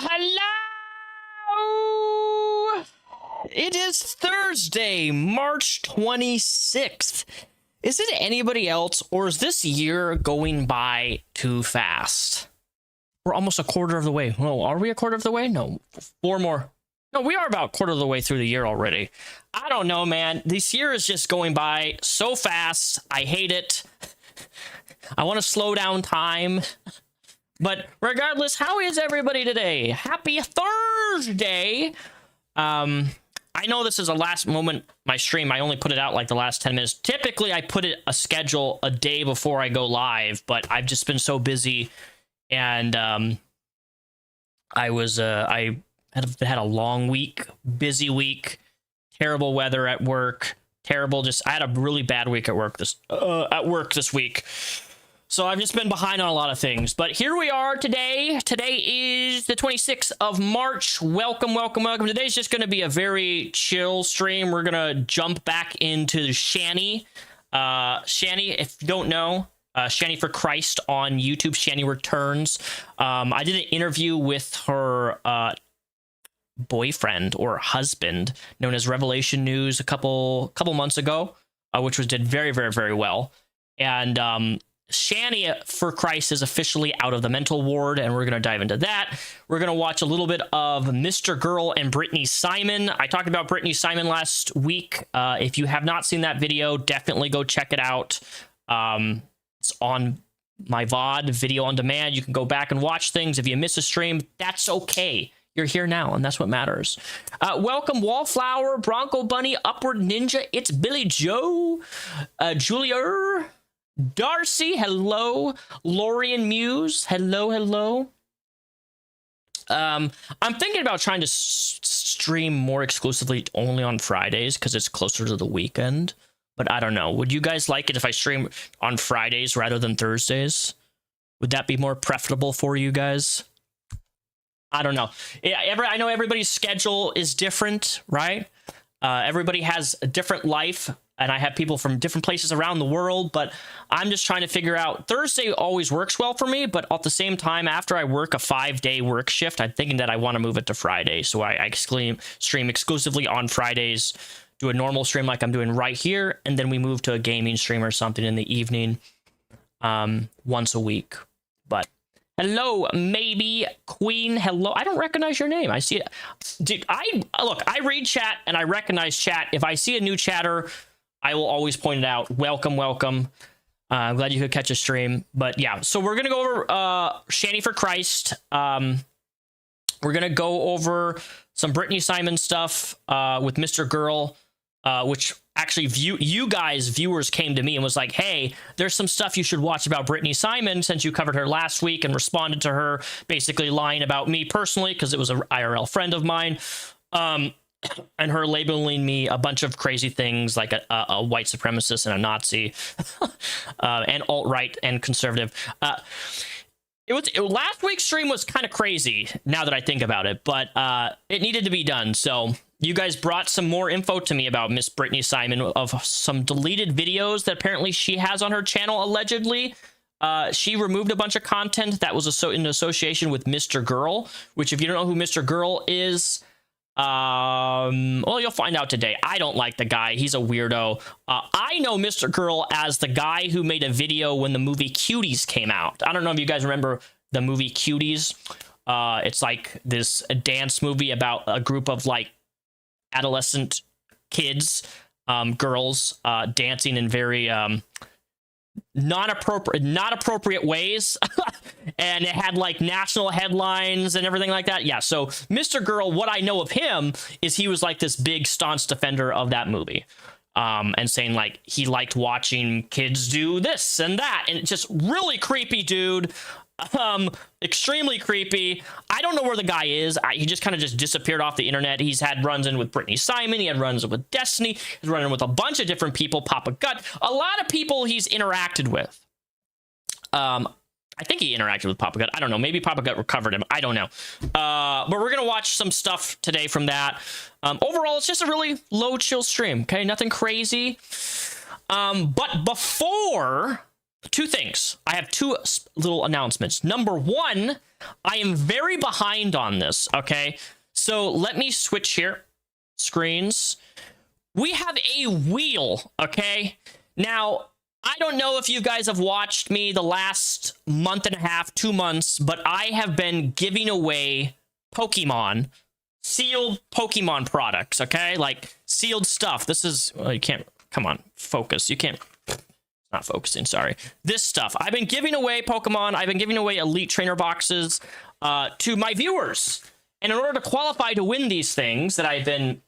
Hello! It is Thursday, March 26th. Is it anybody else, or is this year going by too fast? We're almost a quarter of the way. No, are we a quarter of the way? No, 4 more. No, we are about a quarter of the way through the year already. I don't know, man. This year is just going by so fast. I hate it. I want to slow down time. But regardless, how is everybody today? Happy Thursday! I know this is a last moment, my stream. I only put it out like the last 10 minutes. Typically, I put it a schedule a day before I go live, but I've just been so busy, and I had a long week, busy week, terrible weather at work, I had a really bad week at work this week. So I've just been behind on a lot of things, but here we are today. Today is the 26th of March. Welcome. Today's just going to be a very chill stream. We're going to jump back into Shanny. Shanny, if you don't know, Shanny for Christ on YouTube. Shanny returns. I did an interview with her boyfriend or husband, known as Revelation News, a couple months ago, which did very, very, very well. And Shanny for Christ is officially out of the mental ward, and we're going to dive into that. We're going to watch a little bit of Mrgirl and Brittany Simon. I talked about Brittany Simon last week. If you have not seen that video, definitely go check it out. It's on my VOD, video on demand. You can go back and watch things. If you miss a stream, that's okay. You're here now, and that's what matters. Welcome, Wallflower, Bronco Bunny, Upward Ninja. It's Billy Joe, Julia, Darcy, hello. Lorian Muse, hello. I'm thinking about trying to stream more exclusively only on Fridays because it's closer to the weekend. But I don't know. Would you guys like it if I stream on Fridays rather than Thursdays? Would that be more preferable for you guys? I don't know. I know everybody's schedule is different, right? Everybody has a different life, and I have people from different places around the world, but I'm just trying to figure out. Thursday always works well for me, but at the same time, after I work a 5-day work shift, I'm thinking that I want to move it to Friday. So I stream exclusively on Fridays, do a normal stream like I'm doing right here, and then we move to a gaming stream or something in the evening once a week. But hello, maybe Queen. Hello. I don't recognize your name. I see it. Dude, I read chat and I recognize chat. If I see a new chatter, I will always point it out. Welcome. I'm glad you could catch a stream. But yeah, so we're going to go over Shanny for Christ. We're going to go over some Brittany Simon stuff with Mrgirl, which actually viewers came to me and was like, hey, there's some stuff you should watch about Brittany Simon since you covered her last week, and responded to her basically lying about me personally because it was an IRL friend of mine. And her labeling me a bunch of crazy things like a white supremacist and a Nazi and alt-right and conservative. Last week's stream was kind of crazy now that I think about it, but it needed to be done. So you guys brought some more info to me about Miss Brittany Simon of some deleted videos that apparently she has on her channel, allegedly. She removed a bunch of content that was in association with Mrgirl, which if you don't know who Mrgirl is, well, you'll find out today. I don't like the guy. He's a weirdo. I know Mrgirl as the guy who made a video when the movie Cuties came out. I don't know if you guys remember the movie Cuties. It's like this dance movie about a group of like adolescent kids, girls, dancing in very not appropriate ways. And it had like national headlines and everything like that. Yeah, so Mrgirl, what I know of him is he was like this big staunch defender of that movie, and saying like he liked watching kids do this and that, and it's just really creepy, dude. Extremely creepy. I don't know where the guy is. He just kind of just disappeared off the internet. He's had runs in with Brittany Simon. He had runs in with Destiny. He's running with a bunch of different people. Papa Gut. A lot of people he's interacted with. I think he interacted with Papa Gut. I don't know. Maybe Papa Gut recovered him. I don't know. But we're going to watch some stuff today from that. Overall, it's just a really low chill stream. Okay. Nothing crazy. But before two things. I have two little announcements. Number one, I am very behind on this, okay? So let me switch here. Screens. We have a wheel, okay? Now, I don't know if you guys have watched me the last month and a half, 2 months, but I have been giving away Pokemon, sealed Pokemon products, okay? Like, sealed stuff. This is, well, you can't, come on, focus. You can't, not focusing, sorry. This stuff. I've been giving away Pokemon. I've been giving away Elite Trainer boxes to my viewers. And in order to qualify to win these things that I've been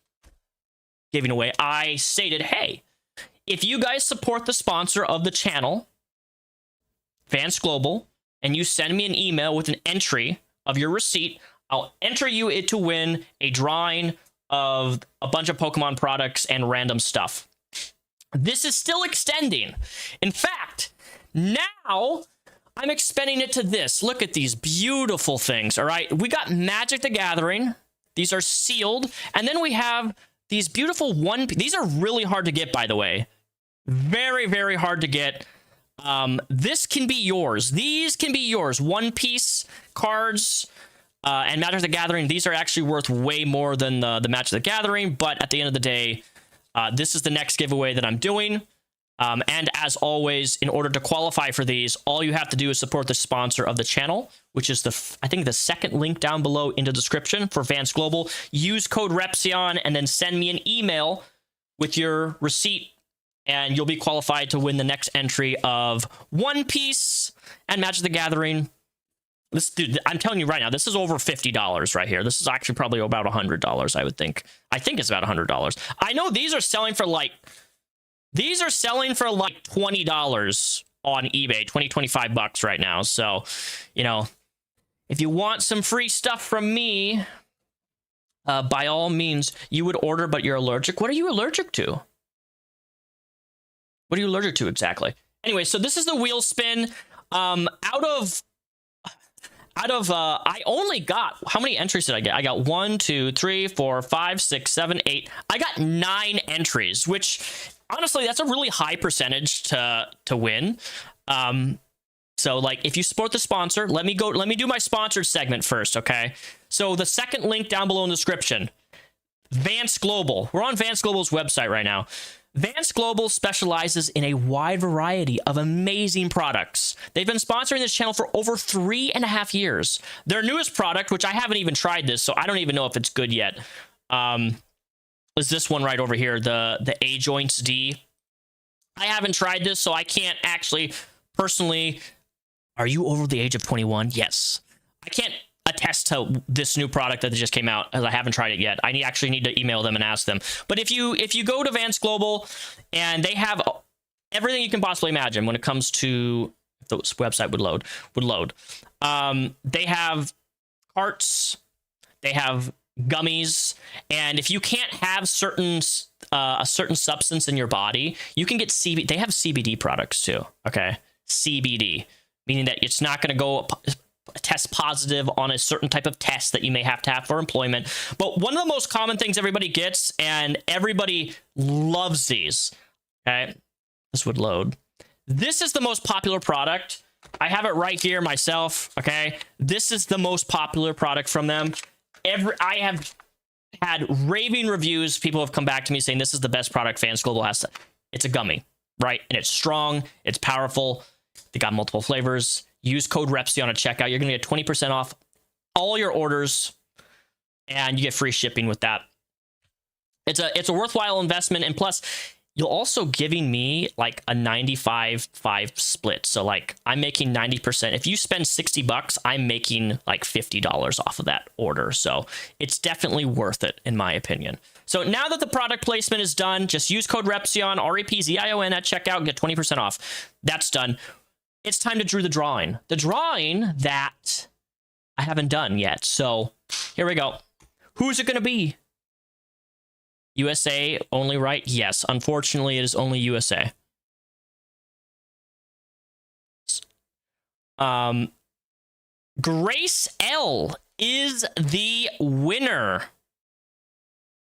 giving away, I stated, hey, if you guys support the sponsor of the channel, Vance Global, and you send me an email with an entry of your receipt, I'll enter you to win a drawing of a bunch of Pokemon products and random stuff. This is still extending. In fact, now I'm expanding it to this. Look at these beautiful things, all right? We got Magic the Gathering. These are sealed. And then we have these beautiful these are really hard to get, by the way. Very, very hard to get. This can be yours. These can be yours. One Piece cards and Magic the Gathering. These are actually worth way more than the Magic the Gathering. But at the end of the day, this is the next giveaway that I'm doing. And as always, in order to qualify for these, all you have to do is support the sponsor of the channel, which is I think the second link down below in the description for Vance Global. Use code REPSION and then send me an email with your receipt, and you'll be qualified to win the next entry of One Piece and Magic the Gathering. This, dude, I'm telling you right now, this is over $50 right here. This is actually probably about $100, I would think. I think it's about $100. I know these are selling for like $20 on eBay, 25 bucks right now. So, you know, if you want some free stuff from me, by all means, you would order, but you're allergic. What are you allergic to? What are you allergic to exactly? Anyway, so this is the wheel spin. I only got, how many entries did I get? I got 1, 2, 3, 4, 5, 6, 7, 8. I got 9 entries, which honestly, that's a really high percentage to win. So like, if you support the sponsor, let me do my sponsored segment first, okay? So the second link down below in the description, Vance Global. We're on Vance Global's website right now. Vance Global specializes in a wide variety of amazing products. They've been sponsoring this channel for over 3.5 years. Their newest product, which I haven't even tried this, so I don't even know if it's good yet, is this one right over here, the A Joints D. I haven't tried this, so I can't actually personally. Are you over the age of 21? Yes. I can't attest to this new product that just came out, as I haven't tried it yet. I actually need to email them and ask them. But if you go to Vance Global, and they have everything you can possibly imagine when it comes to, if the website would load. They have carts, they have gummies, and if you can't have a certain substance in your body, you can get CBD. They have CBD products too. Okay, CBD, meaning that it's not going to go test positive on a certain type of test that you may have to have for employment. But one of the most common things everybody gets, and everybody loves these. Okay, this would load. This is the most popular product. I have it right here myself. Okay, this is the most popular product from them. I have had raving reviews. People have come back to me saying this is the best product Vance Global has. It's a gummy, right? And it's strong. It's powerful. They got multiple flavors. Use code REPSION at checkout. You're going to get 20% off all your orders, and you get free shipping with that. It's a worthwhile investment, and plus, you're also giving me like a 95-5 split. So like, I'm making 90%. If you spend $60, I'm making like $50 off of that order. So it's definitely worth it, in my opinion. So now that the product placement is done, just use code REPSION, REPZION at checkout, and get 20% off. That's done. It's time to do the drawing. The drawing that I haven't done yet. So here we go. Who's it going to be? USA only, right? Yes. Unfortunately, it is only USA. Grace L is the winner.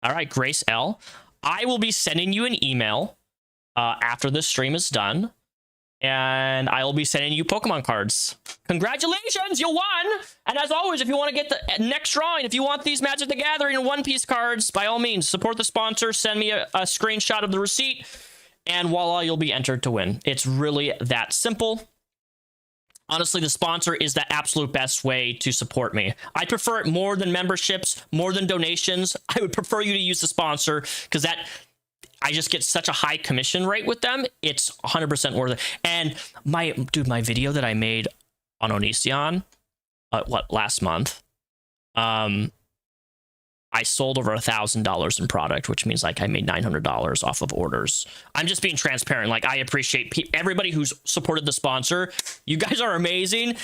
All right, Grace L. I will be sending you an email after this stream is done. and I will be sending you Pokemon cards. Congratulations, you won! And as always, if you want to get the next drawing, if you want these Magic the Gathering and One Piece cards, by all means, support the sponsor, send me a screenshot of the receipt, and voila, you'll be entered to win. It's really that simple. Honestly, the sponsor is the absolute best way to support me. I prefer it more than memberships, more than donations. I would prefer you to use the sponsor, because that... I just get such a high commission rate with them. It's 100% worth it. And my video that I made on Onision, last month, I sold over $1,000 in product, which means like I made $900 off of orders. I'm just being transparent. Like, I appreciate everybody who's supported the sponsor. You guys are amazing,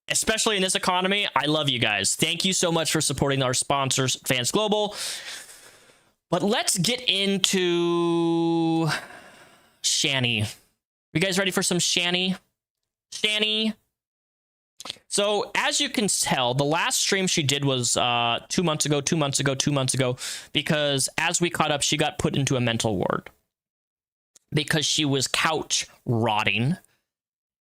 especially in this economy. I love you guys. Thank you so much for supporting our sponsors, Fans Global. But let's get into Shanny. You guys ready for some Shanny? Shanny. So as you can tell, the last stream she did was 2 months ago, because as we caught up, she got put into a mental ward because she was couch rotting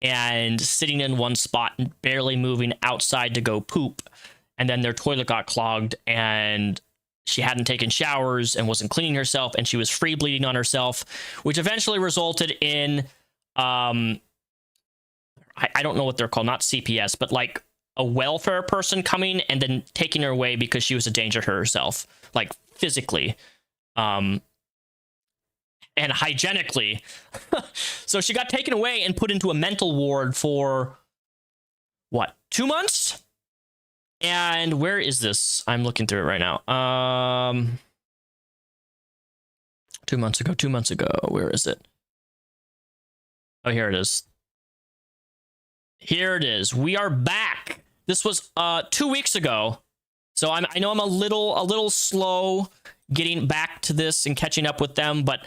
and sitting in one spot and barely moving outside to go poop. And then their toilet got clogged, and she hadn't taken showers and wasn't cleaning herself, and she was free bleeding on herself, which eventually resulted in, I don't know what they're called, not CPS, but like a welfare person coming and then taking her away because she was a danger to herself, like physically, and hygienically. So she got taken away and put into a mental ward for, what, 2 months? And where is this? I'm looking through it right now. 2 months ago. Where is it? Oh, here it is. Here it is. We are back. This was 2 weeks ago. So I know I'm a little slow getting back to this and catching up with them, but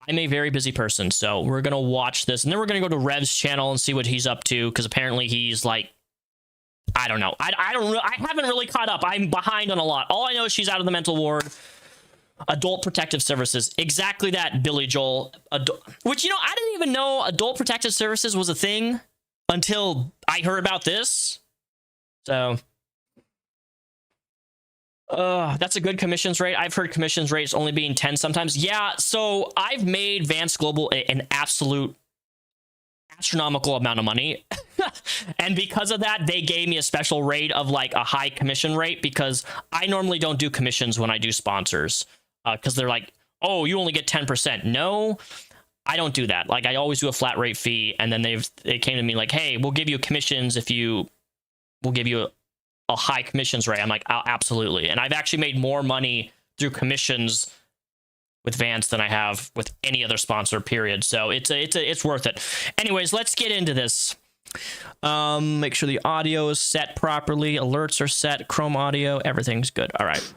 I'm a very busy person. So we're going to watch this, and then we're going to go to Rev's channel and see what he's up to, because apparently he's like, I don't know. I haven't really caught up. I'm behind on a lot. All I know is she's out of the mental ward. Adult Protective Services. Exactly that, Billy Joel. Which, you know, I didn't even know Adult Protective Services was a thing until I heard about this. So, that's a good commissions rate. I've heard commissions rates only being 10 sometimes. Yeah, so I've made Vance Global an absolute astronomical amount of money. And because of that, they gave me a special rate of like a high commission rate, because I normally don't do commissions when I do sponsors, because they're like, oh, you only get 10%. No, I don't do that. Like, I always do a flat rate fee. And then they came to me like, hey, we'll give you commissions if we'll give you a high commissions rate. I'm like, oh, absolutely. And I've actually made more money through commissions with Vance than I have with any other sponsor, period. So it's worth it. Anyways, let's get into this. Make sure the audio is set properly, alerts are set, Chrome audio, everything's good. All right.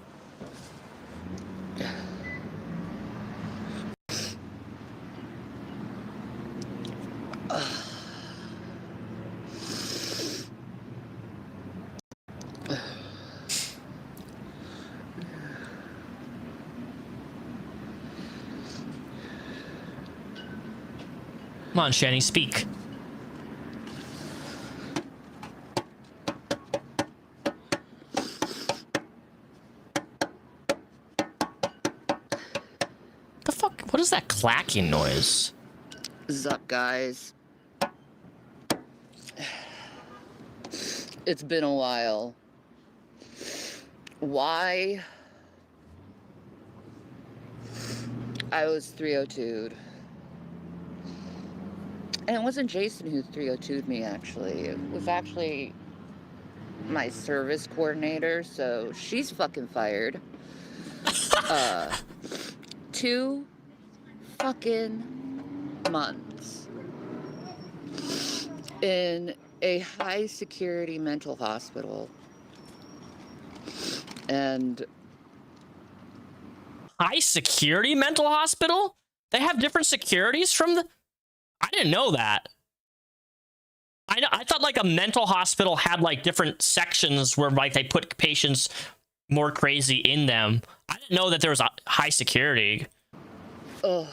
Come on, Shanny, speak. The fuck? What is that clacking noise? Sup, guys? It's been a while. Why? I was 302'd. And it wasn't Jason who 302'd me, actually. It was actually my service coordinator, so she's fucking fired. 2 fucking months in a high security mental hospital. And high security mental hospital? They have different securities from the... I didn't know that. I thought like a mental hospital had like different sections where like they put patients more crazy in them. I didn't know that there was a high security. Oh,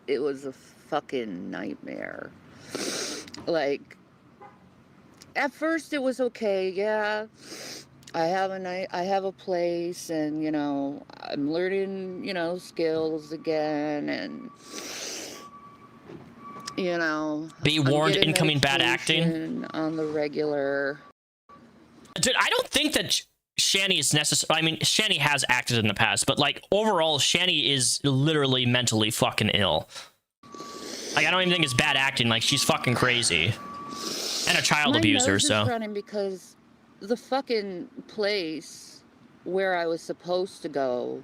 it was a fucking nightmare. Like, at first it was okay, yeah. I have a place, and you know, I'm learning, you know, skills again, and you know, Be warned, incoming bad acting on the regular. Dude, I don't think that Shanny is necessary. I mean, Shanny has acted in the past, but like overall, Shanny is literally mentally fucking ill. Like, I don't even think it's bad acting. Like, she's fucking crazy and a child abuser. Nose So is running because the fucking place where I was supposed to go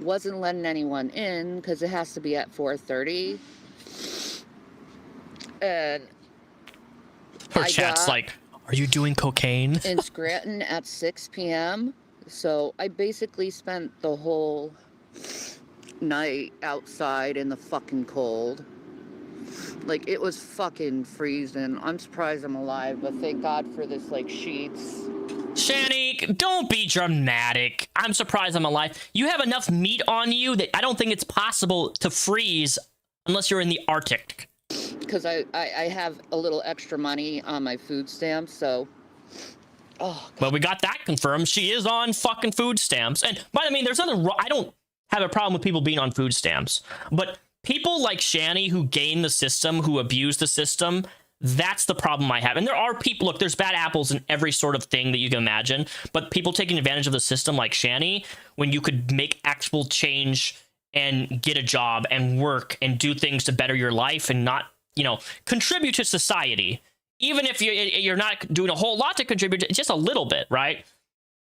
wasn't letting anyone in because it has to be at 4:30. And her chat's like, "Are you doing cocaine?" In Scranton at 6 p.m. So I basically spent the whole night outside in the fucking cold. Like, it was fucking freezing. I'm surprised I'm alive, but thank God for this, like, sheets. Shanny, don't be dramatic. I'm surprised I'm alive. You have enough meat on you that I don't think it's possible to freeze unless you're in the Arctic. Because I have a little extra money on my food stamps, so... Oh, God. Well, we got that confirmed. She is on fucking food stamps. And, but I mean, there's nothing wrong. I don't have a problem with people being on food stamps. But people like Shanny who game the system, who abuse the system, that's the problem I have. And there are people, look, there's bad apples in every sort of thing that you can imagine. But people taking advantage of the system like Shanny, when you could make actual change and get a job and work and do things to better your life and not, you know, contribute to society. Even if you're not doing a whole lot to contribute, just a little bit, right?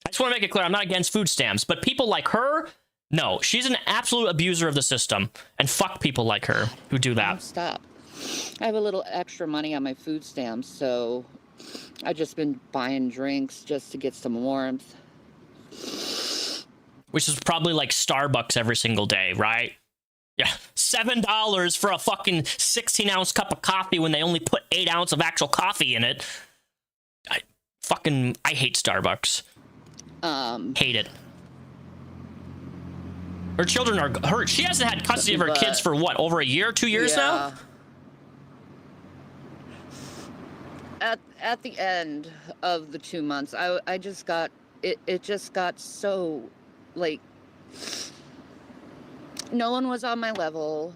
I just want to make it clear, I'm not against food stamps, but people like her, no, she's an absolute abuser of the system, and fuck people like her who do that. Stop. I have a little extra money on my food stamps, so I've just been buying drinks just to get some warmth. Which is probably like Starbucks every single day, right? Yeah, $7 for a fucking 16-ounce cup of coffee when they only put 8 ounces of actual coffee in it. I hate Starbucks. Hate it. Her children are hurt. She hasn't had custody of her kids for what, over a year, 2 years now? At the end of the 2 months, I just got it just got so, like, no one was on my level.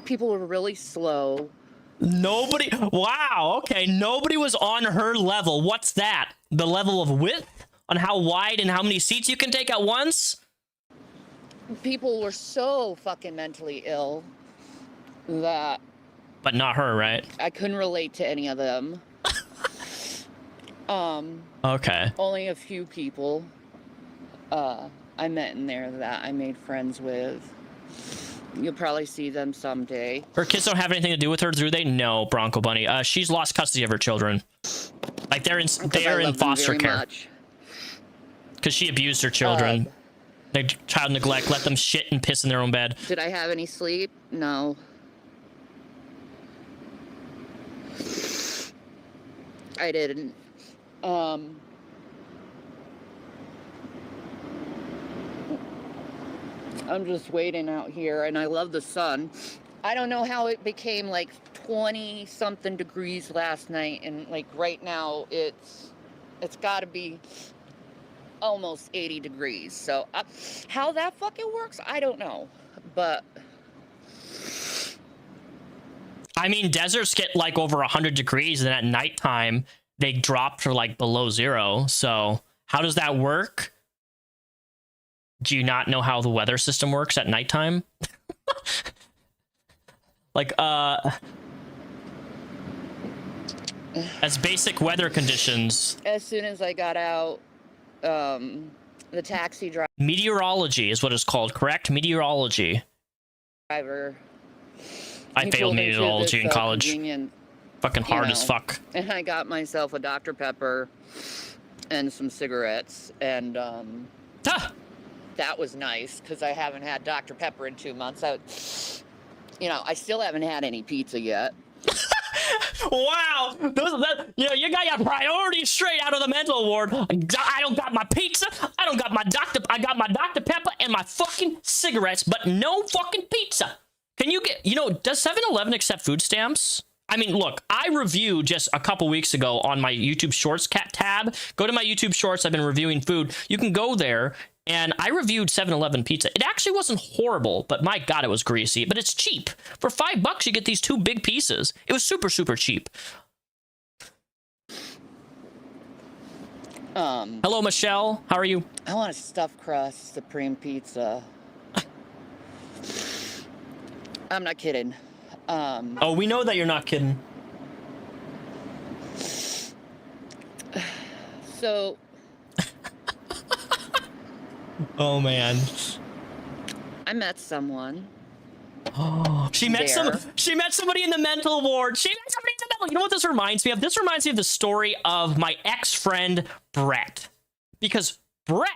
People were really slow. Nobody, wow, okay, nobody was on her level. What's that? The level of width? On how wide and how many seats you can take at once? People were so fucking mentally ill that... But not her, right? I couldn't relate to any of them. Okay. Only a few people I met in there that I made friends with. You'll probably see them someday. Her kids don't have anything to do with her, do they? No, Bronco Bunny. She's lost custody of her children. Like, they're in foster care. Because she abused her children. Their child neglect, let them shit and piss in their own bed. Did I have any sleep? No. I didn't. I'm just waiting out here, and I love the sun. I don't know how it became like 20-something degrees last night, and like right now it's got to be almost 80 degrees. So how that fucking works, I don't know. But I mean, deserts get like over 100 degrees, and at nighttime they drop to like below zero. So how does that work? Do you not know how the weather system works at nighttime? Like, as basic weather conditions. As soon as I got out, the taxi Meteorology is what it's called, correct? Meteorology. driver. I failed meteorology in college. Fucking hard as fuck. And I got myself a Dr. Pepper and some cigarettes, and that was nice because I haven't had Dr. Pepper in 2 months. I still haven't had any pizza yet. Wow, you got your priorities straight out of the mental ward. I don't got my pizza. I got my Dr. Pepper and my fucking cigarettes, but no fucking pizza. Can you get, does 7-Eleven accept food stamps? I mean, look, I reviewed just a couple weeks ago on my YouTube Shorts tab. Go to my YouTube Shorts. I've been reviewing food. You can go there, and I reviewed 7-Eleven pizza. It actually wasn't horrible, but my God, it was greasy. But it's cheap. For $5, you get these 2 big pieces. It was super, super cheap. Hello, Michelle. How are you? I want a stuffed crust supreme pizza. I'm not kidding. Oh, we know that you're not kidding. So. Oh, man. I met someone. Oh, she met somebody in the mental ward. She met somebody in the mental. You know what this reminds me of? This reminds me of the story of my ex-friend Brett, because Brett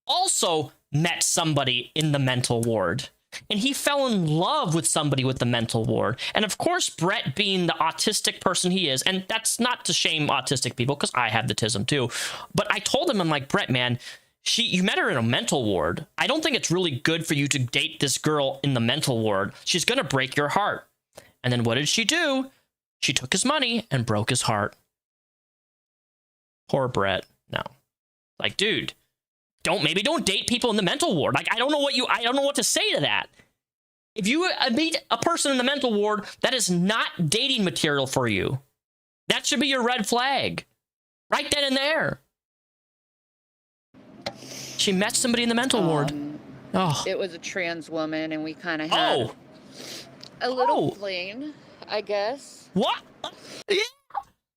also met somebody in the mental ward, and he fell in love with somebody with the mental ward. And of course, Brett, being the autistic person he is, and that's not to shame autistic people, because I have the tism too, but I told him, I'm like, Brett, man, you met her in a mental ward. I don't think it's really good for you to date this girl in the mental ward. She's going to break your heart. And then what did she do? She took his money and broke his heart. Poor Brett. No. Like, dude, don't date people in the mental ward. Like, I don't know what to say to that. If you meet a person in the mental ward, that is not dating material for you. That should be your red flag. Right then and there. She met somebody in the mental ward. Oh. It was a trans woman, and we kind of had a little fling, I guess. What? Yeah.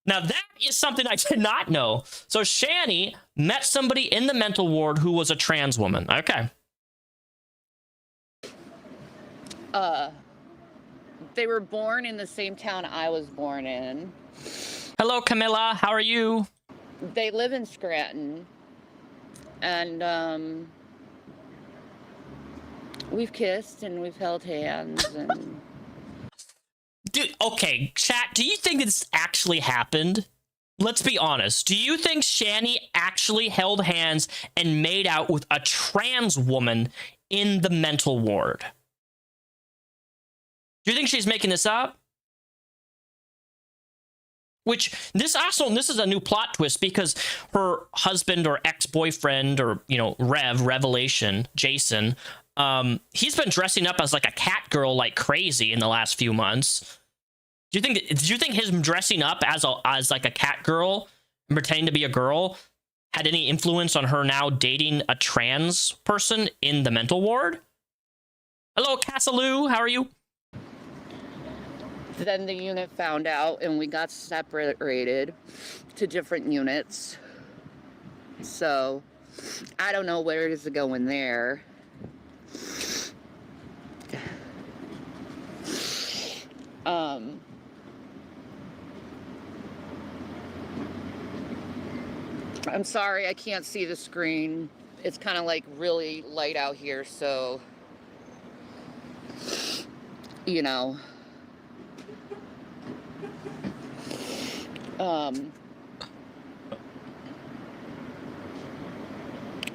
Now, that is something I did not know. So, Shanny met somebody in the mental ward who was a trans woman. Okay. They were born in the same town I was born in. Hello, Camilla. How are you? They live in Scranton. And we've kissed and we've held hands and. Dude, okay, chat, do you think this actually happened? Let's be honest. Do you think Shanny actually held hands and made out with a trans woman in the mental ward? Do you think she's making this up? Which, this is a new plot twist, because her husband or ex-boyfriend or, Revelation, Jason, he's been dressing up as like a cat girl like crazy in the last few months. Do you think him dressing up as like a cat girl and pretending to be a girl had any influence on her now dating a trans person in the mental ward? Hello, Cassaloo, how are you? Then the unit found out, and we got separated to different units. So, I don't know where it is going there. I'm sorry, I can't see the screen. It's kind of like really light out here, so,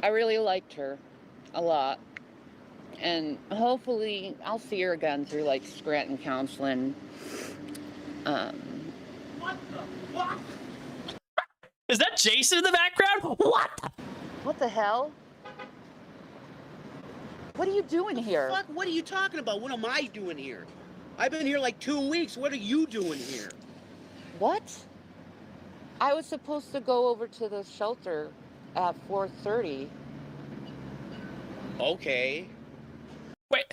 I really liked her a lot, and hopefully I'll see her again through like Scranton counseling. What the fuck? Is that Jason in the background? What the hell? What are you doing here? Fuck, what are you talking about? What am I doing here? I've been here like 2 weeks. What are you doing here? What? I was supposed to go over to the shelter at 4:30. Okay. Wait.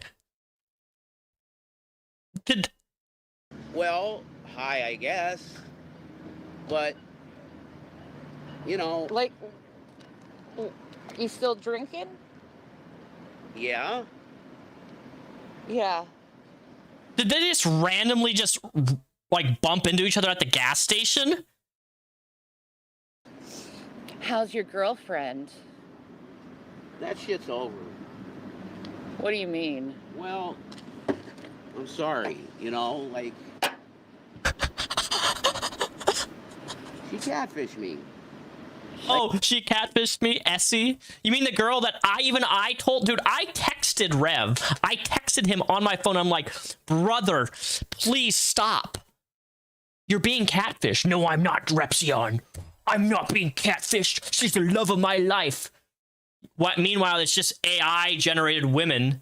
Well, hi, I guess. But, Like, you still drinking? Yeah. Yeah. Did they just randomly like bump into each other at the gas station? How's your girlfriend? That shit's over. What do you mean? Well, I'm sorry, like... She catfished me. Oh, she catfished me, Essie? You mean the girl that I told, dude, I texted texted Rev. I texted him on my phone. I'm like, brother, please stop. You're being catfished. No, I'm not, Repsion. I'm not being catfished. She's the love of my life. What? Meanwhile, it's just AI-generated women.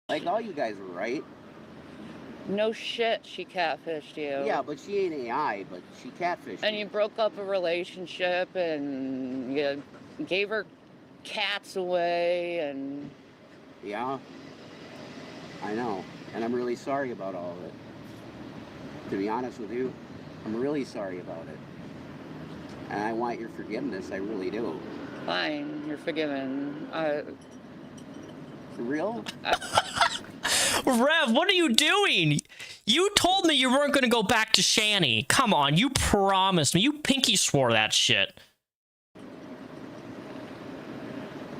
Like, all you guys were right. No shit, she catfished you. Yeah, but she ain't AI, but she catfished And you broke up a relationship and you gave her cats away and... Yeah, I know. And I'm really sorry about all of it. To be honest with you, I'm really sorry about it. And I want your forgiveness, I really do. Fine, you're forgiven. For real? Rev, what are you doing? You told me you weren't going to go back to Shanny. Come on, you promised me. You pinky swore that shit.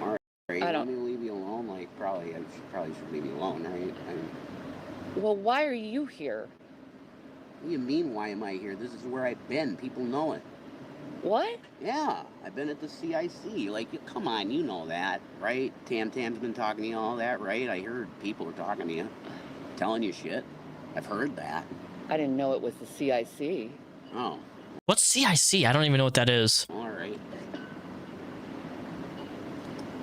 All right, I you don't- want me to leave you alone? Like, probably should leave you alone, right? Well, why are you here? What do you mean, why am I here? This is where I've been. People know it. What? Yeah, I've been at the CIC. Like, come on, you know that, right? Tam's been talking to you, all that, right? I heard people are talking to you, telling you shit. I've heard that. I didn't know it was the CIC. Oh, What's CIC? I don't even know what that is. all right.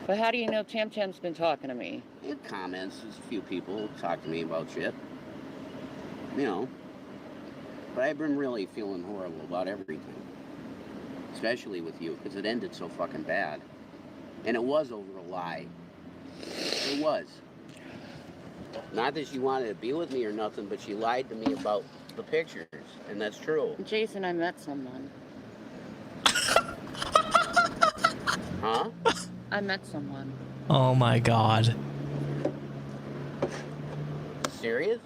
But how do you know Tam's been talking to me? In comments, there's a few people talk to me about shit. You know. But I've been really feeling horrible about everything. Especially with you, because it ended so fucking bad. And it was over a lie. It was. Not that she wanted to be with me or nothing, but she lied to me about the pictures. And that's true. Jason, I met someone. Huh? I met someone. Oh my god. Serious?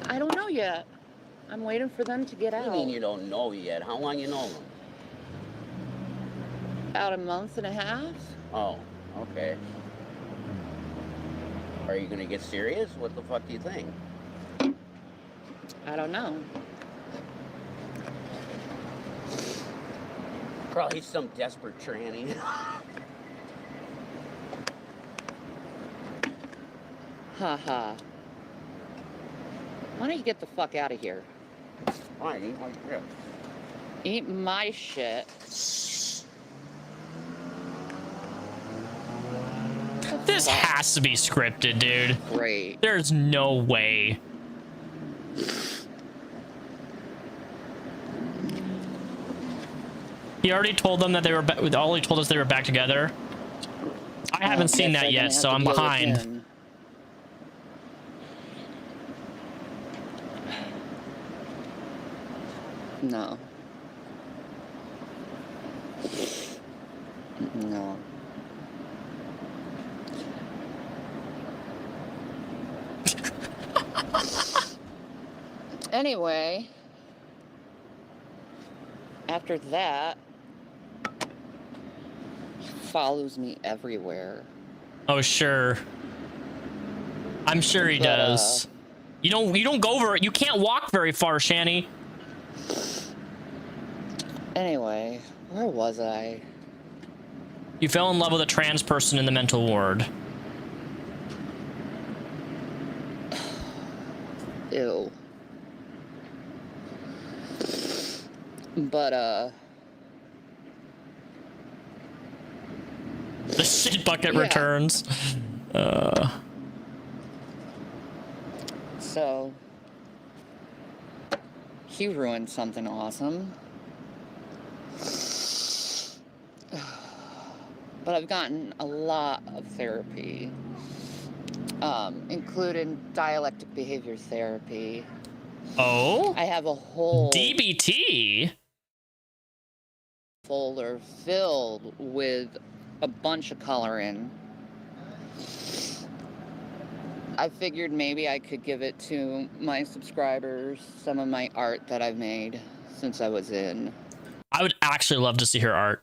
I don't know yet. I'm waiting for them to get What do out. you mean you don't know yet? How long you know them? About a month and a half? Oh, okay. Are you gonna get serious? What the fuck do you think? I don't know. Probably some desperate tranny. Haha. Why don't you get the fuck out of here? Fine, eat my shit. Eat my shit. This has to be scripted, dude. Great. There's no way. He already told them that they were. Ollie told us they were back together. I haven't seen Guess that I'm yet, gonna so have I'm to deal with behind. him. No. No. Anyway, after that, he follows me everywhere. Oh sure. I'm sure he But, does. You don't go over. You can't walk very far, Shanny. Anyway, where was I? You fell in love with a trans person in the mental ward. Ew. But, The shit bucket Yeah. returns. so, he ruined something awesome. But I've gotten a lot of therapy, including dialectic behavior therapy. Oh? I have a whole DBT? folder filled with a bunch of coloring. I figured maybe I could give it to my subscribers, some of my art that I've made since I was in. I would actually love to see her art.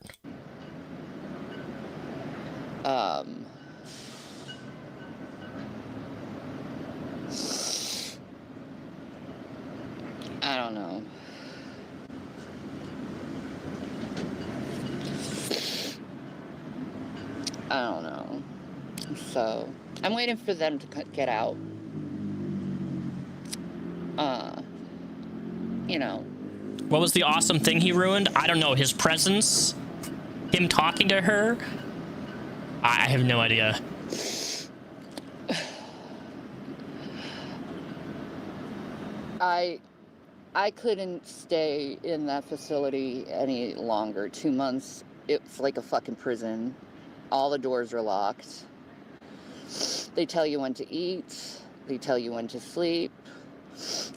I don't know. I don't know. So I'm waiting for them to get out. You know. What was the awesome thing he ruined? I don't know. His presence, him talking to her. I have no idea. I couldn't stay in that facility any longer. 2 months, it's like a fucking prison. All the doors are locked. They tell you when to eat. They tell you when to sleep.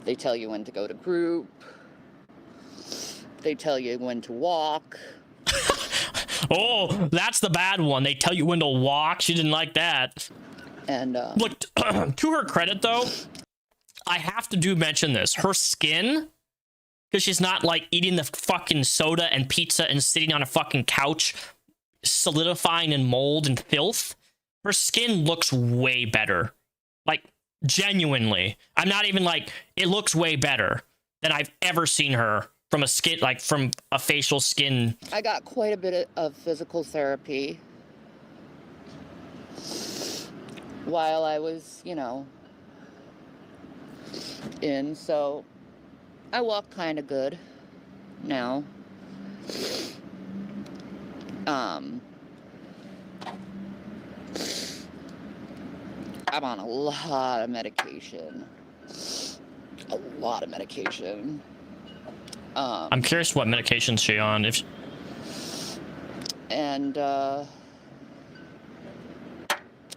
They tell you when to go to group. They tell you when to walk. Oh, that's the bad one. They tell you when to walk. She didn't like that. And look, to her credit though, I have to mention this. Her skin, because she's not like eating the fucking soda and pizza and sitting on a fucking couch, solidifying in mold and filth. Her skin looks way better. Like, genuinely. I'm not even like, it looks way better than I've ever seen her from a skin, like from a facial skin. I got quite a bit of physical therapy while I was, you know, in, so I walk kind of good now. I'm on a lot of medication. A lot of medication. I'm curious what medication's she on. And I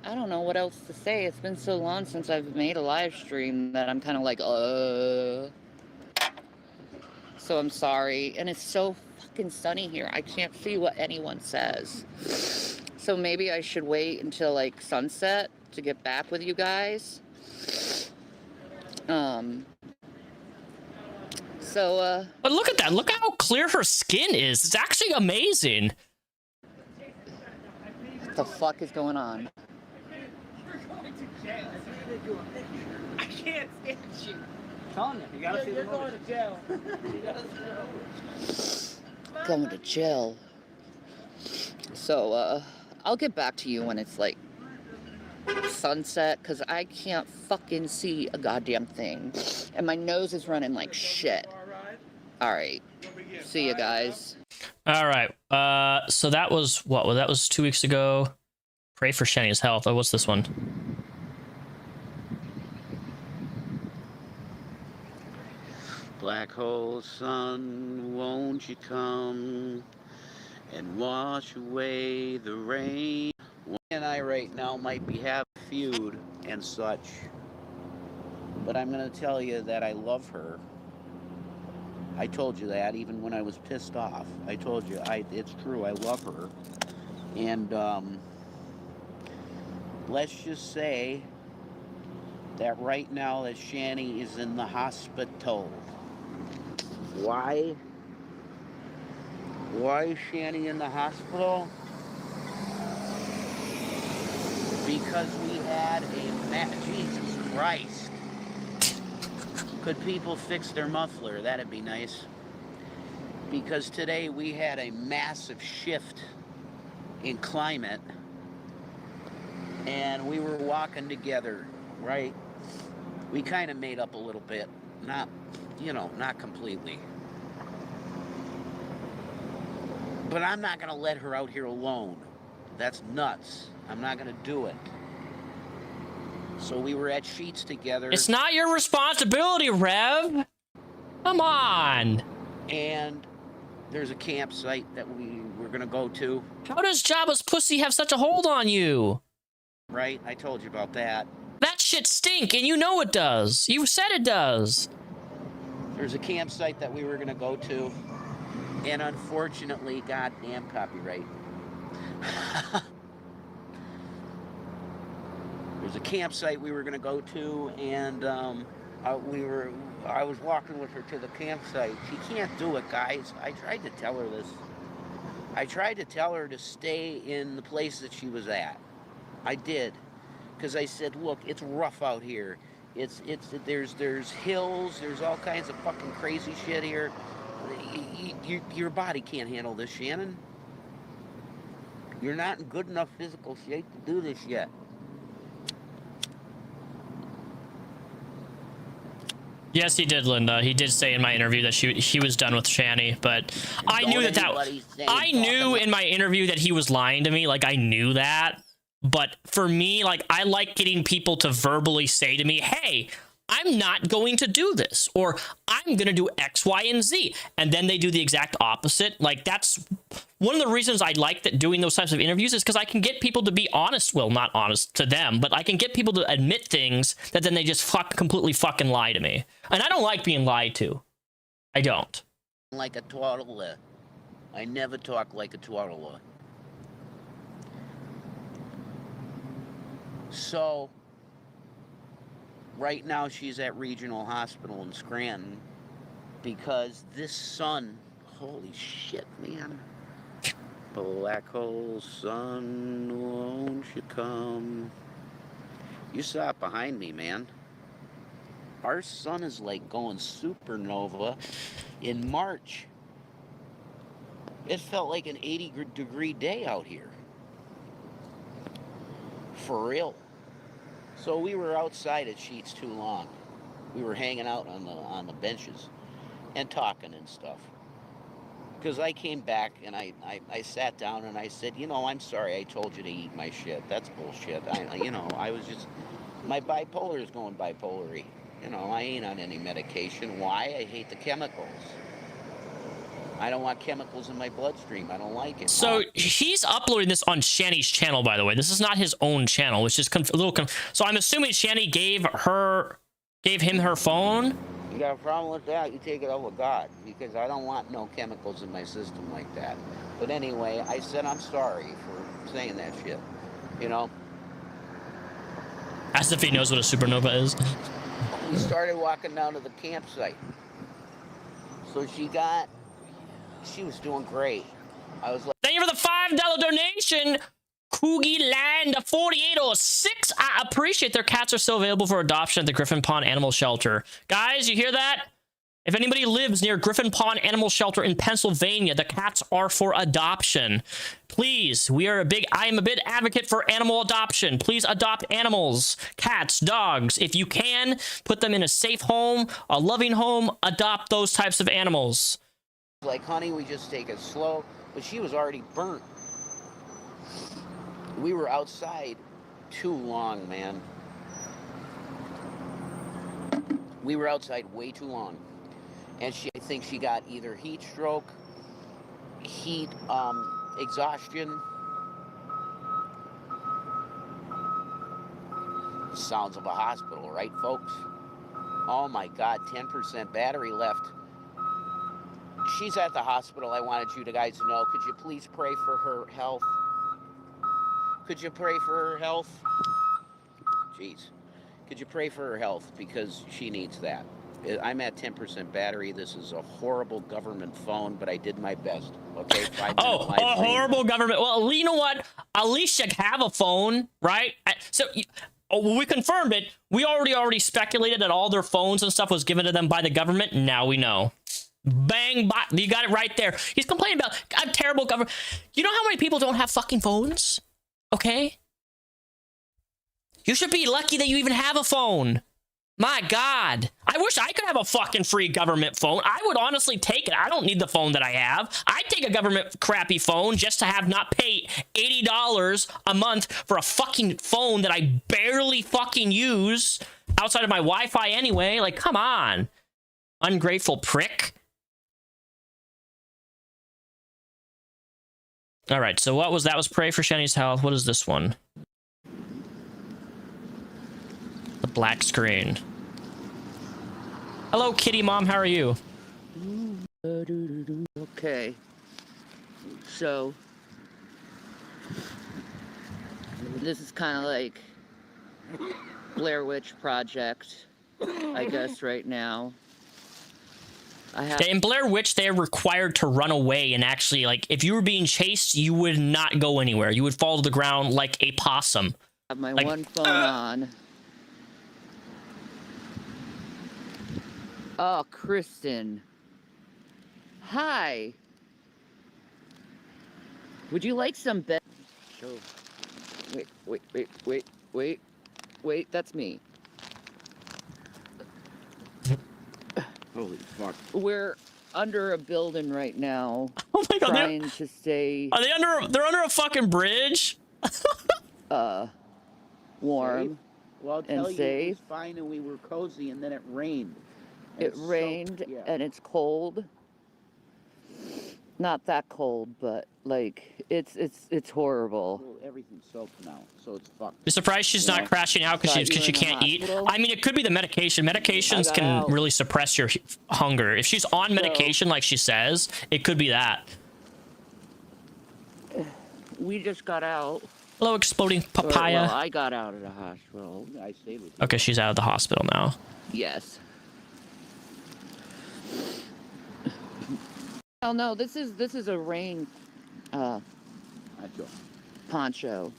don't know what else to say. It's been so long since I've made a live stream that I'm kind of like, So I'm sorry. And it's so fucking sunny here. I can't see what anyone says. So maybe I should wait until like sunset to get back with you guys. But look at that. Look how clear her skin is. It's actually amazing. What the fuck is going on? You're going to jail. I can't stand you. Telling you, you gotta see the movie. You're going to jail. You gotta Going to jail. So, I'll get back to you when it's like sunset, because I can't fucking see a goddamn thing. And my nose is running like shit. Alright. See you guys. Alright. So that was what? Well, that was 2 weeks ago. Pray for Shanny's health. Oh, what's this one? Black hole sun, won't you come and wash away the rain? And I right now might be having a feud and such, but I'm going to tell you that I love her. I told you that even when I was pissed off. I told you, it's true, I love her. And let's just say that right now that Shanny is in the hospital. Why? Why is Shanny in the hospital? Because we had a Jesus Christ. Could people fix their muffler? That'd be nice. Because today we had a massive shift in climate, and we were walking together, right? We kind of made up a little bit, not, you know, not completely. But I'm not gonna let her out here alone. That's nuts. I'm not gonna do it. So we were at Sheets together. It's not your responsibility, Rev. Come on. And there's a campsite that we were gonna go to. How does Jabba's pussy have such a hold on you? Right? I told you about that. That shit stink, and you know it does. You said it does. There's a campsite that we were gonna go to. And unfortunately, goddamn copyright. There's a campsite we were gonna go to, and I was walking with her to the campsite. She can't do it, guys. I tried to tell her this. I tried to tell her to stay in the place that she was at. I did, because I said, look, it's rough out here. There's hills, there's all kinds of fucking crazy shit here. Your body can't handle this, Shannon. You're not in good enough physical shape to do this yet. Yes, he did, Linda. He did say in my interview that he was done with Shanny, but I knew I knew in my interview that he was lying to me. Like, I knew that. But for me, like, I like getting people to verbally say to me, hey, I'm not going to do this, or I'm going to do X, Y, and Z. And then they do the exact opposite. Like, that's one of the reasons I like that doing those types of interviews is because I can get people to be honest. Well, not honest to them, but I can get people to admit things that then they just completely fucking lie to me. And I don't like being lied to. I don't. Like a toddler. I never talk like a toddler. So, right now she's at Regional Hospital in Scranton because this sun, holy shit, man. Black hole sun, won't you come? You saw it behind me, man. Our sun is like going supernova in March. It felt like an 80-degree day out here. For real. So we were outside at Sheets too long. We were hanging out on the benches and talking and stuff. Because I came back and I sat down and I said, you know, I'm sorry I told you to eat my shit. That's bullshit. I was just, my bipolar is going bipolar-y. You know, I ain't on any medication. Why? I hate the chemicals. I don't want chemicals in my bloodstream. I don't like it. So he's uploading this on Shanny's channel, by the way. This is not his own channel, which is a little. So I'm assuming Shanny gave him her phone. You got a problem with that? You take it up with God, because I don't want no chemicals in my system like that. But anyway, I said I'm sorry for saying that shit. You know. As if he knows what a supernova is. We started walking down to the campsite. So she was doing great. I was like, thank you for the $5 donation, Coogie Land 4806. I appreciate their cats are still available for adoption at the Griffin Pond Animal Shelter. Guys, you hear that? If anybody lives near Griffin Pond Animal Shelter in Pennsylvania, the cats are for adoption. Please, I am a big advocate for animal adoption. Please adopt animals, cats, dogs. If you can, put them in a safe home, a loving home, adopt those types of animals. Like, honey, we just take it slow. But she was already burnt. We were outside too long, man. We were outside way too long. And I think she got either heat stroke, heat exhaustion. Sounds of a hospital, right, folks? Oh my God, 10% battery left. She's at the hospital. I wanted you guys to know. Could you please pray for her health? Could you pray for her health? Jeez. Could you pray for her health? Because she needs that. I'm at 10% battery. This is a horrible government phone, but I did my best. Okay? Horrible government. Well, you know what? At least you have a phone, right? So we confirmed it. We already speculated that all their phones and stuff was given to them by the government. Now we know. Bang, you got it right there. He's complaining about a terrible government. You know how many people don't have fucking phones? Okay? You should be lucky that you even have a phone. My God. I wish I could have a fucking free government phone. I would honestly take it. I don't need the phone that I have. I'd take a government crappy phone just to have not pay $80 a month for a fucking phone that I barely fucking use outside of my Wi-Fi anyway. Like, come on. Ungrateful prick. All right, so that was pray for Shanny's health. What is this one? The black screen. Hello, kitty mom. How are you? Okay. So, this is kind of like Blair Witch Project, I guess, right now. In Blair Witch, they're required to run away, and actually, like, if you were being chased, you would not go anywhere. You would fall to the ground like a possum. I have my one phone on. Oh, Kristen. Hi. Would you like some Wait, that's me. Holy fuck. We're under a building right now. Oh my god, trying to stay are they under? They're under a fucking bridge. warm. Safe? Well, I'll tell you, it safe. was fine and we were cozy, and then it rained. It rained and it's cold. Not that cold, but like it's horrible. Well, everything's soaked now, so it's fucked. You're surprised she's not crashing out because she can't eat. I mean, it could be the medication. Medications can really suppress your hunger. If she's on medication, like she says, it could be that. We just got out. Hello, exploding papaya. Well, I got out of the hospital. I stayed with you. Okay, she's out of the hospital now. Yes. Oh no, this is a rain poncho.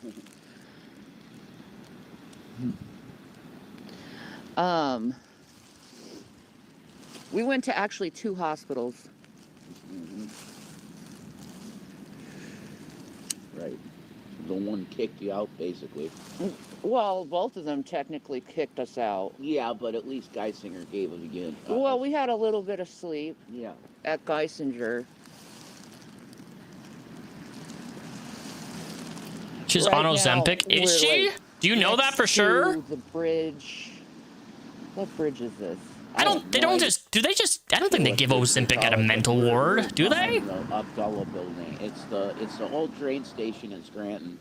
We went to actually 2 hospitals. Right. The one kicked you out, basically. Well, both of them technically kicked us out. Yeah, but at least Geisinger gave it again. Well, we had a little bit of sleep. Yeah. At Geisinger. She's Right on Ozempic. now, Is she? like, Do you know that for sure? The bridge. What bridge is this? I don't. They don't just. Do they just? I don't think they give Ozempic at a mental ward. Do they? The Abdullah building. It's the old train station in Scranton.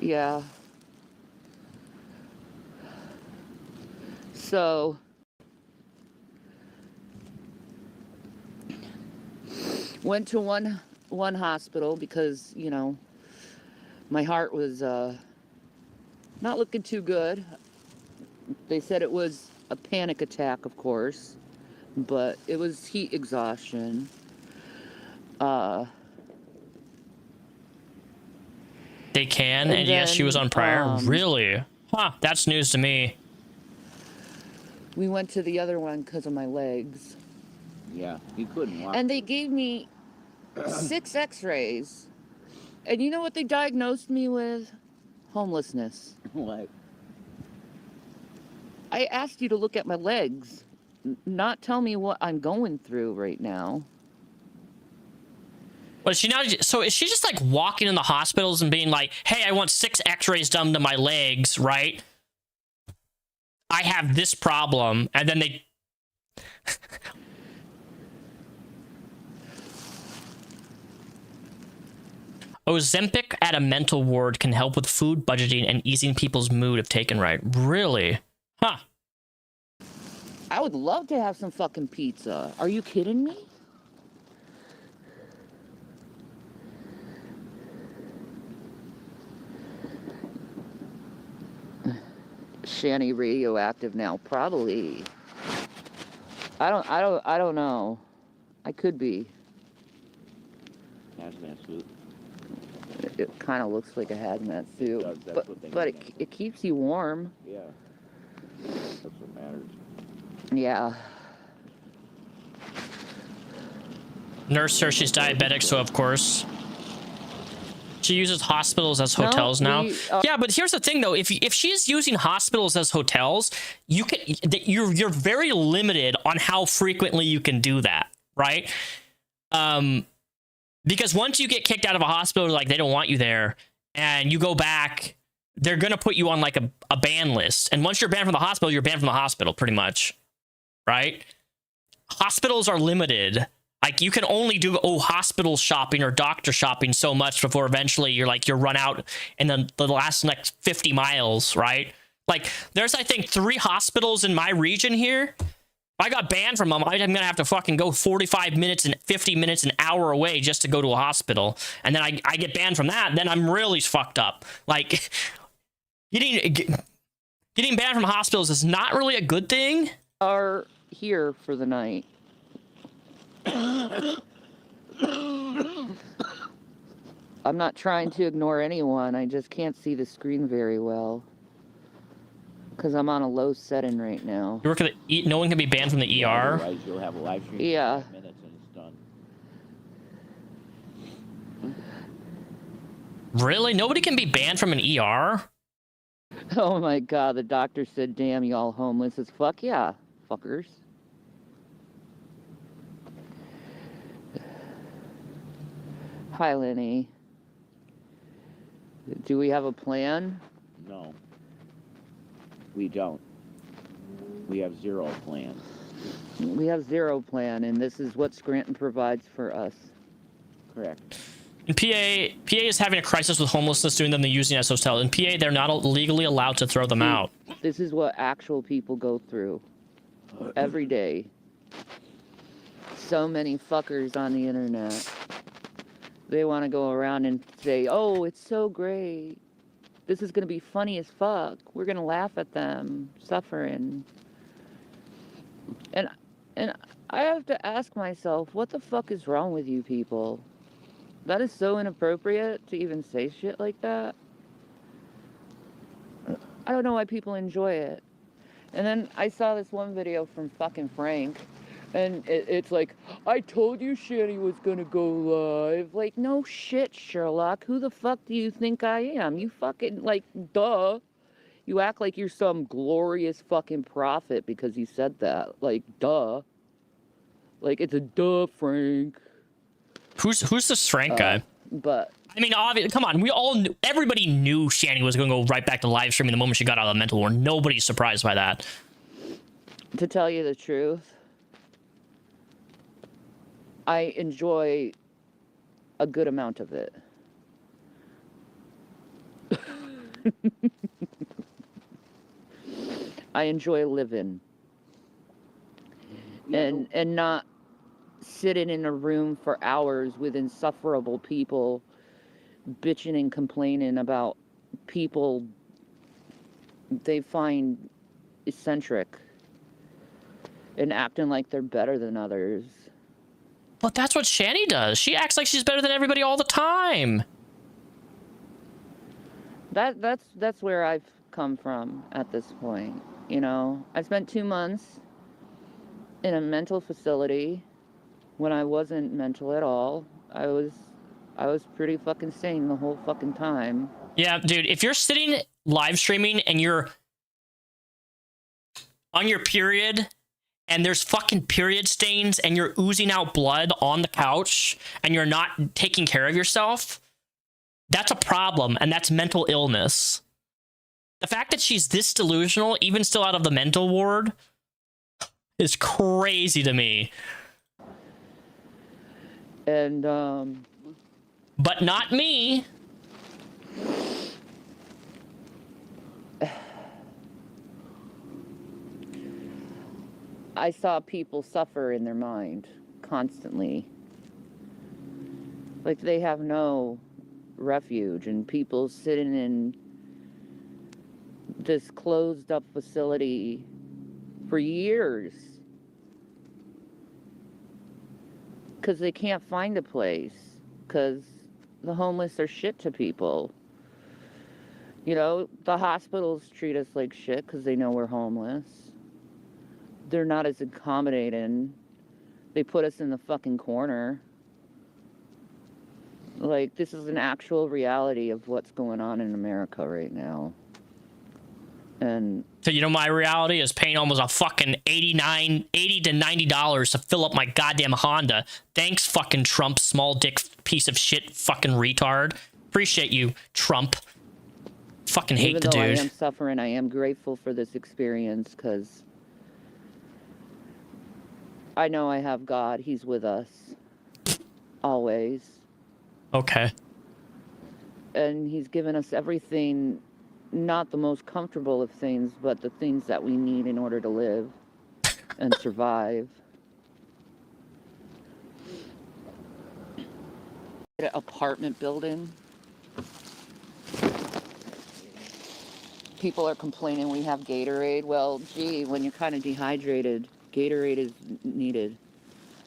Yeah. So went to one hospital because, you know, my heart was not looking too good. They said it was a panic attack, of course, but it was heat exhaustion. They can, and yes, she was on prior. Really? Huh? That's news to me. We went to the other one because of my legs. Yeah, you couldn't walk. And they gave me 6 x-rays. And you know what they diagnosed me with? Homelessness. What? I asked you to look at my legs, not tell me what I'm going through right now. But she now, so is she just like walking in the hospitals and being like, hey, I want 6 x-rays done to my legs, right? I have this problem. And then they... Ozempic at a mental ward can help with food budgeting and easing people's mood if taken right. Really? Huh. I would love to have some fucking pizza. Are you kidding me? Shanny radioactive now, probably. I don't know. I could be. Hazmat suit. It kind of looks like a hazmat suit, That's but it keeps you warm. Yeah. That's what matters. Yeah. Nurse says she's diabetic, so of course. She uses hospitals as hotels now. Yeah, but here's the thing, though. If she's using hospitals as hotels, you're very limited on how frequently you can do that, right? Because once you get kicked out of a hospital, like they don't want you there, and you go back, they're gonna put you on like a ban list. And once you're banned from the hospital, you're banned from the hospital, pretty much, right? Hospitals are limited. Like, you can only do, hospital shopping or doctor shopping so much before eventually you're run out in the last next 50 miles, right? Like, there's, I think, 3 hospitals in my region here. If I got banned from them, I'm going to have to fucking go 45 minutes and 50 minutes, an hour away just to go to a hospital. And then I get banned from that, then I'm really fucked up. Like, getting banned from hospitals is not really a good thing. Are here for the night. I'm not trying to ignore anyone. I just can't see the screen very well. Because I'm on a low setting right now. You work at the no one can be banned from the ER? Otherwise, you'll have a live stream Yeah. for 5 minutes and it's done. Really? Nobody can be banned from an ER? Oh my god, the doctor said, damn, y'all homeless as fuck. Yeah, fuckers. Hi, Lenny. Do we have a plan? No. We don't. We have zero plan. We have zero plan, and this is what Scranton provides for us. Correct. In PA is having a crisis with homelessness, doing them the using as hotel. In PA, they're not legally allowed to throw them out. This is what actual people go through every day. So many fuckers on the internet. They want to go around and say, oh, it's so great. This is going to be funny as fuck. We're going to laugh at them suffering. And I have to ask myself, what the fuck is wrong with you people? That is so inappropriate to even say shit like that. I don't know why people enjoy it. And then I saw this one video from fucking Frank, and it's like, I told you Shanny was gonna go live. Like, no shit, Sherlock. Who the fuck do you think I am? You fucking, like, duh. You act like you're some glorious fucking prophet because you said that. Like, duh. Like, it's a duh, Frank. Who's this Frank guy? But I mean, obviously, come on. We all knew, everybody knew Shanny was going to go right back to live streaming the moment she got out of the mental ward. Nobody's surprised by that. to tell you the truth, I enjoy a good amount of it. I enjoy living and not sitting in a room for hours with insufferable people bitching and complaining about people they find eccentric and acting like they're better than others. But that's what Shanny does. She acts like she's better than everybody all the time. That's where I've come from at this point. You know, I spent 2 months in a mental facility when I wasn't mental at all. I was pretty fucking sane the whole fucking time. Yeah, dude, if you're sitting live streaming and you're on your period and there's fucking period stains and you're oozing out blood on the couch and you're not taking care of yourself, that's a problem, and that's mental illness. The fact that she's this delusional, even still out of the mental ward, is crazy to me. And But not me. I saw people suffer in their mind constantly. Like they have no refuge, and people sitting in this closed up facility for years because they can't find a place because the homeless are shit to people. You know, the hospitals treat us like shit because they know we're homeless. They're not as accommodating. They put us in the fucking corner. Like, this is an actual reality of what's going on in America right now. And So, you know, my reality is paying almost a fucking $80 to $90 to fill up my goddamn Honda. Thanks, fucking Trump, small dick piece of shit, fucking retard. Appreciate you, Trump. Fucking hate the dude. Even though I am suffering, I am grateful for this experience because I know I have God. He's with us. Always. Okay. And he's given us everything, not the most comfortable of things, but the things that we need in order to live and survive. An apartment building. People are complaining we have Gatorade. Well, gee, when you're kind of dehydrated, Gatorade is needed.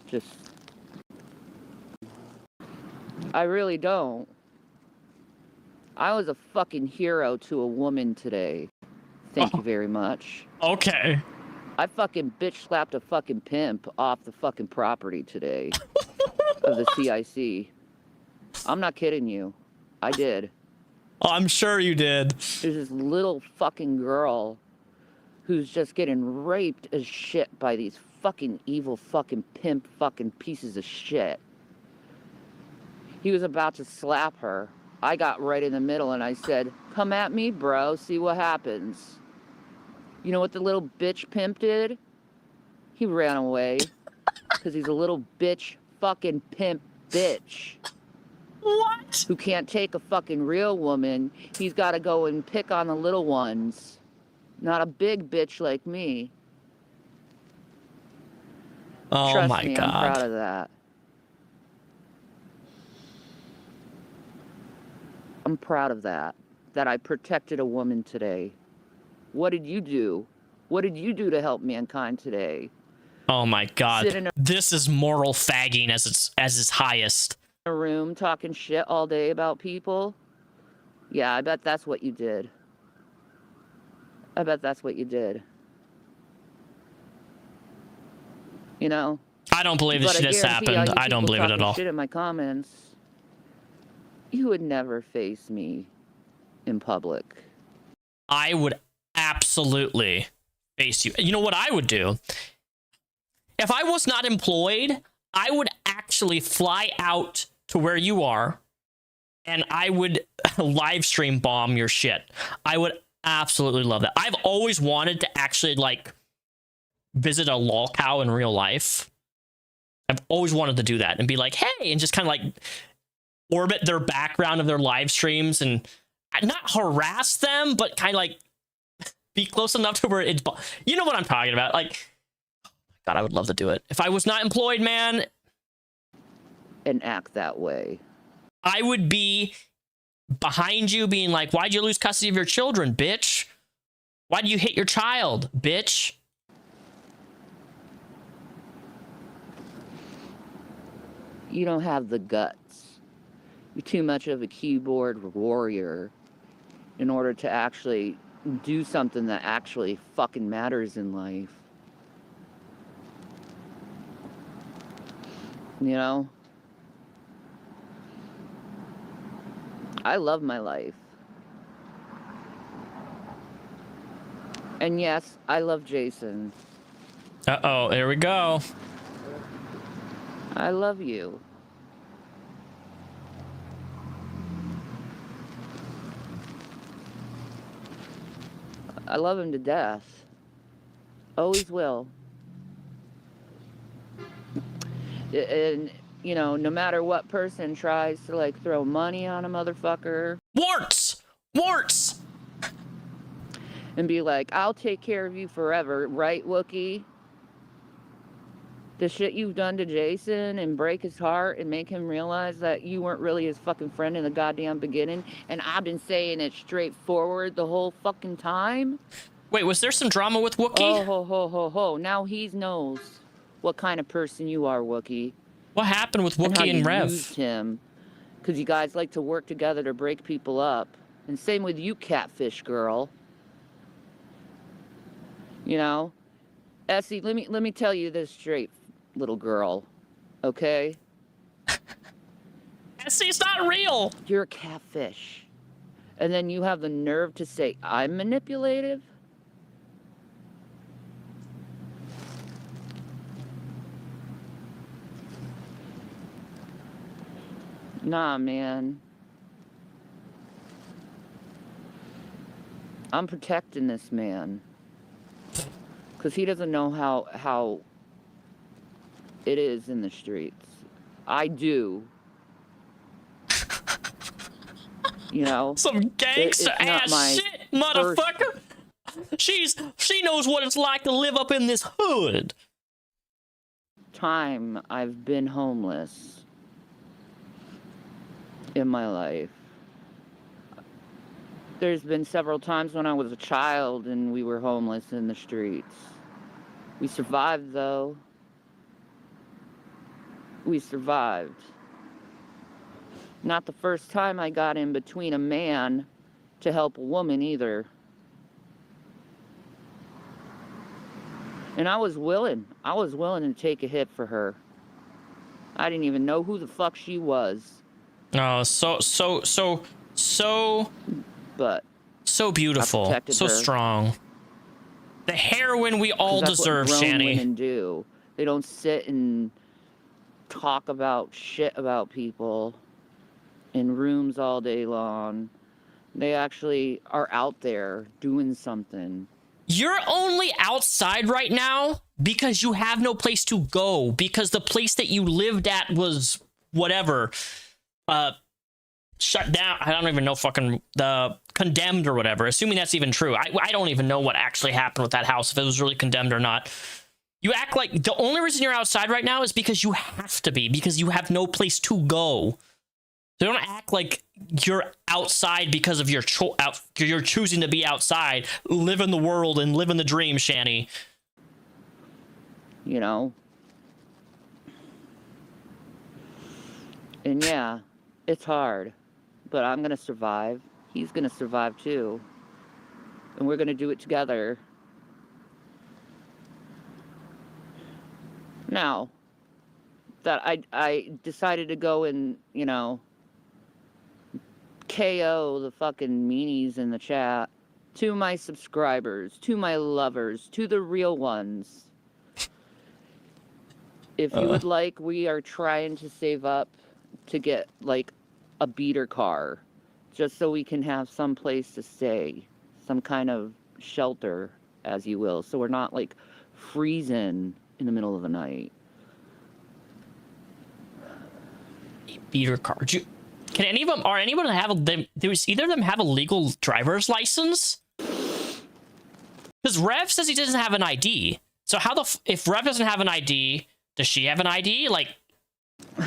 Just, I really don't. I was a fucking hero to a woman today. Thank you very much. Okay. I fucking bitch slapped a fucking pimp off the fucking property today of the CIC. I'm not kidding you. I did. Oh, I'm sure you did. There's this little fucking girl who's just getting raped as shit by these fucking evil fucking pimp fucking pieces of shit. He was about to slap her. I got right in the middle and I said, come at me, bro, see what happens. You know what the little bitch pimp did? He ran away. Because he's a little bitch fucking pimp bitch. What? Who can't take a fucking real woman. He's got to go and pick on the little ones. Not a big bitch like me. Oh Trust my me, God. I'm proud of that. I'm proud of that. That I protected a woman today. What did you do? What did you do to help mankind today? Oh my Sit God. in This is moral fagging as its highest. a room talking shit all day about people? Yeah, I bet that's what you did. I bet that's what you did. You know? I don't believe this But shit has guarantee all happened. you I don't people believe it at talking all. shit in my comments, you would never face me in public. I would absolutely face you. You know what I would do? If I was not employed, I would actually fly out to where you are and I would live stream bomb your shit. I would absolutely love that. I've always wanted to actually like visit a lol cow in real life. I've always wanted to do that and be like, hey, and just kind of like orbit their background of their live streams and not harass them, but kind of like be close enough to where it's, you know what I'm talking about? Like, God, I would love to do it. If I was not employed, man. And act that way. I would be behind you being like, why'd you lose custody of your children, bitch? Why'd you hit your child, bitch? You don't have the guts. You're too much of a keyboard warrior in order to actually do something that actually fucking matters in life. You know? I love my life. And yes, I love Jason. Uh-oh, there we go. I love you. I love him to death. Always will. And, you know, no matter what person tries to, like, throw money on a motherfucker. Warts! Warts! And be like, I'll take care of you forever, right, Wookie? The shit you've done to Jason and break his heart and make him realize that you weren't really his fucking friend in the goddamn beginning. And I've been saying it straightforward the whole fucking time. Wait, was there some drama with Wookie? Oh, ho, ho, ho, ho. Now he knows what kind of person you are, Wookie. What happened with And how Wookie and you Rev? used him. Because you guys like to work together to break people up. And same with you, catfish girl. You know? Essie, let me tell you this straight, little girl. Okay? See, it's not real. You're a catfish. And then you have the nerve to say I'm manipulative? Nah, man. I'm protecting this man. Because he doesn't know how it is in the streets. I do. You know? Some gangster it's not ass my shit, motherfucker. She knows what it's like to live up in this hood. Time I've been homeless in my life. There's been several times when I was a child and we were homeless in the streets. We survived, though. We survived. Not the first time I got in between a man to help a woman either. And I was willing. I was willing to take a hit for her. I didn't even know who the fuck she was. Oh, so But beautiful, protected so her. strong. The heroine we all 'cause that's deserve, what grown Shanny. women do. They don't sit and talk about shit about people in rooms all day long. They actually are out there doing something. You're only outside right now because you have no place to go, because the place that you lived at was whatever, shut down. I don't even know, fucking the condemned or whatever, assuming that's even true. I don't even know what actually happened with that house, if it was really condemned or not. You act like the only reason you're outside right now is because you have to be, because you have no place to go. So don't act like you're outside because of your you're choosing to be outside. Live in the world and live in the dream, Shanny. You know? And yeah, it's hard. But I'm gonna survive. He's gonna survive too. And we're gonna do it together. Now, that I decided to go and, you know, KO the fucking meanies in the chat. To my subscribers, to my lovers, to the real ones. If you would like, we are trying to save up to get, like, a beater car. Just so we can have some place to stay. Some kind of shelter, as you will. So we're not, like, freezing in the middle of the night. Beater car. Can any of them, or anyone have them? Does either of them have a legal driver's license? Because Rev says he doesn't have an ID. So how if Rev doesn't have an ID, does she have an ID? Like, you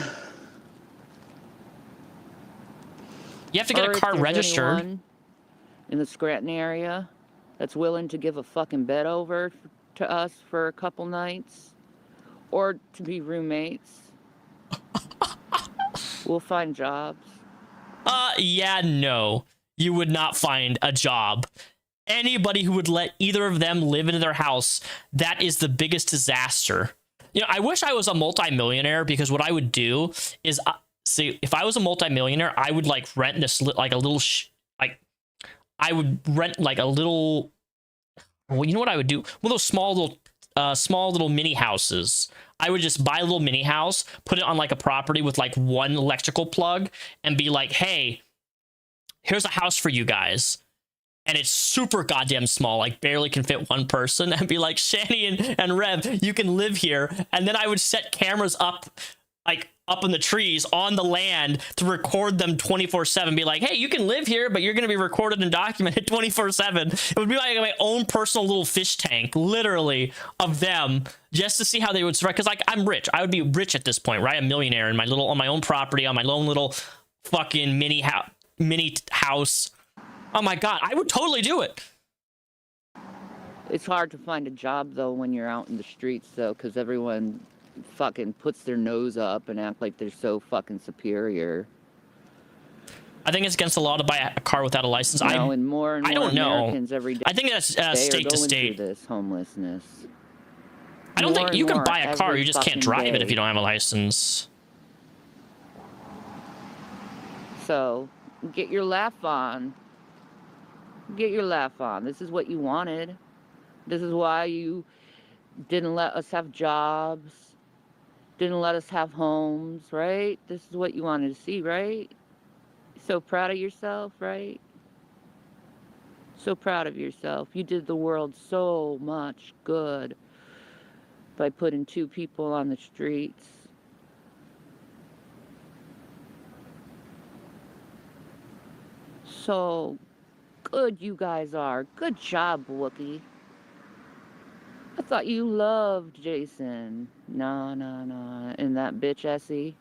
have to get a car registered. In the Scranton area that's willing to give a fucking bed over to us for a couple nights, or to be roommates. We'll find jobs. Yeah, no. You would not find a job. Anybody who would let either of them live in their house, that is the biggest disaster. You know, I wish I was a multimillionaire, because what I would do is, see, if I was a multimillionaire, I would, like, rent this, like, a little, I would rent, like, a little, well, you know what I would do? One of those small little mini houses. I would just buy a little mini house, put it on, like, a property with, like, one electrical plug, and be like, hey, here's a house for you guys. And it's super goddamn small, like barely can fit one person, and be like, Shanny and Rev, you can live here. And then I would set cameras up, like, up in the trees on the land to record them 24/7. Be like, hey, you can live here, but you're going to be recorded and documented 24/7. It would be like my own personal little fish tank, literally, of them, just to see how they would survive. Because, like, I'm rich. I would be rich at this point, right? A millionaire in on my own property, on my own little fucking mini house. Oh my god, I would totally do it. It's hard to find a job, though, when you're out in the streets, though, because everyone fucking puts their nose up and act like they're so fucking superior. I think it's against the law to buy a car without a license. You know, and more I don't Americans know. every day. I think that's state to state. This homelessness. I don't think you can buy a car. You just can't drive it if you don't have a license. So, get your laugh on. Get your laugh on. This is what you wanted. This is why you didn't let us have jobs. Didn't let us have homes, right? This is what you wanted to see, right? So proud of yourself, right? So proud of yourself. You did the world so much good by putting 2 people on the streets. So good you guys are. Good job, Wookie. I thought you loved Jason. Nah. And that bitch Essie.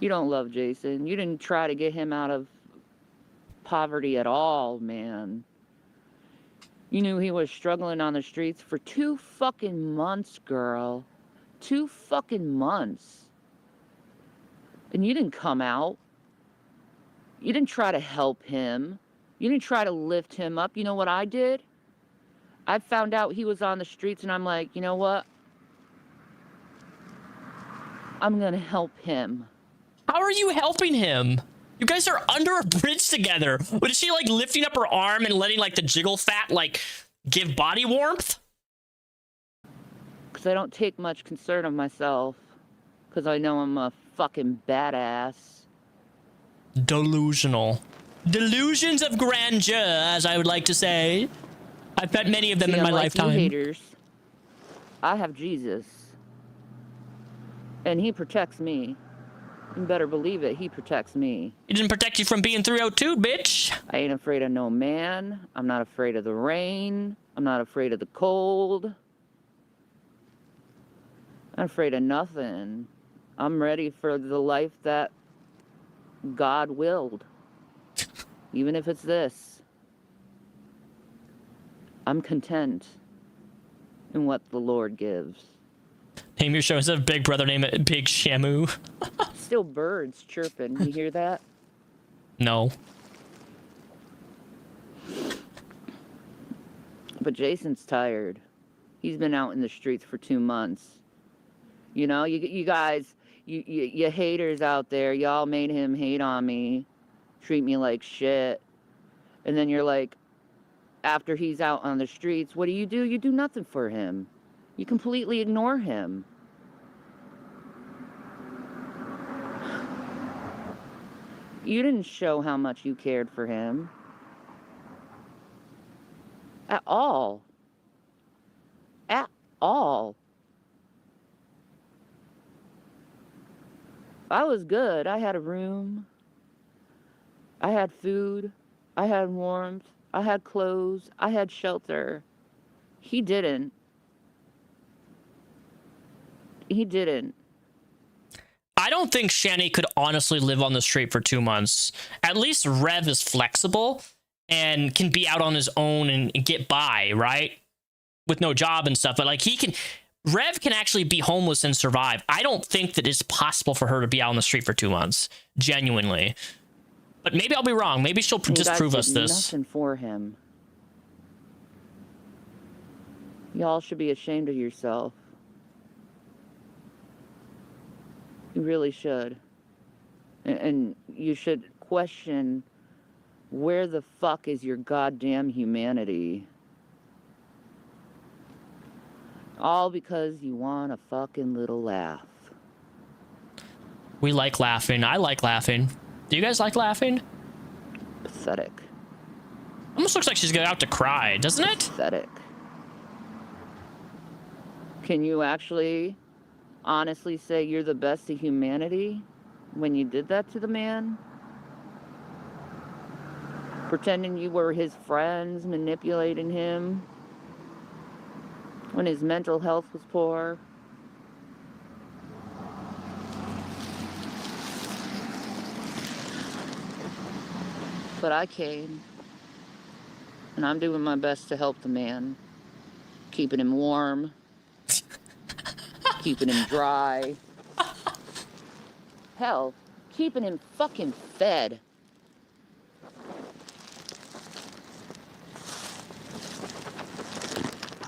You don't love Jason. You didn't try to get him out of poverty at all, man. You knew he was struggling on the streets for 2 fucking months, girl. 2 fucking months. And you didn't come out. You didn't try to help him. You didn't try to lift him up. You know what I did? I found out he was on the streets, and I'm like, you know what? I'm gonna help him. How are you helping him? You guys are under a bridge together. What is she like lifting up her arm and letting like the jiggle fat like give body warmth? Because I don't take much concern of myself. Because I know I'm a fucking badass. Delusional. Delusions of grandeur, as I would like to say. I've met many of them in my unlike lifetime. You haters, I have Jesus. And he protects me. You better believe it, he protects me. He didn't protect you from being 302, bitch. I ain't afraid of no man. I'm not afraid of the rain. I'm not afraid of the cold. I'm not afraid of nothing. I'm ready for the life that God willed. Even if it's this. I'm content in what the Lord gives. Name your show instead of Big Brother, name it Big Shamu. Still birds chirping. You hear that? No. But Jason's tired. He's been out in the streets for 2 months. You know, you guys, you haters out there, y'all made him hate on me, treat me like shit. And then you're like, after he's out on the streets, what do? You do nothing for him. You completely ignore him. You didn't show how much you cared for him. At all. At all. I was good. I had a room. I had food. I had warmth. I had clothes. I had shelter. He didn't. He didn't. I don't think Shanny could honestly live on the street for 2 months. At least Rev is flexible and can be out on his own and get by, right? With no job and stuff. But like Rev can actually be homeless and survive. I don't think that it's possible for her to be out on the street for 2 months. Genuinely. But maybe I'll be wrong. Maybe she'll disprove us this. Nothing for him. Y'all should be ashamed of yourself. You really should. And you should question, where the fuck is your goddamn humanity? All because you want a fucking little laugh. We like laughing. I like laughing. Do you guys like laughing? Pathetic. Almost looks like she's going out to cry, doesn't it? Pathetic. Can you actually honestly say you're the best of humanity when you did that to the man? Pretending you were his friends, manipulating him when his mental health was poor. But I came, and I'm doing my best to help the man, keeping him warm, keeping him dry. Hell, keeping him fucking fed.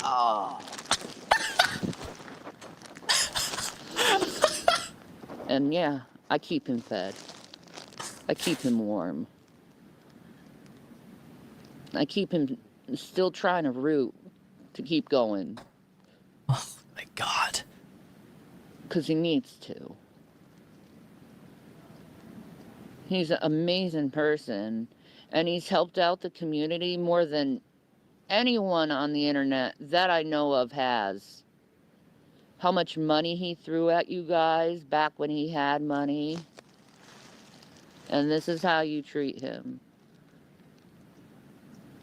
Oh. And yeah, I keep him fed. I keep him warm. I keep him still trying to root to keep going. Oh my God. Because he needs to. He's an amazing person, and he's helped out the community more than anyone on the internet that I know of has. How much money he threw at you guys back when he had money. And this is how you treat him.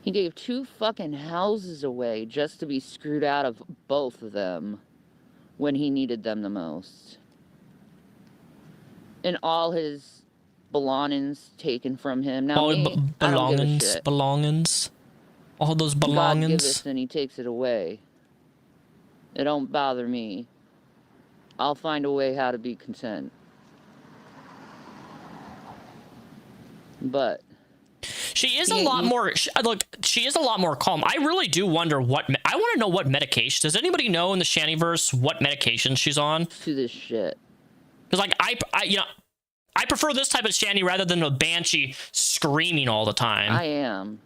He gave 2 fucking houses away just to be screwed out of both of them when he needed them the most. And all his belongings taken from him. Now, All me, I don't give a shit. belongings. All those God belongings. giveth and he takes it away. It don't bother me. I'll find a way how to be content. But She is a lot more. Look, she is a lot more calm. I really do wonder what. I want to know what medication. Does anybody know in the Shannyverse what medication she's on? to this shit. Because like I, you know, I prefer this type of Shanny rather than a banshee screaming all the time. I am.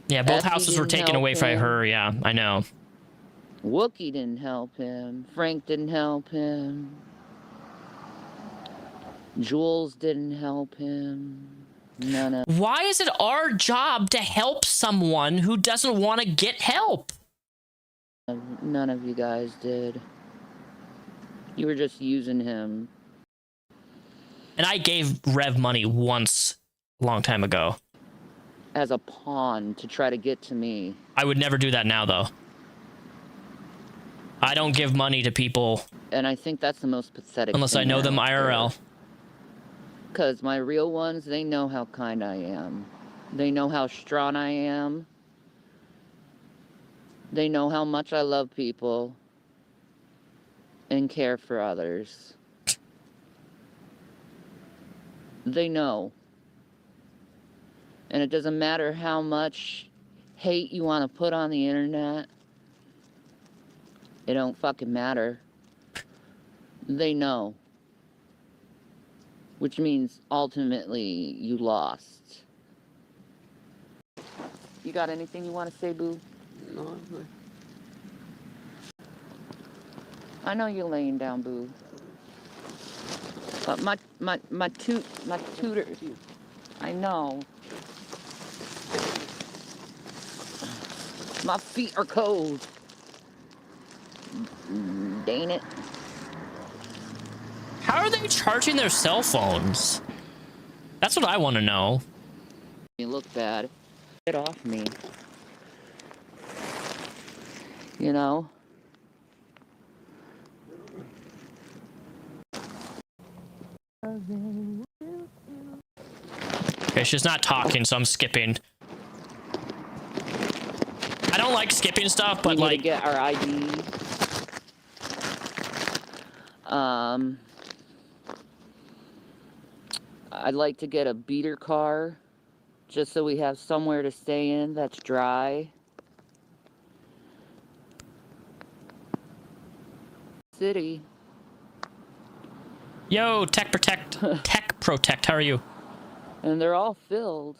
Yeah, both Effie houses were didn't taken help away from him. her. Yeah, I know. Wookie didn't help him. Frank didn't help him. Jules didn't help him. Why is it our job to help someone who doesn't want to get help? None of you guys did. You were just using him. And I gave Rev money once a long time ago. As a pawn to try to get to me. I would never do that now, though. I don't give money to people. And I think that's the most pathetic unless I know them IRL. Because my real ones, they know how kind I am. They know how strong I am. They know how much I love people and care for others. They know. And it doesn't matter how much hate you want to put on the internet. It don't fucking matter. They know. Which means ultimately you lost. You got anything you want to say, boo? No, I'm good. I know you're laying down, boo. But my tutor, I know. My feet are cold. Dang it. How are they charging their cell phones? That's what I want to know. You look bad. Get off me. You know? Okay, she's not talking, so I'm skipping. I don't like skipping stuff, but we need like to get our IDs. I'd like to get a beater car, just so we have somewhere to stay in that's dry. City. Yo, Tech Protect. Tech Protect, how are you? And they're all filled.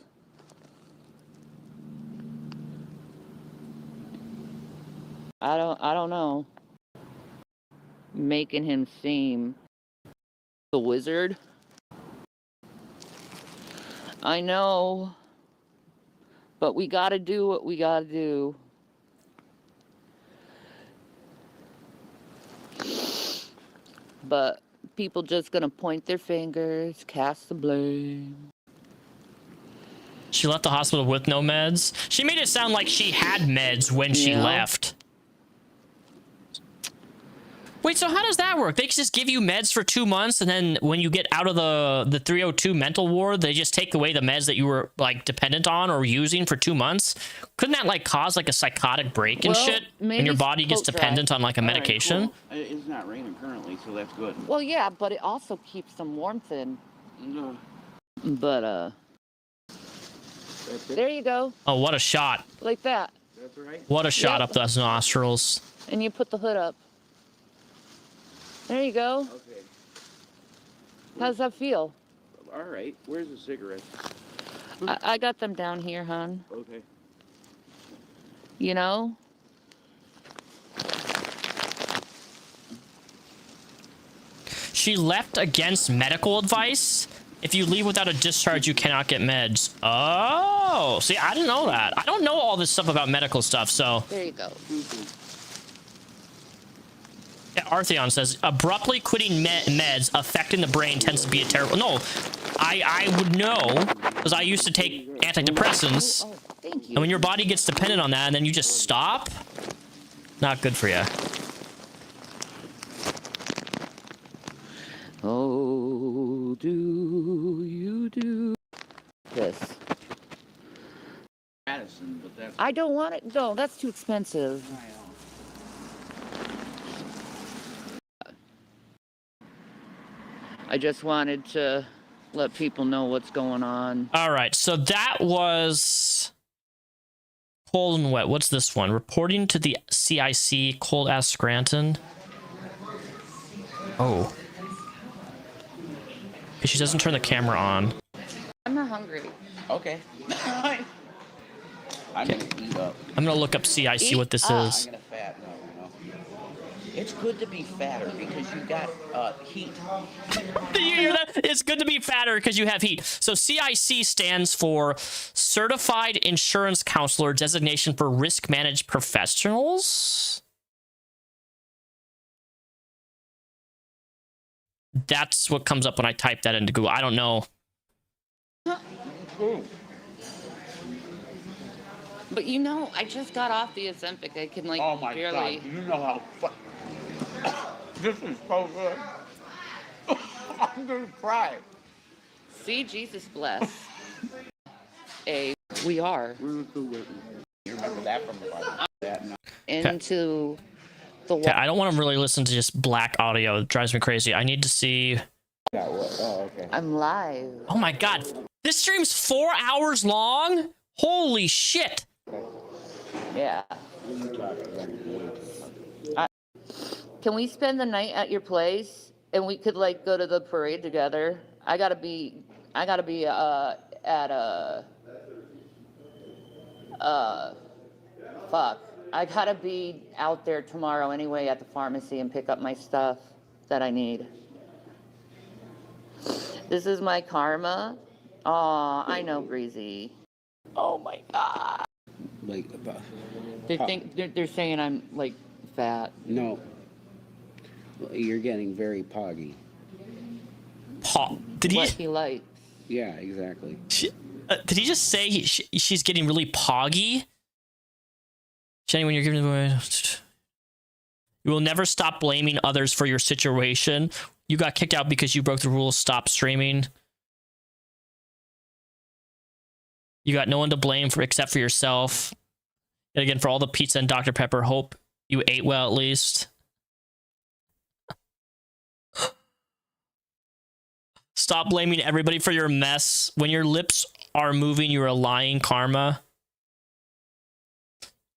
I don't know. Making him seem the wizard. I know. But we gotta do what we gotta do. But people just gonna point their fingers, cast the blame. She left the hospital with no meds. She made it sound like she had meds when she left. Wait, so how does that work? They just give you meds for 2 months, and then when you get out of the 302 mental ward, they just take away the meds that you were like dependent on or using for 2 months? Couldn't that like cause like a psychotic break and shit when your body gets dependent on like a medication? Right, cool. It's not raining currently, so that's good. Well, yeah, but it also keeps some warmth in. No. But there you go. Oh, what a shot. Like that. That's right. What a shot up those nostrils. And you put the hood up. There you go. Okay. How's that feel? All right. Where's the cigarette? I got them down here, hon. Okay. You know? She left against medical advice. If you leave without a discharge, you cannot get meds. Oh, see, I didn't know that. I don't know all this stuff about medical stuff, so. There you go. Yeah, Artheon says, abruptly quitting meds affecting the brain tends to be a terrible... No, I would know, because I used to take antidepressants. Oh, thank you. And when your body gets dependent on that, and then you just stop, not good for you. Oh, do you do this? Madison, but that's... I don't want it. No, that's too expensive. I just wanted to let people know what's going on. All right, so that was cold and wet. What's this one? Reporting to the CIC, cold ass Scranton. Oh. If she doesn't turn the camera on. I'm not hungry. Okay. I'm gonna eat up. I'm gonna look up CIC what this Eat up. is. I'm gonna fatten up, you know. It's good to be fatter because you got heat. Did you hear that? It's good to be fatter because you have heat. So CIC stands for Certified Insurance Counselor Designation for Risk Managed Professionals. That's what comes up when I type that into Google. I don't know. But you know, I just got off the Ozempic. I can like Oh my barely. god! You know how this is so good. I'm gonna cry. See, Jesus bless. We are You remember that from the Bible? into the Okay, I don't want to really listen to just black audio. It drives me crazy. I need to see. Oh, okay. I'm live. Oh my god. This stream's 4 hours long? Holy shit. Yeah. Can we spend the night at your place and we could like go to the parade together? I gotta be at fuck. I gotta be out there tomorrow anyway at the pharmacy and pick up my stuff that I need. This is my karma. Aw, I know, Breezy. Oh my god. Like, They're saying I'm like fat. no. You're getting very poggy. Did he? What he likes. Yeah, exactly. Did he just say she's getting really poggy? Shanny, when you're giving away, you will never stop blaming others for your situation. You got kicked out because you broke the rules. Stop streaming. You got no one to blame for except for yourself. And again, for all the pizza and Dr. Pepper, hope you ate well at least. Stop blaming everybody for your mess. When your lips are moving, you're a lying karma.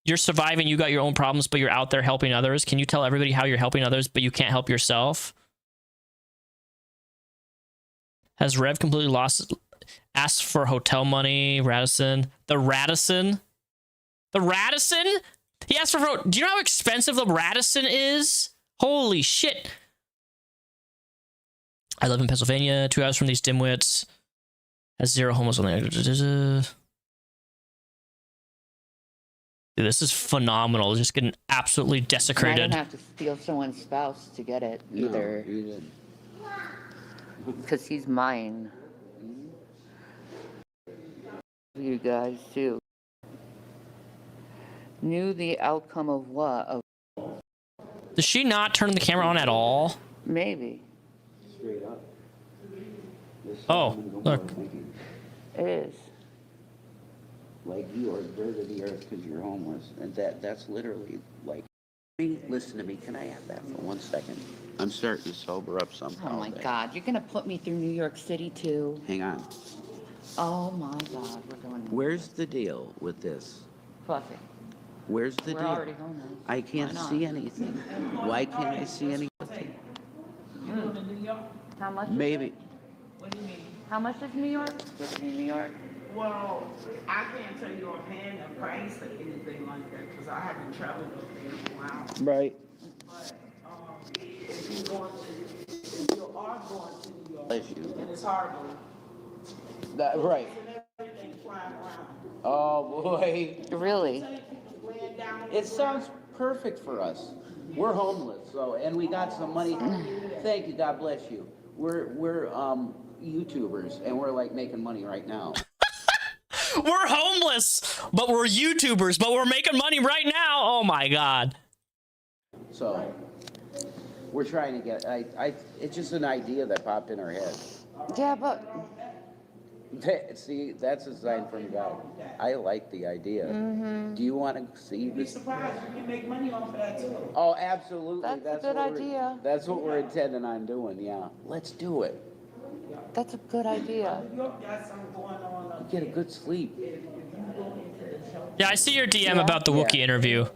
You're surviving, you got your own problems, but you're out there helping others. Can you tell everybody how you're helping others, but you can't help yourself? Has Rev completely lost? Asked for hotel money, Radisson. The Radisson? The Radisson? He asked for... Do you know how expensive the Radisson is? Holy shit. I live in Pennsylvania, 2 hours from these dimwits. Has 0 homeless on there. Dude, this is phenomenal. Just getting absolutely And I desecrated. don't have to steal someone's spouse to get it either. No, you didn't. Because he's mine. You guys too. Knew the outcome of what? Of Does she not turn the camera on at all? maybe. Straight up. Oh, look. It is. Like you are dirt of the earth because you're homeless, and that's literally like. Listen to me. Can I have that for 1 second? I'm starting to sober up somehow. Oh my God, you're gonna put me through New York City too. Hang on. Oh my God, we're going. Where's the deal with this? Fuck it. Where's the We're deal? already homeless. I can't Why not? see anything. Why can't I see anything? How much? Maybe. What do you mean? How much is New York? With New York. Well, I can't tell you offhand a price or anything like that because I haven't traveled up there in a while. Right. But if you are going to New York, Bless you. and it's horrible, Right. and everything flying around. Oh boy. Really? Laying down. It sounds perfect for us. We're homeless, so and we got some money. Thank you. God bless you. We're YouTubers and we're like making money right now. We're homeless, but we're YouTubers, but we're making money right now. Oh my God. So we're trying to get. It's just an idea that popped in our head. Yeah, but See, that's a sign from God. I like the idea. Do you want to see You'd be this? surprised, you can make money off of that too. Oh, absolutely. That's a good idea. That's what we're intending on doing. Yeah, let's do it. that's a good idea. New York got something going on up Get a good sleep. Yeah, I see your DM about the Wookie interview.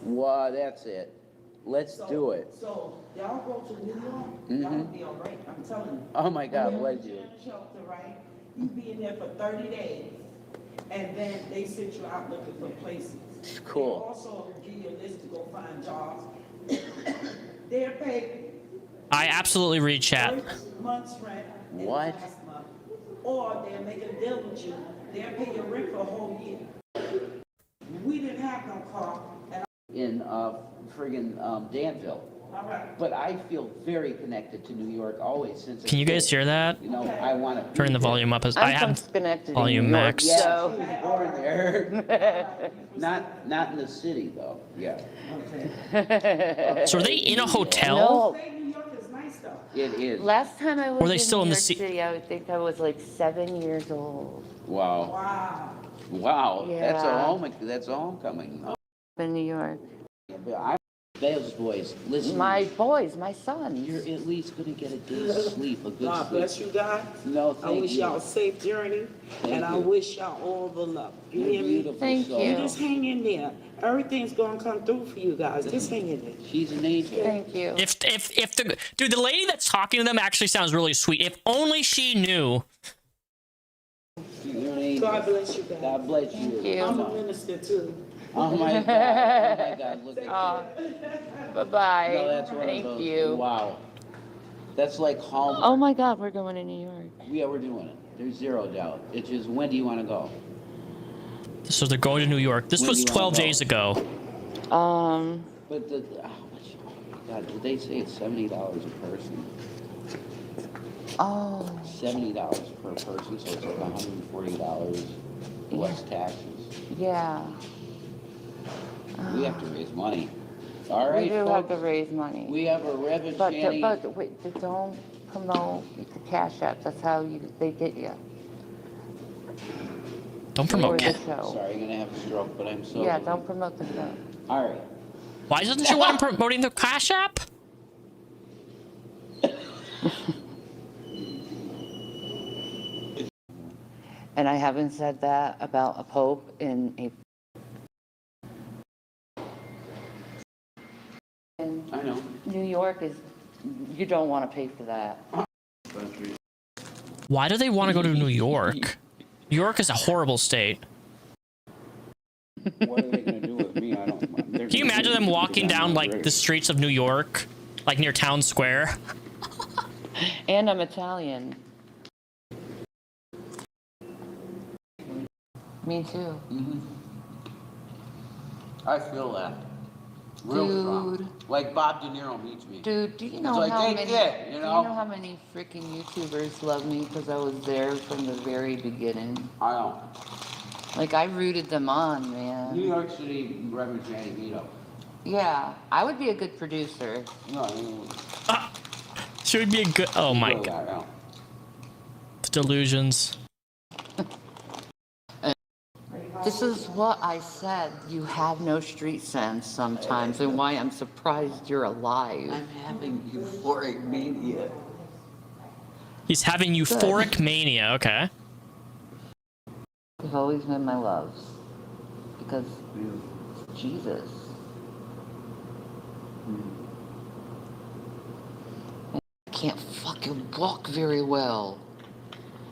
Wow, that's it. Let's do it. So y'all go to New York, y'all will be all right. I'm telling you. Oh my God, You bless live you. in a shelter, right? You be in there for 30 days, and then they send you out looking for places. Cool. They also give you a list to go find jobs. They're paid I absolutely read chat. first month's rent and What? last month, or they'll make a deal with you. They'll pay your rent for a whole year. We didn't have no car, and In friggin' Danville. all right. But I feel very connected to New York always since. Can you guys hear that? You know, I want to Turn the volume up as I I'm from have Schenectady, volume New York, max. Yeah, so she was born there. not in the city though. Yeah. So are they in a hotel? no. Say New York is nice though. It is. Last time I was Were they in still New in the York ci- City, I would think I was like 7 years old. Wow. Wow. Wow. That's a Yeah. homecoming. In New York. Yeah, but those boys, listen. My boys, my sons. You're at least gonna get a day's sleep, a good God sleep. bless you guys. No, I thank wish you. y'all a safe journey, Thank and I you. wish y'all all the luck. You You're hear me? beautiful. Thank soul. you. You just hang in there. Everything's gonna come through for you guys. Just hang in there. She's an angel. Thank you. If the dude, the lady that's talking to them actually sounds really sweet. If only she knew. You're an angel. God bless you guys. God bless you. Thank you. I'm a minister too. Oh my God. Oh my God. Look at you. Bye-bye. No, that's one Thank of those. you. Wow. That's like Hallmark. Oh my God, we're going to New York. Yeah, we're doing it. There's zero doubt. It's just, when do you want to go? So they're going to New York. This When was do you wanna 12 go? days ago. But oh my God, did they say it's $70 a person? Oh, $70 per person, so it's like $140 plus taxes. yeah. We have to raise money. All right, We do have folks. to raise money. We have a Rev and But Shanny. wait, don't promote the Cash App. That's how they get you. Don't Or promote the cat. show. Sorry, I'm gonna have a stroke, but I'm so. Yeah, don't promote the show. All right. Why doesn't she want him promoting the Cash App? And I haven't said that about a pope in a. And I know. New York is, you don't want to pay for that. Why do they want to go to New York? New York is a horrible state. What are they gonna do with me? I don't. Can you imagine them walking down like the streets of New York, like near Town Square? And I'm Italian. Me too. I feel that. Real strong. Dude. Like Bob De Niro meets me. Dude, do you know like, how they many? did, you Do you know? know how many freaking YouTubers love me because I was there from the very beginning? I know. Like I rooted them on, New man. York City, Rev and Shanny meetup. Yeah, I would be a good producer. No, I mean, She would be a good. Oh my feel god, that, yeah. delusions. This is what I said. You have no street sense sometimes, and why I'm surprised you're alive. I'm having euphoric mania. He's having euphoric mania. Okay. You've always been my loves because Jesus. I can't fucking walk very well.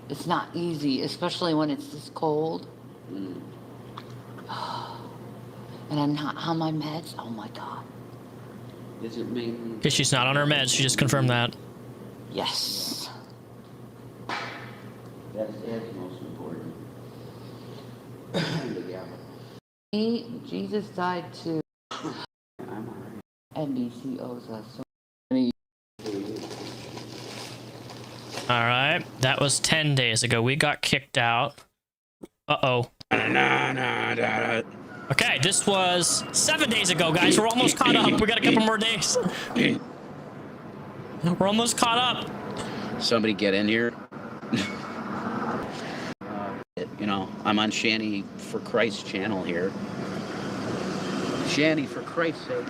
It's not easy, especially when it's this cold. And I'm not on my meds. Oh my God. Is it me? Because she's not on her meds. She just confirmed that. Yes. That's most important. But yeah, Jesus died too. I'm alright. NBC owes us so many. All right, that was 10 days ago. We got kicked out. Uh-oh. Okay, this was 7 days ago, guys. We're almost caught up. We got a couple more days. We're almost caught up. Somebody get in here. You know, I'm on Shanny for Christ's channel here. Shanny, for Christ's sake.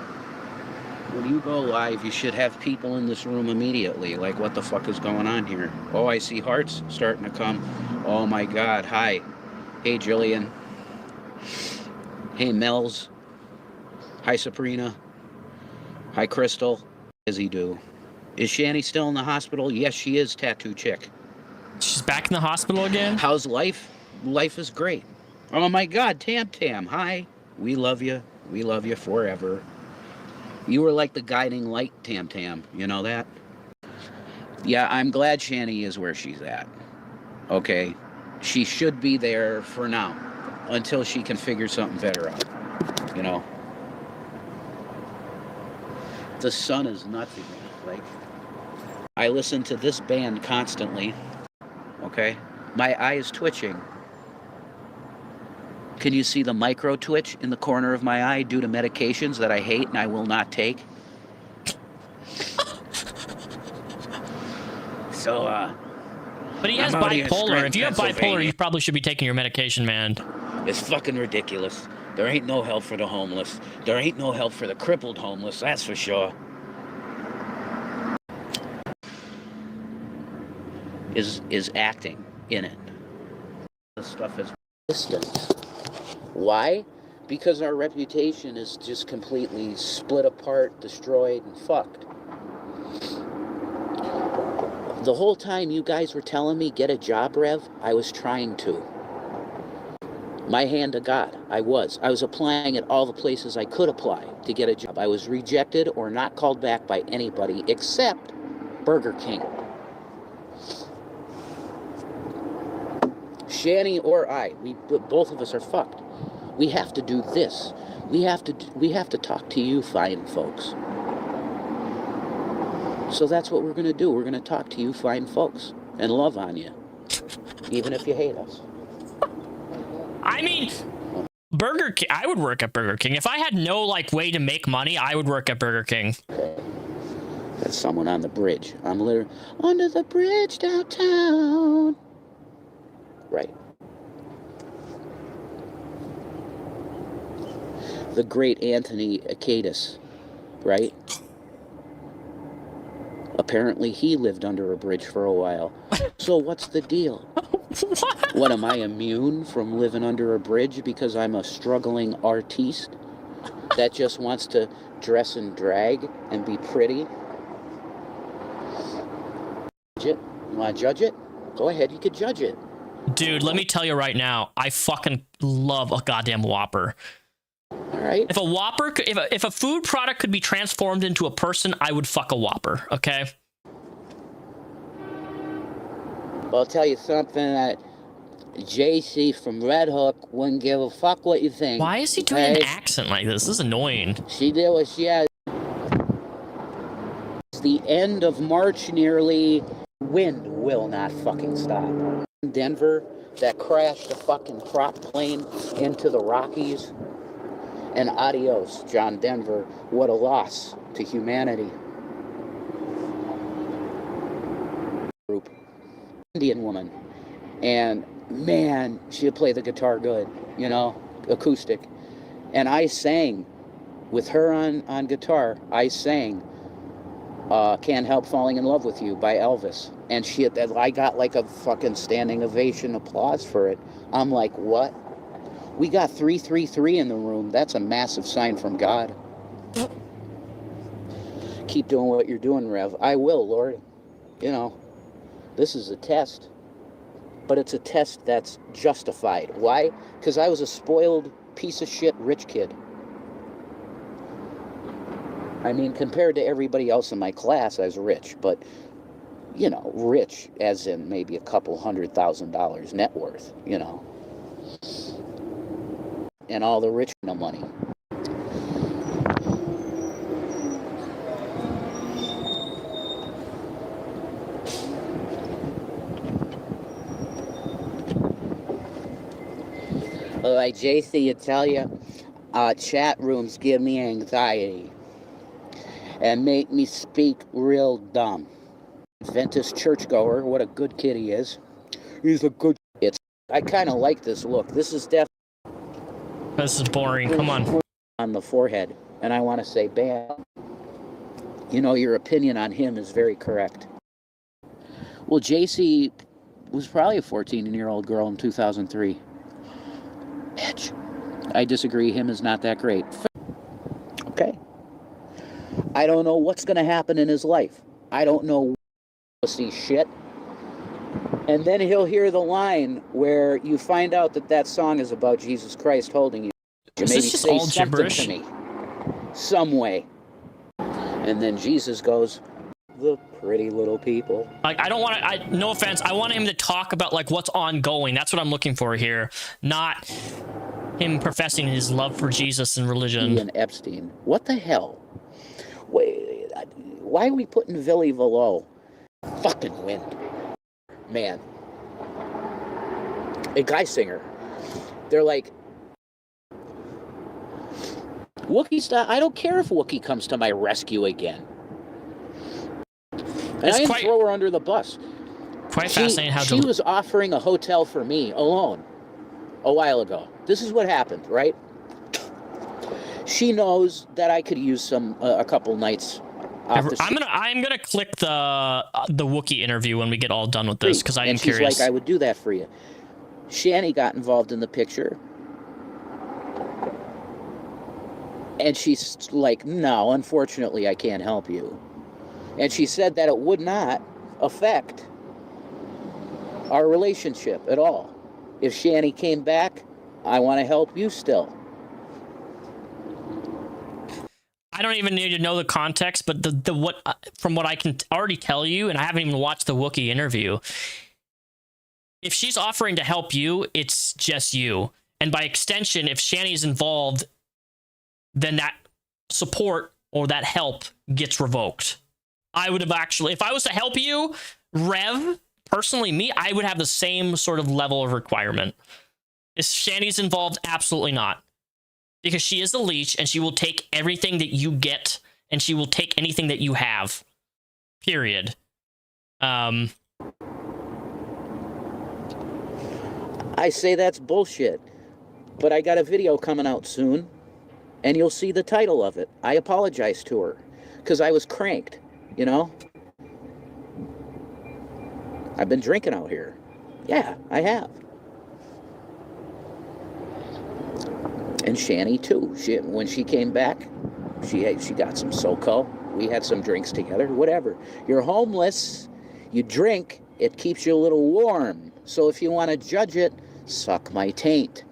When you go live, you should have people in this room immediately. Like, what the fuck is going on here? Oh, I see hearts starting to come. Oh my God, hi. Hey, Jillian. Hey, Mel's. Hi, Sabrina. Hi, Crystal. As he do. Is Shanny still in the hospital? Yes, she is, tattoo chick. She's back in the hospital again? How's life? Life is great. Oh my God, Tam Tam, hi. We love you. We love you forever. You were like the guiding light, Tam Tam. You know that? Yeah, I'm glad Shanny is where she's at. Okay? She should be there for now. Until she can figure something better out. You know? The sun is nuts again. Like, I listen to this band constantly. Okay? My eye is twitching. Can you see the micro twitch in the corner of my eye due to medications that I hate and I will not take? So, But he has I'm out here in bipolar. Scranton, If you have bipolar, Pennsylvania. you probably should be taking your medication, man. It's fucking ridiculous. There ain't no help for the homeless. There ain't no help for the crippled homeless, that's for sure. Is acting in it. This stuff is distant. Why? Because our reputation is just completely split apart, destroyed, and fucked. The whole time you guys were telling me, get a job, Rev, I was trying to. My hand to God, I was. I was applying at all the places I could apply to get a job. I was rejected or not called back by anybody except Burger King. Shanny or I, both of us are fucked. We have to do this. We have to talk to you fine folks. So that's what we're going to do. We're going to talk to you fine folks and love on you, even if you hate us. I mean, Burger King. I would work at Burger King. If I had no like way to make money, I would work at Burger King. Okay. That's someone on the bridge. I'm literally under the bridge downtown. Right. The great Anthony Akadis, right? Apparently he lived under a bridge for a while. So what's the deal? What, am I immune from living under a bridge because I'm a struggling artiste that just wants to dress and drag and be pretty? Judge it? You want to judge it? Go ahead, you could judge it. Dude, let me tell you right now, I fucking love a goddamn Whopper. All right. If a Whopper, if a food product could be transformed into a person, I would fuck a Whopper, okay? Well, I'll tell you something that JC from Red Hook wouldn't give a fuck what you think. Why is he doing an accent like this? This is annoying. She did what she had. It's the end of March nearly. Wind will not fucking stop. Denver, that crashed a fucking prop plane into the Rockies. And adios, John Denver. What a loss to humanity. Group. Indian woman. And man, she'd play the guitar good, you know, acoustic. And I sang with her on guitar. I sang Can't Help Falling in Love with You by Elvis. And I got like a fucking standing ovation applause for it. I'm like, what? We got 333 in the room. That's a massive sign from God. Keep doing what you're doing, Rev. I will, Lord. You know, this is a test. But it's a test that's justified. Why? Because I was a spoiled piece of shit rich kid. I mean, compared to everybody else in my class, I was rich. But, you know, rich as in maybe a couple $100,000 net worth, you know. And all the rich money. Like JC, you tell you, chat rooms give me anxiety and make me speak real dumb. Adventist churchgoer, what a good kid he is. He's a good. I kind of like this look. This is definitely. This is boring. Come on. On the forehead, and I want to say, bam. You know, your opinion on him is very correct. Well, JC was probably a 14-year-old girl in 2003. Bitch. I disagree. Him is not that great. Okay. I don't know what's going to happen in his life. I don't know see shit. And then he'll hear the line where you find out that that song is about Jesus Christ holding you. Is Maybe this just say all something gibberish? to me. Some way. And then Jesus goes, the pretty little people. Like, I don't want to, no offense, I want him to talk about, like, what's ongoing. That's what I'm looking for here. Not him professing his love for Jesus and religion. Ian Epstein. What the hell? Why are we putting Villy Velo? Fucking wind. Man. A guy singer. They're like, Wookie style. I don't care if Wookie comes to my rescue again. And I didn't throw her under the bus. Quite fascinating how she was offering a hotel for me alone a while ago. This is what happened, right? She knows that I could use a couple nights. I'm gonna click the Wookie interview when we get all done with this because I am curious. And she's like, I would do that for you. Shanny got involved in the picture. And she's like, no, unfortunately, I can't help you. And she said that it would not affect our relationship at all. If Shanny came back, I want to help you still. I don't even need to know the context, but from what I can already tell you, and I haven't even watched the Wookie interview, if she's offering to help you, it's just you. And by extension, if Shanny's involved, then that support or that help gets revoked. I would have actually, if I was to help you, Rev, personally, me, I would have the same sort of level of requirement. If Shanny's involved, absolutely not. Because she is a leech, and she will take everything that you get, and she will take anything that you have. Period. I say that's bullshit. But I got a video coming out soon, and you'll see the title of it. I apologized to her, because I was cranked, you know? I've been drinking out here. Yeah, I have. And Shanny too. When she came back, she got some SoCo. We had some drinks together. Whatever. You're homeless. You drink. It keeps you a little warm. So if you want to judge it, suck my taint.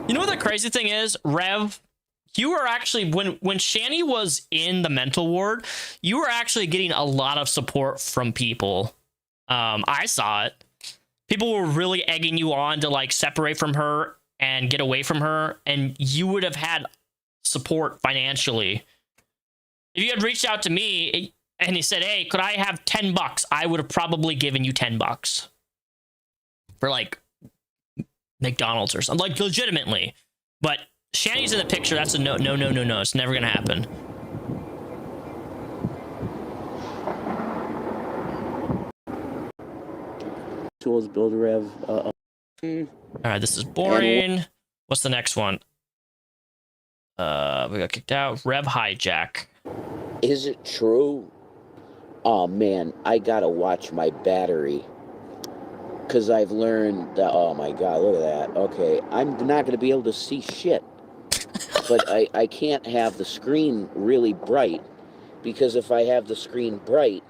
You know what the crazy thing is, Rev? You were actually, when Shanny was in the mental ward, you were actually getting a lot of support from people. I saw it. People were really egging you on to like separate from her and get away from her, and you would have had support financially. If you had reached out to me and he said, hey, could I have $10? I would have probably given you $10 for like McDonald's or something, like legitimately. But Shanny's in the picture. That's a no. It's never gonna happen. Tools build Rev. All right, this is boring. What's the next one? We got kicked out. Rev hijack. Is it true? Oh man, I gotta watch my battery. Because I've learned that, oh my god, look at that. Okay, I'm not going to be able to see shit. But I can't have the screen really bright. Because if I have the screen bright,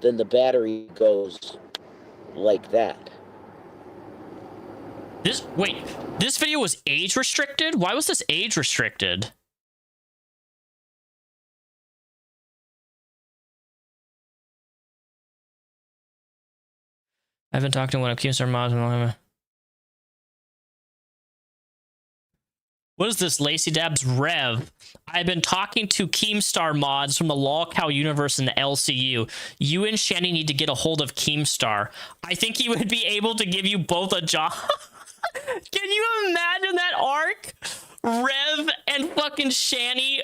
then the battery goes like that. This video was age restricted? Why was this age restricted? I haven't talked to one of Keemstar mods. What is this, Lacey Dabs Rev? I've been talking to Keemstar mods from the LolCow universe and the LCU. You and Shanny need to get a hold of Keemstar. I think he would be able to give you both a job. Can you imagine that arc? Rev and fucking Shanny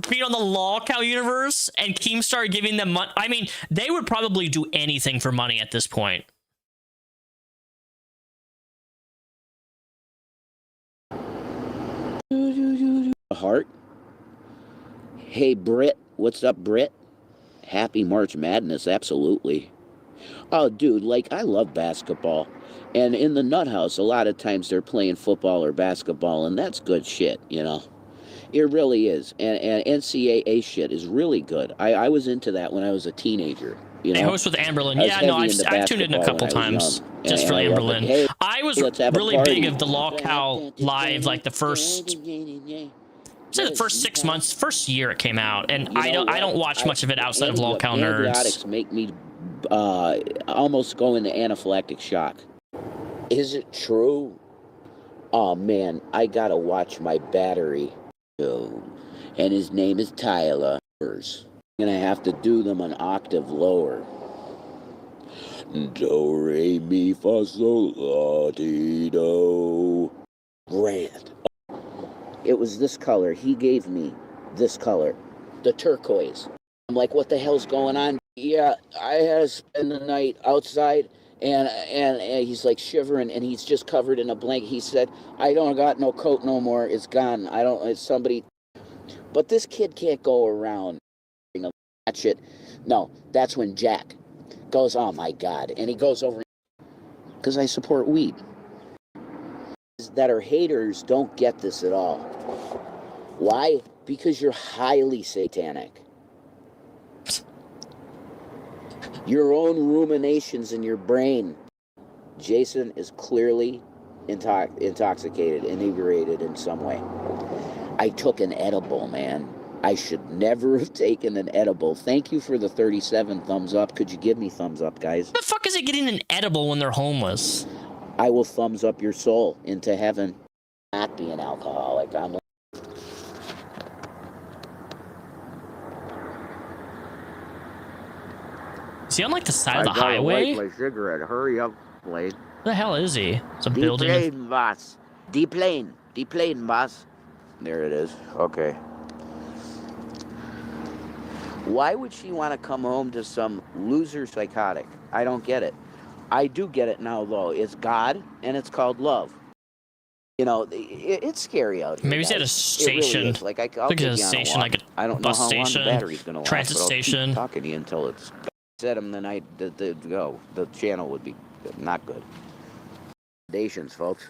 being on the LolCow universe and Keemstar giving them money. I mean, they would probably do anything for money at this point. Heart. Hey, Brit. What's up, Brit? Happy March Madness, absolutely. Oh, dude, like, I love basketball. And in the nut house, a lot of times they're playing football or basketball, and that's good shit, you know? It really is. And NCAA shit is really good. I was into that when I was a teenager, you They know? host with Amberlin. I was Yeah, no, heavy into I've tuned in a basketball couple when I was times young, just for and I love it. Amberlin. Hey, I was let's have a really big party. of the lolcow live, like the first, say the first 6 months, first year it came out, and You know I don't what? watch much of it outside of lolcow Antibiotics nerds. make me almost go into anaphylactic shock. Is it true? Oh man, I gotta watch my battery. Oh, and his name is Tyler. I'm gonna have to do them an octave lower. Do, re, mi, fa, sol, la, ti, do. Grand. It was this color. He gave me this color, the turquoise. I'm like, what the hell's going on? Yeah, I had to spend the night outside, and he's like shivering, and he's just covered in a blanket. He said, I don't got no coat no more. It's gone. I don't, it's somebody. But this kid can't go around that shit. No, that's when Jack goes, oh my God. And he goes over, because I support weed. That are haters don't get this at all. Why? Because you're highly satanic. Your own ruminations in your brain. Jason is clearly intoxicated, inebriated in some way. I took an edible, man. I should never have taken an edible. Thank you for the 37 thumbs up. Could you give me thumbs up, guys? The fuck is it getting an edible when they're homeless? I will thumbs up your soul into heaven. Not be an alcoholic. I'm. Is he on like the side of the highway? My cigarette. Hurry up, Blade. Where the hell is he? It's a building. Deplane, boss. Deplane. Deplane, boss. There it is. Okay. Why would she want to come home to some loser psychotic? I don't get it. I do get it now, though. It's God, and it's called love. You know, it's scary out here. Maybe he's at a station. It really is. Like, I'll Look take at a you on a station, walk. like a I don't know bus how long station, the battery's going to last, transit but I'll station. keep talking to you until it's set him the night the channel would be not good. Foundations, folks.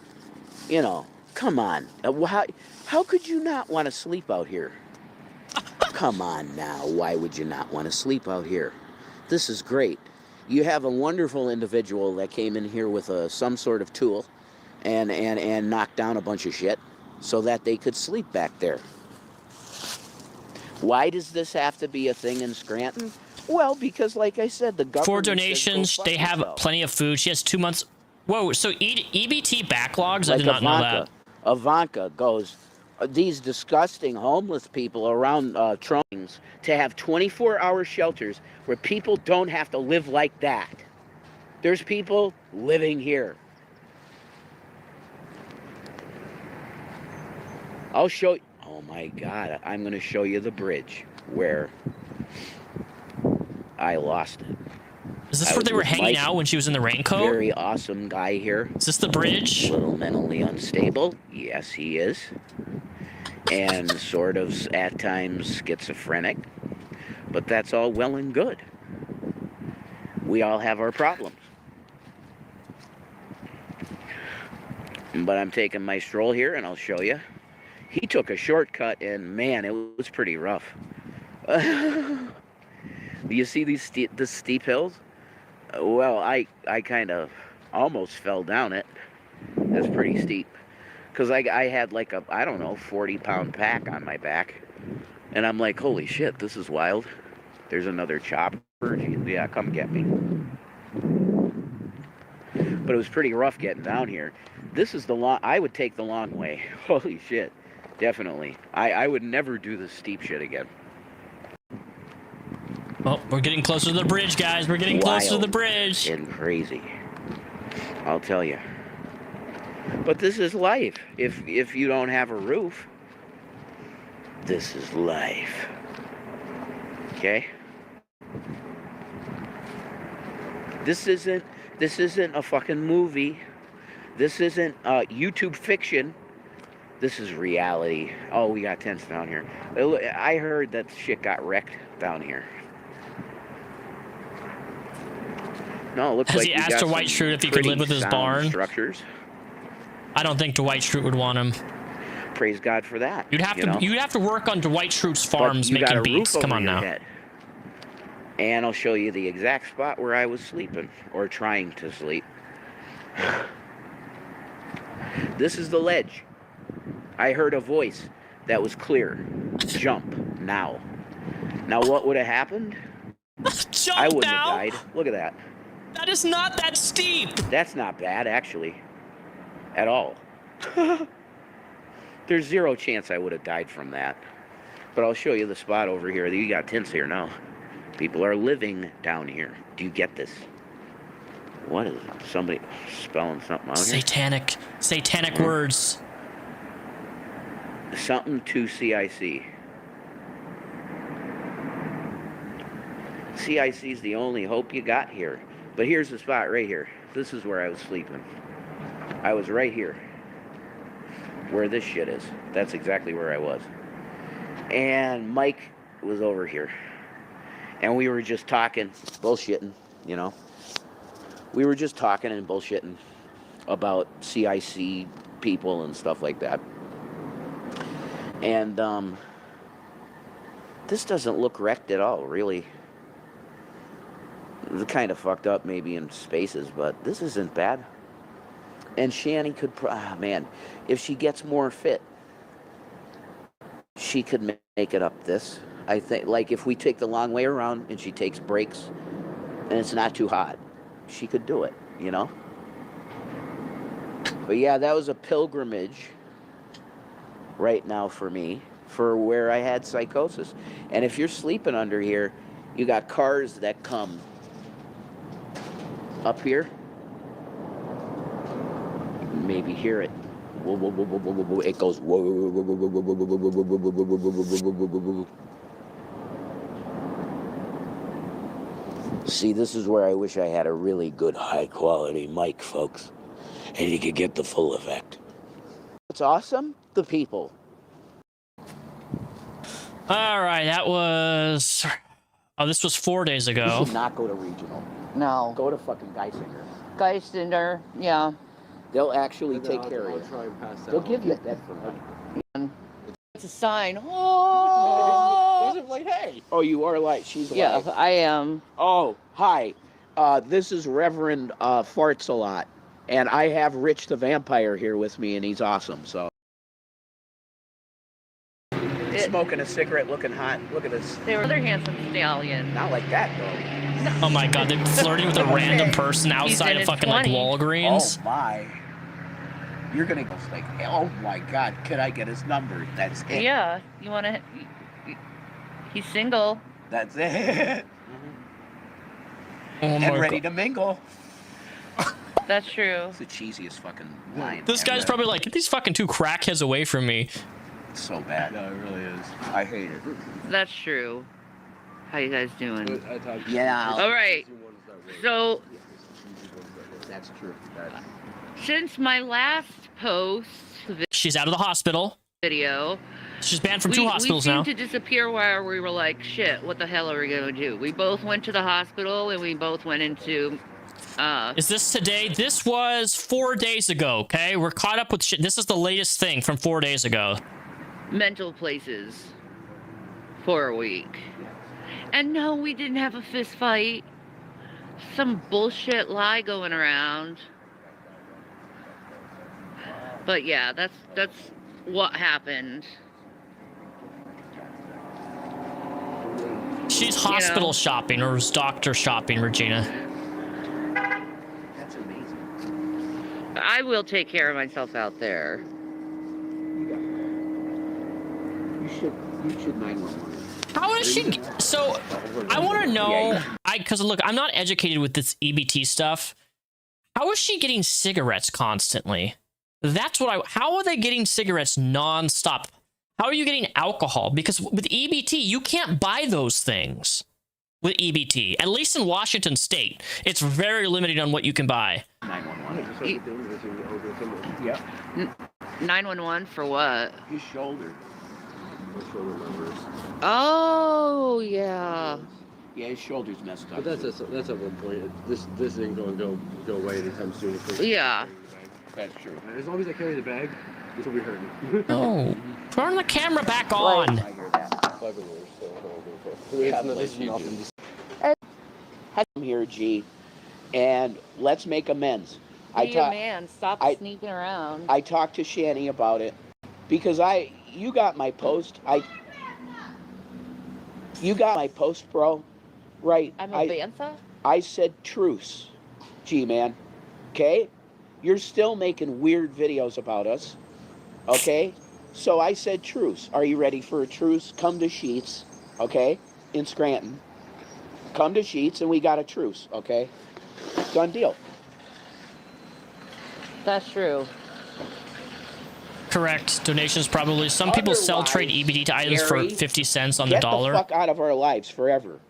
You know, come on. How could you not want to sleep out here? Come on now. Why would you not want to sleep out here? This is great. You have a wonderful individual that came in here with some sort of tool and knocked down a bunch of shit so that they could sleep back there. Why does this have to be a thing in Scranton? Well, because like I said, the government For donations, they have yourself. plenty of food. She has 2 months. Whoa, so EBT backlogs? Like I did not know that. Ivanka goes, these disgusting homeless people around Trumps to have 24-hour shelters where people don't have to live like that. There's people living here. I'll show you. Oh my God, I'm going to show you the bridge where I lost it. Is this where they were hanging out when she was in the raincoat? Very awesome guy here. Is this the bridge? A little mentally unstable. Yes, he is. And sort of, at times, schizophrenic. But that's all well and good. We all have our problems. But I'm taking my stroll here, and I'll show you. He took a shortcut, and man, it was pretty rough. Do you see the steep hills? Well, I kind of almost fell down it. That's pretty steep. Because I had like a, I don't know, 40-pound pack on my back. And I'm like, holy shit, this is wild. There's another chopper. Yeah, come get me. But it was pretty rough getting down here. This is the long, I would take the long way. Holy shit, definitely. I would never do this steep shit again. Oh, we're getting closer to the bridge, guys. We're getting closer to the bridge. And crazy. I'll tell you. But this is life. If you don't have a roof, this is life. Okay? This isn't a fucking movie. This isn't YouTube fiction. This is reality. Oh, we got tents down here. I heard that shit got wrecked down here. No, it looks Has like he you asked got Dwight some Schrute if he could live pretty with his sound barn? structures. I don't think Dwight Schrute would want him. Praise God for that. You'd have to work on Dwight Schrute's But farms you got making a beats. roof Come over on your now. head. And I'll show you the exact spot where I was sleeping, or trying to sleep. This is the ledge. I heard a voice that was clear. Jump now. Now what would have happened? Jump I wouldn't now. have died. Look at that. That is not that steep. That's not bad, actually. At all. There's zero chance I would have died from that. But I'll show you the spot over here. You got tents here now. People are living down here. Do you get this? What is it? Somebody spelling something out here? Satanic words. Something to CIC. CIC is the only hope you got here. But here's the spot right here. This is where I was sleeping. I was right here. Where this shit is. That's exactly where I was. And Mike was over here. And we were just talking, bullshitting, you know. We were just talking and bullshitting about CIC people and stuff like that. And this doesn't look wrecked at all, really. It's kind of fucked up maybe in spaces, but this isn't bad. And Shanny could, man, if she gets more fit, she could make it up this. I think, like, if we take the long way around and she takes breaks and it's not too hot, she could do it, you know? But yeah, that was a pilgrimage right now for me, for where I had psychosis. And if you're sleeping under here, you got cars that come up here. Maybe hear it. Whoa, whoa, whoa, whoa, whoa, whoa, whoa. It goes whoa, whoa, whoa, whoa, whoa, whoa, whoa, whoa, whoa, whoa, whoa, whoa. See, this is where I wish I had a really good high-quality mic, folks, and you could get the full effect. What's awesome? The people. All right, that was. Oh, this was 4 days You ago. should not go to regional. No. Go to fucking Geisinger. Geisinger, yeah. They'll actually take care of you. Try and pass They'll out. give you a bed for money. It's a sign. Oh, Those are like, hey. Oh, you are light. She's yeah, light. I am. Oh, hi. This is Reverend Farts a Lot, and I have Rich the Vampire here with me, and he's awesome. So, smoking a cigarette, looking hot. Look at this. They were other handsome stallion. Not like that though. Oh my god, they're flirting with a random person outside in of his fucking like 20s. Walgreens. Oh my. You're gonna go like, oh my God, could I get his number? That's it. Yeah, you want to? He's single. That's it. Oh my And ready god. to mingle. That's true. It's the cheesiest fucking line. This guy's ever. probably like, get these fucking two crackheads away from me. It's so bad. No, it really is. I hate it. That's true. How you guys doing? I talked Yeah. All right. So That's true. since my last post She's out of the hospital. video, She's banned from we, two hospitals we now. seemed to disappear where we were like, shit, what the hell are we gonna do? We both went to the hospital and we both went into Is this today? This was 4 days ago, okay? We're caught up with shit. This is the latest thing from 4 days ago. mental places for a week. And no, we didn't have a fist fight. Some bullshit lie going around. But yeah, that's what happened. She's hospital shopping or is doctor shopping, Regina. That's amazing. I will take care of myself out there. You should 911. How is she? So, I want to know. Because look, I'm not educated with this EBT stuff. How is she getting cigarettes constantly? That's what how are they getting cigarettes nonstop? How are you getting alcohol? Because with EBT, you can't buy those things. With EBT, at least in Washington State, it's very limited on what you can buy. 911. Yep. 911 for what? His shoulder. Oh, yeah. Yeah, his shoulder's messed up. But that's at one point. This ain't going to go away anytime soon. Yeah. That's true. As long as I carry the bag, this will be hurting. Oh, turn the camera back on. I hear that. I'm here, G, and let's make amends. Be a man. Stop sneaking around. I talked to Shanny about it because you got my post. You got my post, bro. Right. I'm a bantha? I said truce, G-man. Okay? You're still making weird videos about us. Okay? So I said truce. Are you ready for a truce? Come to Sheets, okay? In Scranton. Come to Sheets and we got a truce, okay? Done deal. That's true. Correct. Donations probably. Some people sell trade EBT to items for 50 cents on the dollar. Get the fuck out of our lives forever.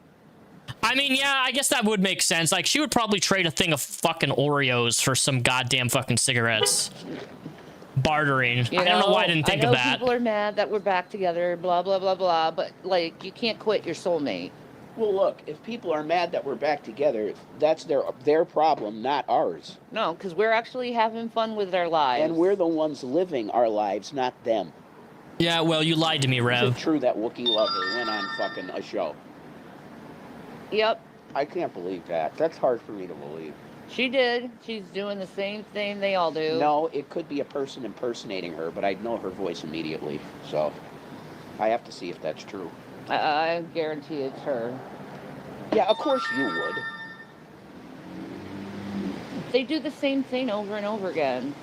I mean, yeah, I guess that would make sense. Like, she would probably trade a thing of fucking Oreos for some goddamn fucking cigarettes. Bartering. I don't know why I didn't think of that. People are mad that we're back together, blah, blah, blah, blah, but, like, you can't quit your soulmate. Well, look, if people are mad that we're back together, that's their problem, not ours. No, because we're actually having fun with our lives. And we're the ones living our lives, not them. Yeah, well, you lied to me, Rev. Is it true that Wookie Lover went on fucking a show? Yep. I can't believe that. That's hard for me to believe. She did. She's doing the same thing they all do. No, it could be a person impersonating her, but I'd know her voice immediately. So I have to see if that's true. I guarantee it's her. Yeah, of course you would. They do the same thing over and over again.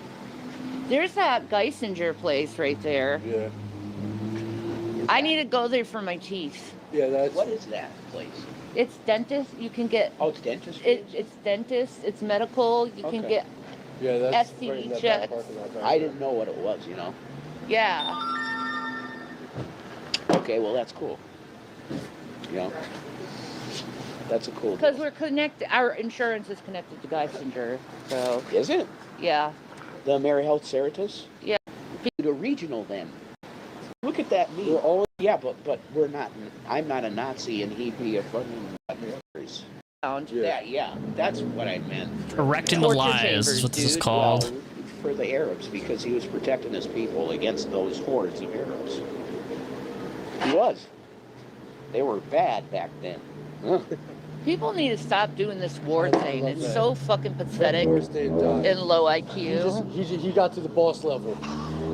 There's that Geisinger place right there. Yeah. I need to go there for my teeth. Yeah, that's... What is that place? It's dentist. You can get... Oh, it's dentistry? It's dentist. It's medical. You can get STD checks. I didn't know what it was, you know? Yeah. Okay, well, that's cool. You know? That's a cool... Because we're connected. Our insurance is connected to Geisinger, so... Is it? Yeah. The AmeriHealth Cerritos? Yeah. The regional, then. Look at that me. Yeah, but we're not... I'm not a Nazi, and he'd be a fucking... Yeah, that's what I meant. Correcting the lies is what this is called. Well, for the Arabs, because he was protecting his people against those hordes of Arabs. He was. They were bad back then. People need to stop doing this war thing. It's so fucking pathetic and low IQ. He got to the boss level.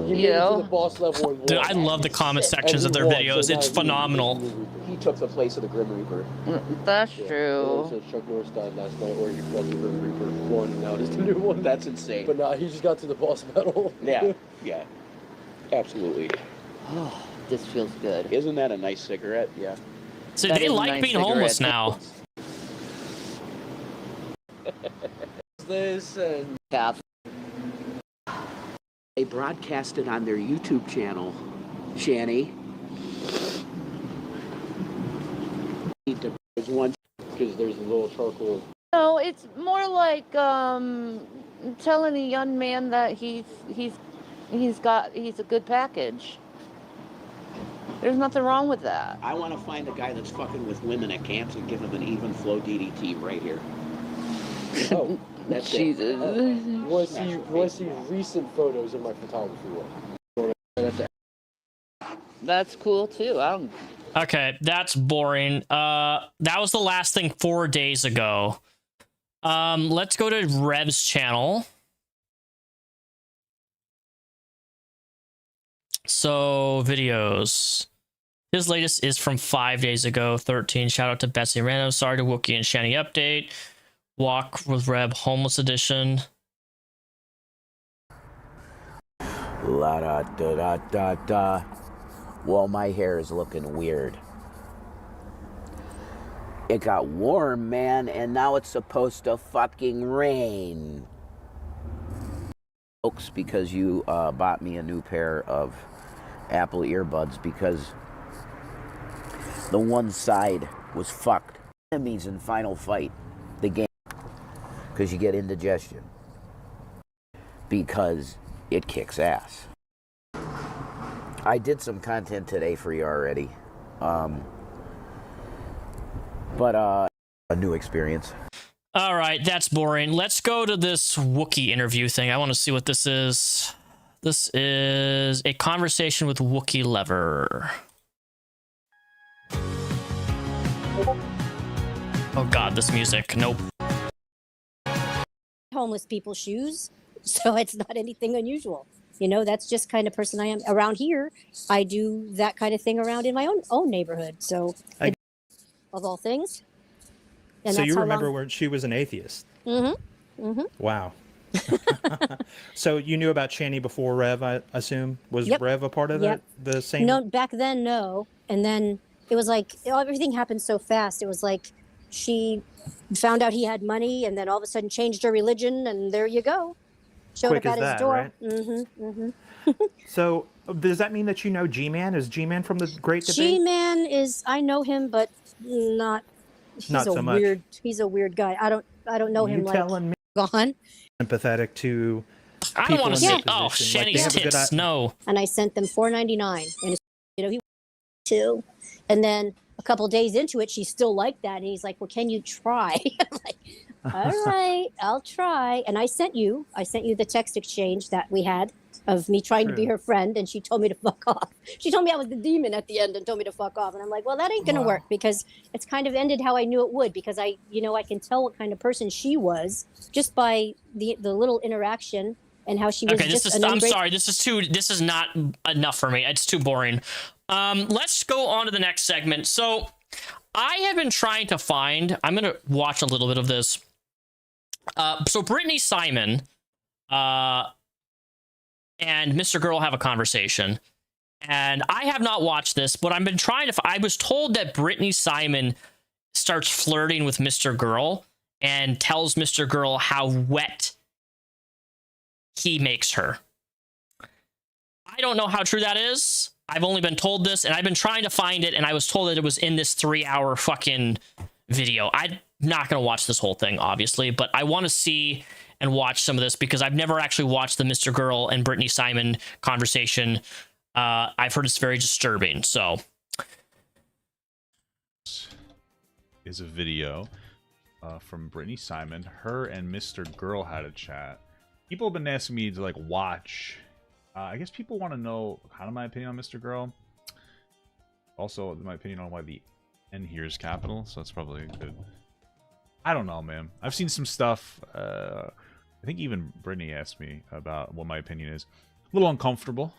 He made it to the boss level. Dude, I love the comment sections of their videos. It's phenomenal. He took the place of the Grim Reaper. That's true. Chuck Norris died last night, or he fled the Grim Reaper 1, now it's the new one. That's insane. But nah, he just got to the boss medal. Yeah. Absolutely. This feels good. Isn't that a nice cigarette? Yeah. So they like being homeless now. This and... They broadcasted on their YouTube channel, Shanny. There's one because there's a little charcoal. No, it's more like telling a young man that he's a good package. There's nothing wrong with that. I want to find a guy that's fucking with women at camps and give him an even flow DDT right here. Oh, that's Jesus. You want to see recent photos of my photography work? That's cool too. Okay, that's boring. That was the last thing 4 days ago. Let's go to Rev's channel. So, videos. His latest is from 5 days ago, 13. Shout out to Betsy Random. Sorry to Wookie and Shanny update. Walk with Rev Homeless Edition. La da da da da da. Well, my hair is looking weird. It got warm, man, and now it's supposed to fucking rain. Folks, because you bought me a new pair of Apple earbuds because the one side was fucked. Enemies in Final Fight, the game, because you get indigestion. Because it kicks ass. I did some content today for you already. but a new experience. All right, that's boring. Let's go to this Wookie interview thing. I want to see what this is. This is a conversation with Wookie Lever. Oh God, this music. Nope. Homeless people's shoes, so it's not anything unusual. You know, that's just kind of person I am. Around here, I do that kind of thing around in my own neighborhood. So, of all things. And so that's you how remember long... where she was an atheist? Mm-hmm. Mm-hmm. Wow. So you knew about Shanny before Rev, I assume? Was Rev a part of the same? No, back then, no. And then it was like, everything happened so fast. It was like she found out he had money and then all of a sudden changed her religion, and there you go. Showed Quick up at as his that, door. right? Mm-hmm. Mm-hmm. So does that mean that you know G-Man? Is G-Man from the Great Debate? G-Man is, I know him, but not so much. He's a weird guy. I don't know him like telling me gone. Empathetic to I don't want to see. position. Oh, Like, Shanny's they have a good tits. No. And I sent them $4.99, and he too. And then a couple days into it, she's still like that, and he's like, "Well, can you try?" I'm like, "All right, I'll try." And I sent you the text exchange that we had of me trying to be her friend, and she told me to fuck off. She told me I was the demon at the end and told me to fuck off. And I'm like, well, that ain't gonna work, because it's kind of ended how I knew it would, because I can tell what kind of person she was just by the little interaction and how she was. Okay, I'm sorry. This is not enough for me. It's too boring. Let's go on to the next segment. So I have been trying to find, I'm going to watch a little bit of this. So Brittany Simon, and Mrgirl have a conversation, and I have not watched this, but I've been trying to. I was told that Brittany Simon starts flirting with Mrgirl and tells Mrgirl how wet he makes her. I don't know how true that is. I've only been told this, and I've been trying to find it, and I was told that it was in this 3-hour fucking video. I'm not gonna watch this whole thing, obviously, but I want to see and watch some of this, because I've never actually watched the Mrgirl and Brittany Simon conversation. I've heard it's very disturbing. So, is a video from Brittany Simon. Her and Mrgirl had a chat. People have been asking me to like watch. I guess people want to know kind of my opinion on Mrgirl. Also, my opinion on why the N here is capital. So that's probably good. I don't know, man. I've seen some stuff. I think even Brittany asked me about what my opinion is. A little uncomfortable.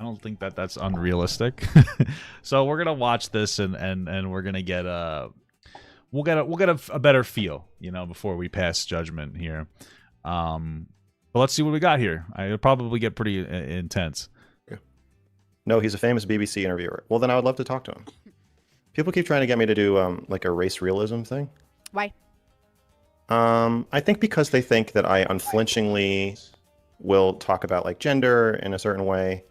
I don't think that that's unrealistic. So we're gonna watch this, and we're gonna get we'll get a better feel, you know, before we pass judgment here. But let's see what we got here. It'll probably get pretty intense. No, he's a famous BBC interviewer. Well, then I would love to talk to him. People keep trying to get me to do like a race realism thing. Why? I think because they think that I unflinchingly will talk about like gender in a certain way,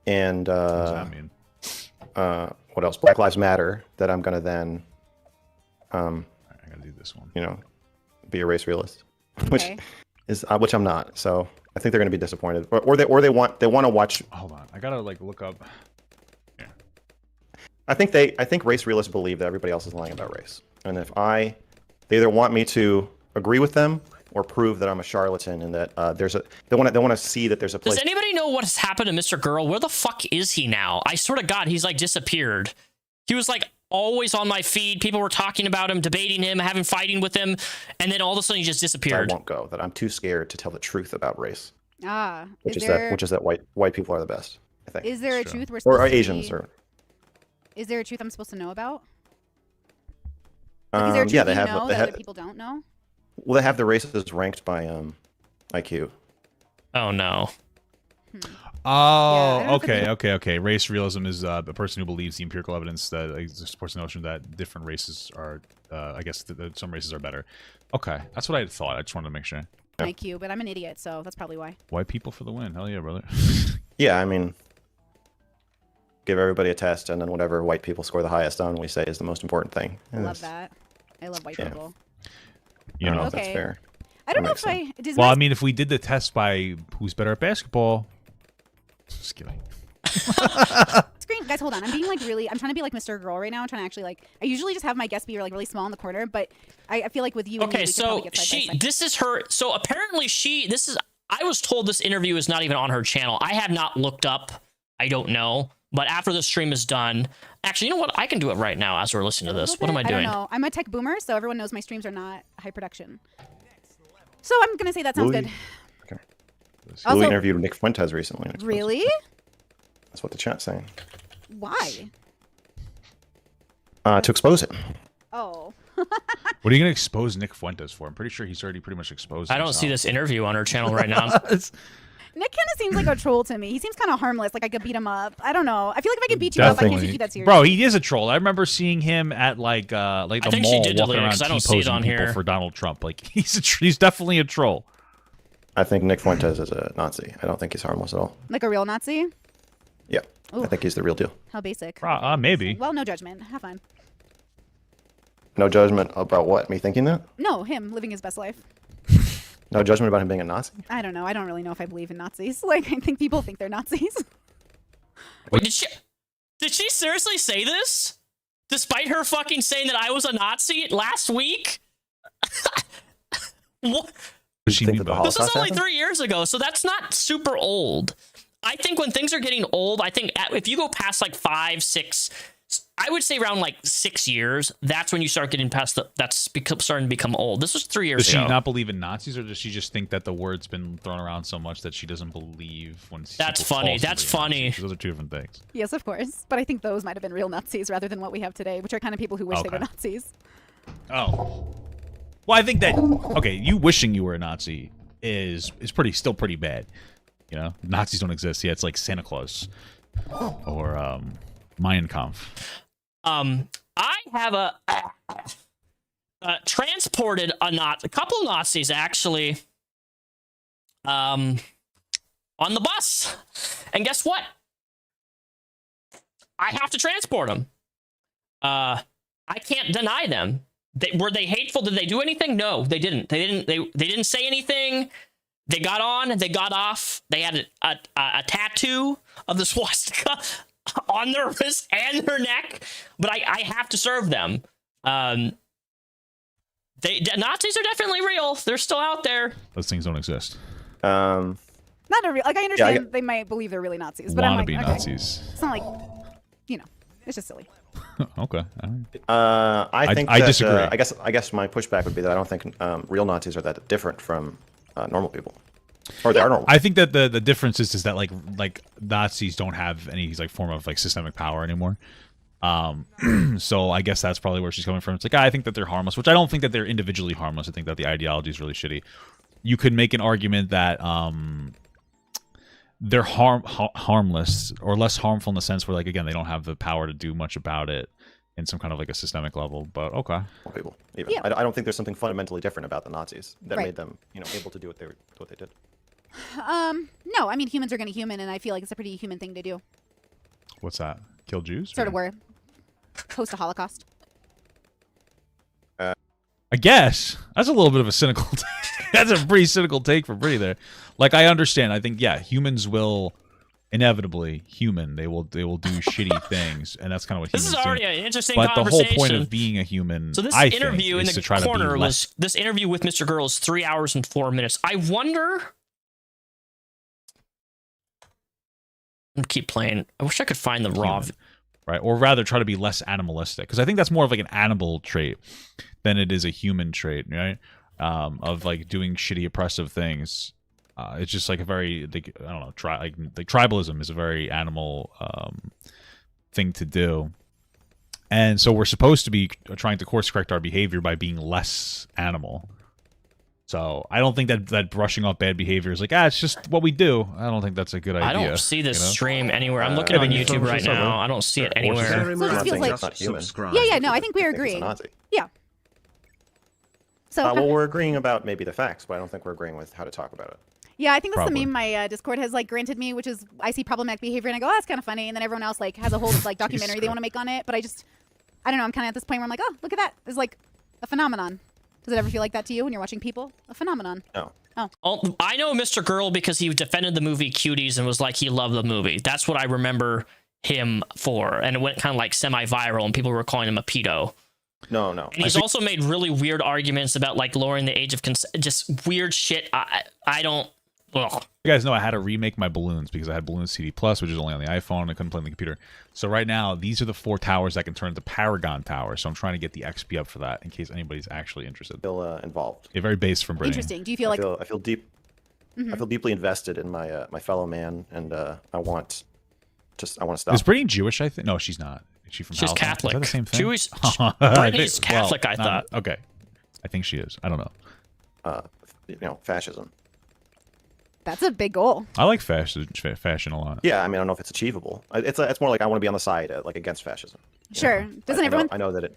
and what does that mean? What else? Black Lives Matter. That I'm gonna then, I gotta do this one. You know, be a race realist, which I'm not. So I think they're gonna be disappointed, or they want to watch. Hold on, I gotta like look up. Yeah. I think race realists believe that everybody else is lying about race, and they either want me to agree with them or prove that I'm a charlatan, and that they want to see that there's a place. Does anybody know what has happened to Mrgirl? Where the fuck is he now? I swear to God, he's like disappeared. He was like always on my feed. People were talking about him, debating him, having fighting with him, and then all of a sudden he just disappeared. I won't go. That I'm too scared to tell the truth about race. Which is that white people are the best. I think. Is there a truth we're supposed or to Asians be... or? Is there a truth I'm supposed to know about? Like, is there a truth they have. know that other people don't know? Well, they have the races ranked by IQ. Oh no. Oh, okay. Race realism is the person who believes the empirical evidence that supports the notion that different races are, I guess, some races are better. Okay, that's what I thought. I just wanted to make sure. IQ, but I'm an idiot, so that's probably why. White people for the win. Hell yeah, brother. Yeah, I mean, give everybody a test, and then whatever white people score the highest on, we say is the most important thing. I love that. I love white people. You know, if that's fair. I don't know if well, I mean, if we did the test by who's better at basketball, just kidding. screen, guys, hold on. I'm being like really, I'm trying to be like Mr. Girl right now. I'm trying to actually like, I usually just have my guests be like really small in the corner, but I feel like with you. Okay, and me, so this is her. So apparently I was told this interview is not even on her channel. I have not looked up. I don't know. But after the stream is done, actually, you know what? I can do it right now as we're listening to this. What am I doing? I don't know. I'm a tech boomer, so everyone knows my streams are not high production. So I'm gonna say that sounds good. Okay. Also, Louis interviewed Nick Fuentes recently. Really? That's what the chat's saying. Why? To expose it. Oh. What are you gonna expose Nick Fuentes for? I'm pretty sure he's already pretty much exposed. I don't see this interview on her channel right now. Nick kind of seems like a troll to me. He seems kind of harmless. Like I could beat him up. I don't know. I feel like if I could beat you up, I can't take you that seriously. Bro, he is a troll. I remember seeing him at like the mall walking around T-posing people for Donald Trump. Like he's definitely a troll. I think Nick Fuentes is a Nazi. I don't think he's harmless at all. Like a real Nazi? Yeah. Ooh. I think he's the real deal. How basic. Maybe. Well, no judgment. Have fun. No judgment about what? Me thinking that? No, him living his best life. No judgment about him being a Nazi? I don't know. I don't really know if I believe in Nazis. Like, I think people think they're Nazis. Wait, did she seriously say this? Despite her fucking saying that I was a Nazi last week? What? This is only 3 years ago, so that's not super old. I think when things are getting old, I think if you go past like 5, 6, I would say around like 6 years, that's when you start getting past starting to become old. This was 3 years ago. Does she not believe in Nazis, or does she just think that the word's been thrown around so much that she doesn't believe when That's funny. That's funny. Those are two different things. Yes, of course. But I think those might have been real Nazis rather than what we have today, which are kind of people who wish they were Nazis. Oh. Well, I think that, okay, you wishing you were a Nazi is still pretty bad. You know, Nazis don't exist. Yeah, it's like Santa Claus or Mein Kampf. I have transported a couple Nazis actually on the bus, and guess what? I have to transport them. I can't deny them. Were they hateful? Did they do anything? No, they didn't. They didn't say anything. They got on, they got off. They had a tattoo of the swastika on their wrist and their neck. But I have to serve them. Nazis are definitely real. They're still out there. Those things don't exist. Not a real. Like I understand they might believe they're really Nazis, but I'm like, okay. Nazis. It's not like, you know, it's just silly. Okay. I think I disagree. I guess my pushback would be that I don't think real Nazis are that different from normal people, or they are normal. I think that the difference is that like Nazis don't have any like form of like systemic power anymore. So I guess that's probably where she's coming from. It's like I think that they're harmless, which I don't think that they're individually harmless. I think that the ideology is really shitty. You could make an argument that they're harmless or less harmful in the sense where, like, again, they don't have the power to do much about it in some kind of like a systemic level. But okay, people even. Yeah. I don't think there's something fundamentally different about the Nazis that made them, you know, able to do what they did. No, I mean humans are going to human, and I feel like it's a pretty human thing to do. What's that? Kill Jews? Sort of were. Post a Holocaust. I guess that's a little bit of a cynical. That's a pretty cynical take for Brittany there. Like I understand. I think humans will inevitably They will do shitty things, and that's kind of what this humans is already do. an interesting but conversation. the whole point of being a human, so this I interview think, in is the to try corner to be was this interview with Mr. Girl is 3 hours and 4 minutes. I wonder. I'm keep playing. I wish I could find the raw. Right, or rather try to be less animalistic, because I think that's more of like an animal trait than it is a human trait, right? Of like doing shitty oppressive things. It's just like a very, like, I don't know, tribalism is a very animal thing to do, and so we're supposed to be trying to course correct our behavior by being less animal. So I don't think that brushing off bad behavior is like, it's just what we do. I don't think that's a good idea. I don't see this stream anywhere. I'm looking on YouTube right now. I don't see it anywhere. So it just feels like, yeah, no, I think we're agreeing. Yeah. So well, we're agreeing about maybe the facts, but I don't think we're agreeing with how to talk about it. Yeah, I think that's the meme my Discord has like granted me, which is I see problematic behavior and I go, that's kind of funny, and then everyone else like has a whole like documentary they want to make on it, but I don't know. I'm kind of at this point where I'm like, oh, look at that. It's like a phenomenon. Does it ever feel like that to you when you're watching people? A phenomenon. No. Oh. I know Mr. Girl because he defended the movie Cuties and was like he loved the movie. That's what I remember him for, and it went kind of like semi-viral, and people were calling him a pedo. No. And he's also made really weird arguments about like lowering the age of consent, just weird shit. I don't. Ugh. You guys know I had to remake my balloons because I had Balloon CD Plus, which is only on the iPhone, and I couldn't play on the computer. So right now, these are the 4 towers that can turn into Paragon Towers. So I'm trying to get the XP up for that in case anybody's actually interested. Feel involved. Yeah, very based from Brittany. Interesting. Do you feel like I feel deep. I feel deeply invested in my my fellow man, and I want to stop. Is Brittany Jewish? I think no, she's not. Is she from? She's Halifax? Catholic. Is that the same thing? Jewish. I Brittany's think- Catholic. I thought. Okay, I think she is. I don't know. Fascism. that's a big goal? I like fashion a lot. Yeah, I mean, I don't know if it's achievable. It's more like I want to be on the side, like against fascism. Sure. know? Doesn't everyone? I know that it.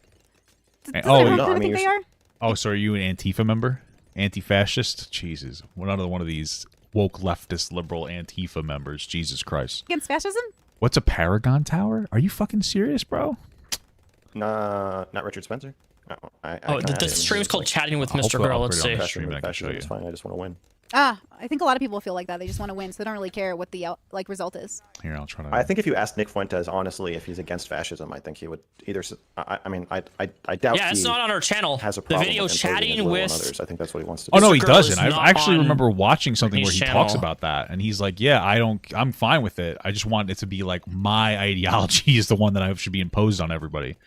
Doesn't everyone kind of think they are? Oh, so are you an Antifa member? Anti-fascist? Jesus, we're not one of these woke leftist liberal Antifa members. Jesus Christ. Against fascism? What's a Paragon Tower? Are you fucking serious, bro? Nah, not Richard Spencer. No, the stream's called Chatting with Mr. Girl. Let's see. Stream, I can show you. It's fine. I just want to win. I think a lot of people feel like that. They just want to win, so they don't really care what the result is. Here, I'll try to. I think if you asked Nick Fuentes honestly if he's against fascism, I think he would either. I mean, I doubt. Yeah, it's not on our channel. Has a The problem video with imposing his chatting will on with. others. I think that's what he wants to Oh do. no, he Mr. Girl doesn't. is I not actually on remember watching something where Brittany's he talks channel. about that, and he's like, "Yeah, I'm fine with it. I just want it to be like my ideology is the one that I should be imposed on everybody."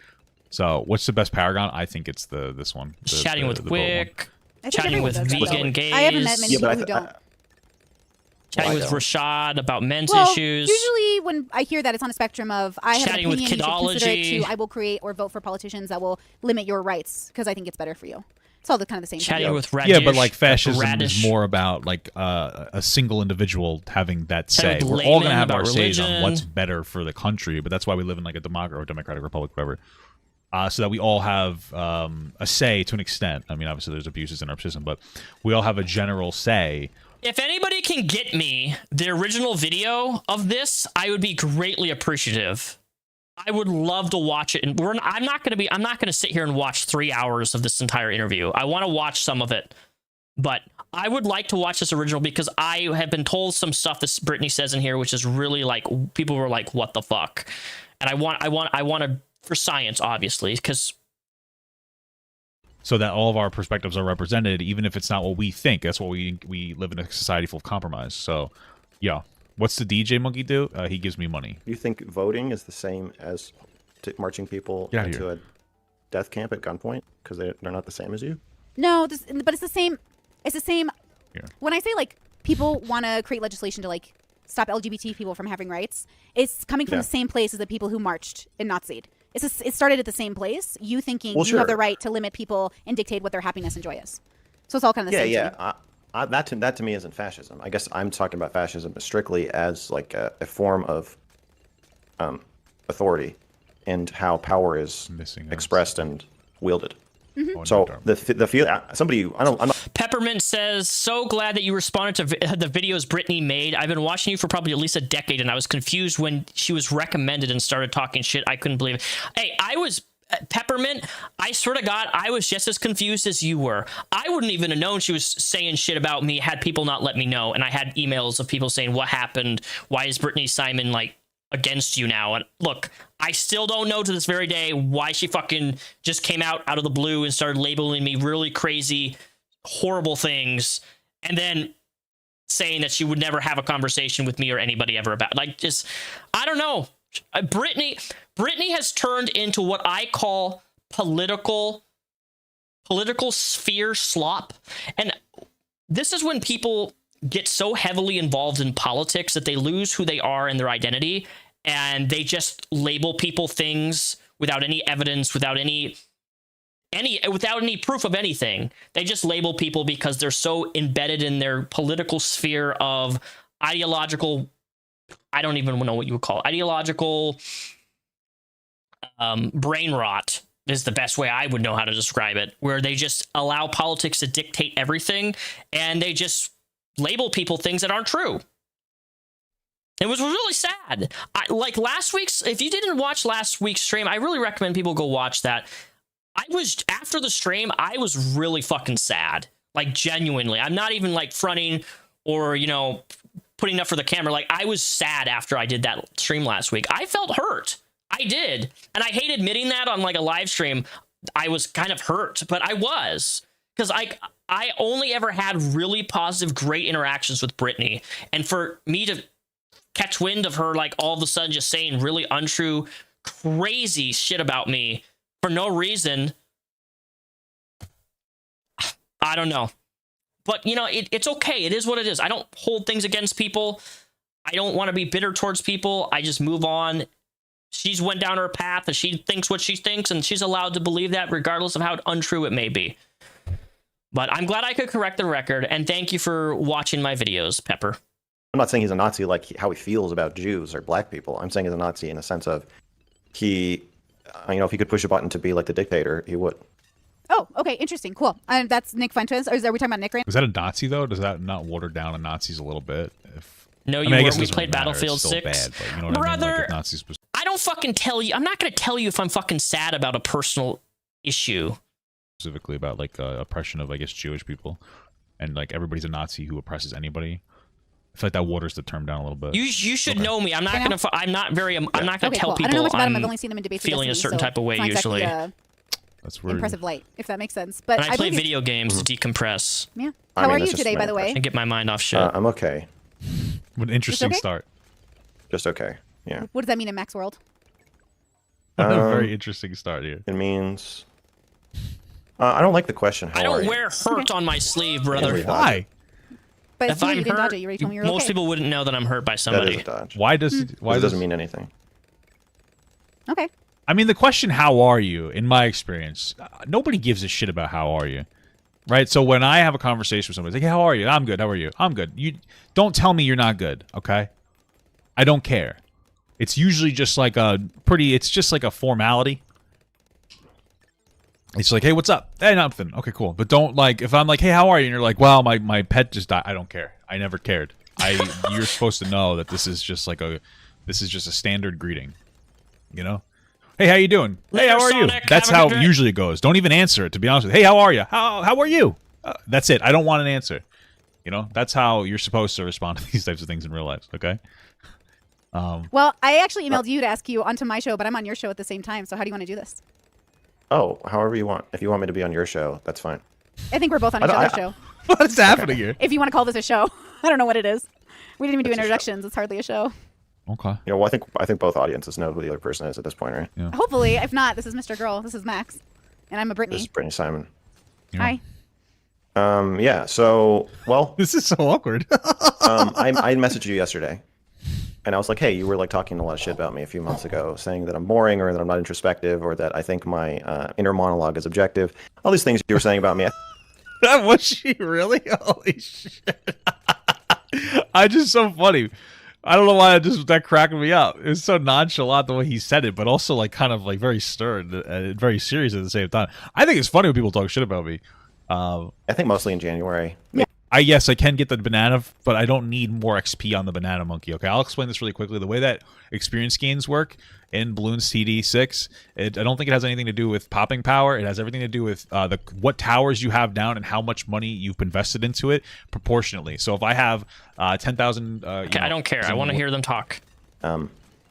So, what's the best Paragon? I think it's this one. Chatting with the boat one. Wick. I think Chatting everyone with does that. vegan gays. I haven't met many people who I- don't. Chatting Well, with I don't. Rashad about men's Well, issues. usually when I hear that, it's on a spectrum of I have Chatting an with opinion, you should consider it kidology. to I will create or vote for politicians that will limit your rights because I think it's better for you. It's all kind of the same Chatting thing. with Radish. Yeah, but like fascism Radish. is more about like a single individual having that say. Chatting We're with all gonna laymen have our about says on religion. what's better for the country, but that's why we live in like a democratic republic, whatever. So that we all have a say to an extent. I mean, obviously there's abuses in our system, but we all have a general say. If anybody can get me the original video of this, I would be greatly appreciative. I would love to watch it, and I'm not going to sit here and watch 3 hours of this entire interview. I want to watch some of it, but I would like to watch this original because I have been told some stuff that Brittany says in here, which is really like people were like, "What the fuck?" And I want to for science, obviously, because. So that all of our perspectives are represented, even if it's not what we think. That's what we live in a society full of compromise. So, yeah. What's the DJ monkey do? He gives me money. You think voting is the same as marching people Get out of into here. a death camp at gunpoint because they're not the same as you? No, but it's the same. It's the same. Here. When I say like people want to create legislation to like stop LGBT people from having rights, it's coming from Yeah. the same place as the people who marched and Nazi'd. It started at the same place. You thinking Well, you have sure. the right to limit people and dictate what their happiness and joy is. So it's all kind of the same. Yeah. thing. That to me isn't fascism. I guess I'm talking about fascism strictly as like a form of authority and how power is expressed and wielded. Mm-hmm. So the feel somebody I'm not. Peppermint says, "So glad that you responded to the videos Brittany made. I've been watching you for probably at least a decade, and I was confused when she was recommended and started talking shit. I couldn't believe it." Hey, I was Peppermint. I swear to God, I was just as confused as you were. I wouldn't even have known she was saying shit about me had people not let me know. And I had emails of people saying, "What happened? Why is Brittany Simon like against you now?" And look, I still don't know to this very day why she fucking just came out of the blue and started labeling me really crazy, horrible things, and then saying that she would never have a conversation with me or anybody ever about like just I don't know. Brittany has turned into what I call political sphere slop, and this is when people get so heavily involved in politics that they lose who they are and their identity, and they just label people things without any evidence, without any proof of anything. They just label people because they're so embedded in their political sphere of ideological, I don't even know what you would call it, ideological brain rot is the best way I would know how to describe it, where they just allow politics to dictate everything, and they just label people things that aren't true. It was really sad. Like last week's, if you didn't watch last week's stream, I really recommend people go watch that. After the stream, I was really fucking sad. Like genuinely. I'm not even like fronting or, putting up for the camera. Like, I was sad after I did that stream last week. I felt hurt. I did. And I hate admitting that on like a live stream. I was kind of hurt, but I was. Because I only ever had really positive, great interactions with Brittany. And for me to catch wind of her, like, all of a sudden just saying really untrue, crazy shit about me for no reason, I don't know. But, you know, it's okay. It is what it is. I don't hold things against people. I don't want to be bitter towards people. I just move on. She's went down her path, and she thinks what she thinks, and she's allowed to believe that regardless of how untrue it may be. But I'm glad I could correct the record, and thank you for watching my videos, Pepper. I'm not saying he's a Nazi like how he feels about Jews or black people. I'm saying he's a Nazi in the sense of he, you know, if he could push a button to be like the dictator, he would. Oh, okay, interesting, cool. That's Nick Fuentes. Or are we talking about Nick right? Was that a Nazi though? Does that not water down a Nazis a little bit? No, I we played Battlefield 6. Bad, but you know what Brother, I mean? Like, Nazis I don't fucking tell you. I'm not going to tell you if I'm fucking sad about a personal issue. Specifically about like oppression of, I guess, Jewish people, and like everybody's a Nazi who oppresses anybody. I feel like that waters the term down a little bit. You should know me. I'm not gonna. I'm not very. I'm not gonna tell cool. people. I don't know much about him. I've only seen him in debates. Feeling a certain type of way not usually. Exactly, that's weird. Impressive light, if that makes sense. But and I play video games to decompress. Yeah. How are you today, by the way? And get my mind off shit. I'm okay. What an interesting start. Just okay. Yeah. What does that mean in Mac's world? A very interesting start here. It means I don't like the question. How I don't wear hurt on my sleeve, brother. Why? But if I'm you didn't hurt, dodge it. You already told me you were most okay. people wouldn't know that I'm hurt by somebody. That is a dodge. Why does why it doesn't mean anything? Okay. I mean, the question "How are you?" in my experience, nobody gives a shit about how are you, right? So when I have a conversation with somebody, it's like, hey, "How are you?" I'm good. How are you? I'm good. You don't tell me you're not good, okay? I don't care. It's usually just like it's just like a formality. It's like, hey, what's up? Hey, nothing. Okay, cool. But don't, like, if I'm like, hey, how are you? And you're like, well, my pet just died. I don't care. I never cared. You're supposed to know that this is just a standard greeting, you know? Hey, how you doing? Hey, how are you? That's how usually it goes. Don't even answer it, to be honest with you. Hey, how are you? How are you? That's it. I don't want an answer. You know, that's how you're supposed to respond to these types of things in real life, okay? Well, I actually emailed you to ask you onto my show, but I'm on your show at the same time. So how do you want to do this? Oh, however you want. If you want me to be on your show, that's fine. I think we're both on each other's show. What's happening here? If you want to call this a show, I don't know what it is. We didn't even do introductions. It's hardly a show. Okay. You know, well, I think both audiences know who the other person is at this point, right? Yeah. Hopefully, if not, this is Mr. Girl. This is Max, and I'm a Brittany. This is Brittany Simon. Yeah. Hi. Yeah. So, well, this is so awkward. I messaged you yesterday. And I was like, hey, you were like talking a lot of shit about me a few months ago, saying that I'm boring or that I'm not introspective or that I think my inner monologue is objective. All these things you were saying about me. Was she really? Holy shit. I just so funny. I don't know why that cracked me up. It was so nonchalant the way he said it, but also like kind of like very stern and very serious at the same time. I think it's funny when people talk shit about me. I think mostly in January. Yeah. Yes, I can get the banana, but I don't need more XP on the banana monkey. Okay, I'll explain this really quickly. The way that experience gains work in Bloons TD6, I don't think it has anything to do with popping power. It has everything to do with what towers you have down and how much money you've invested into it proportionately. So if I have 10,000, okay, I don't care. I want to hear them talk.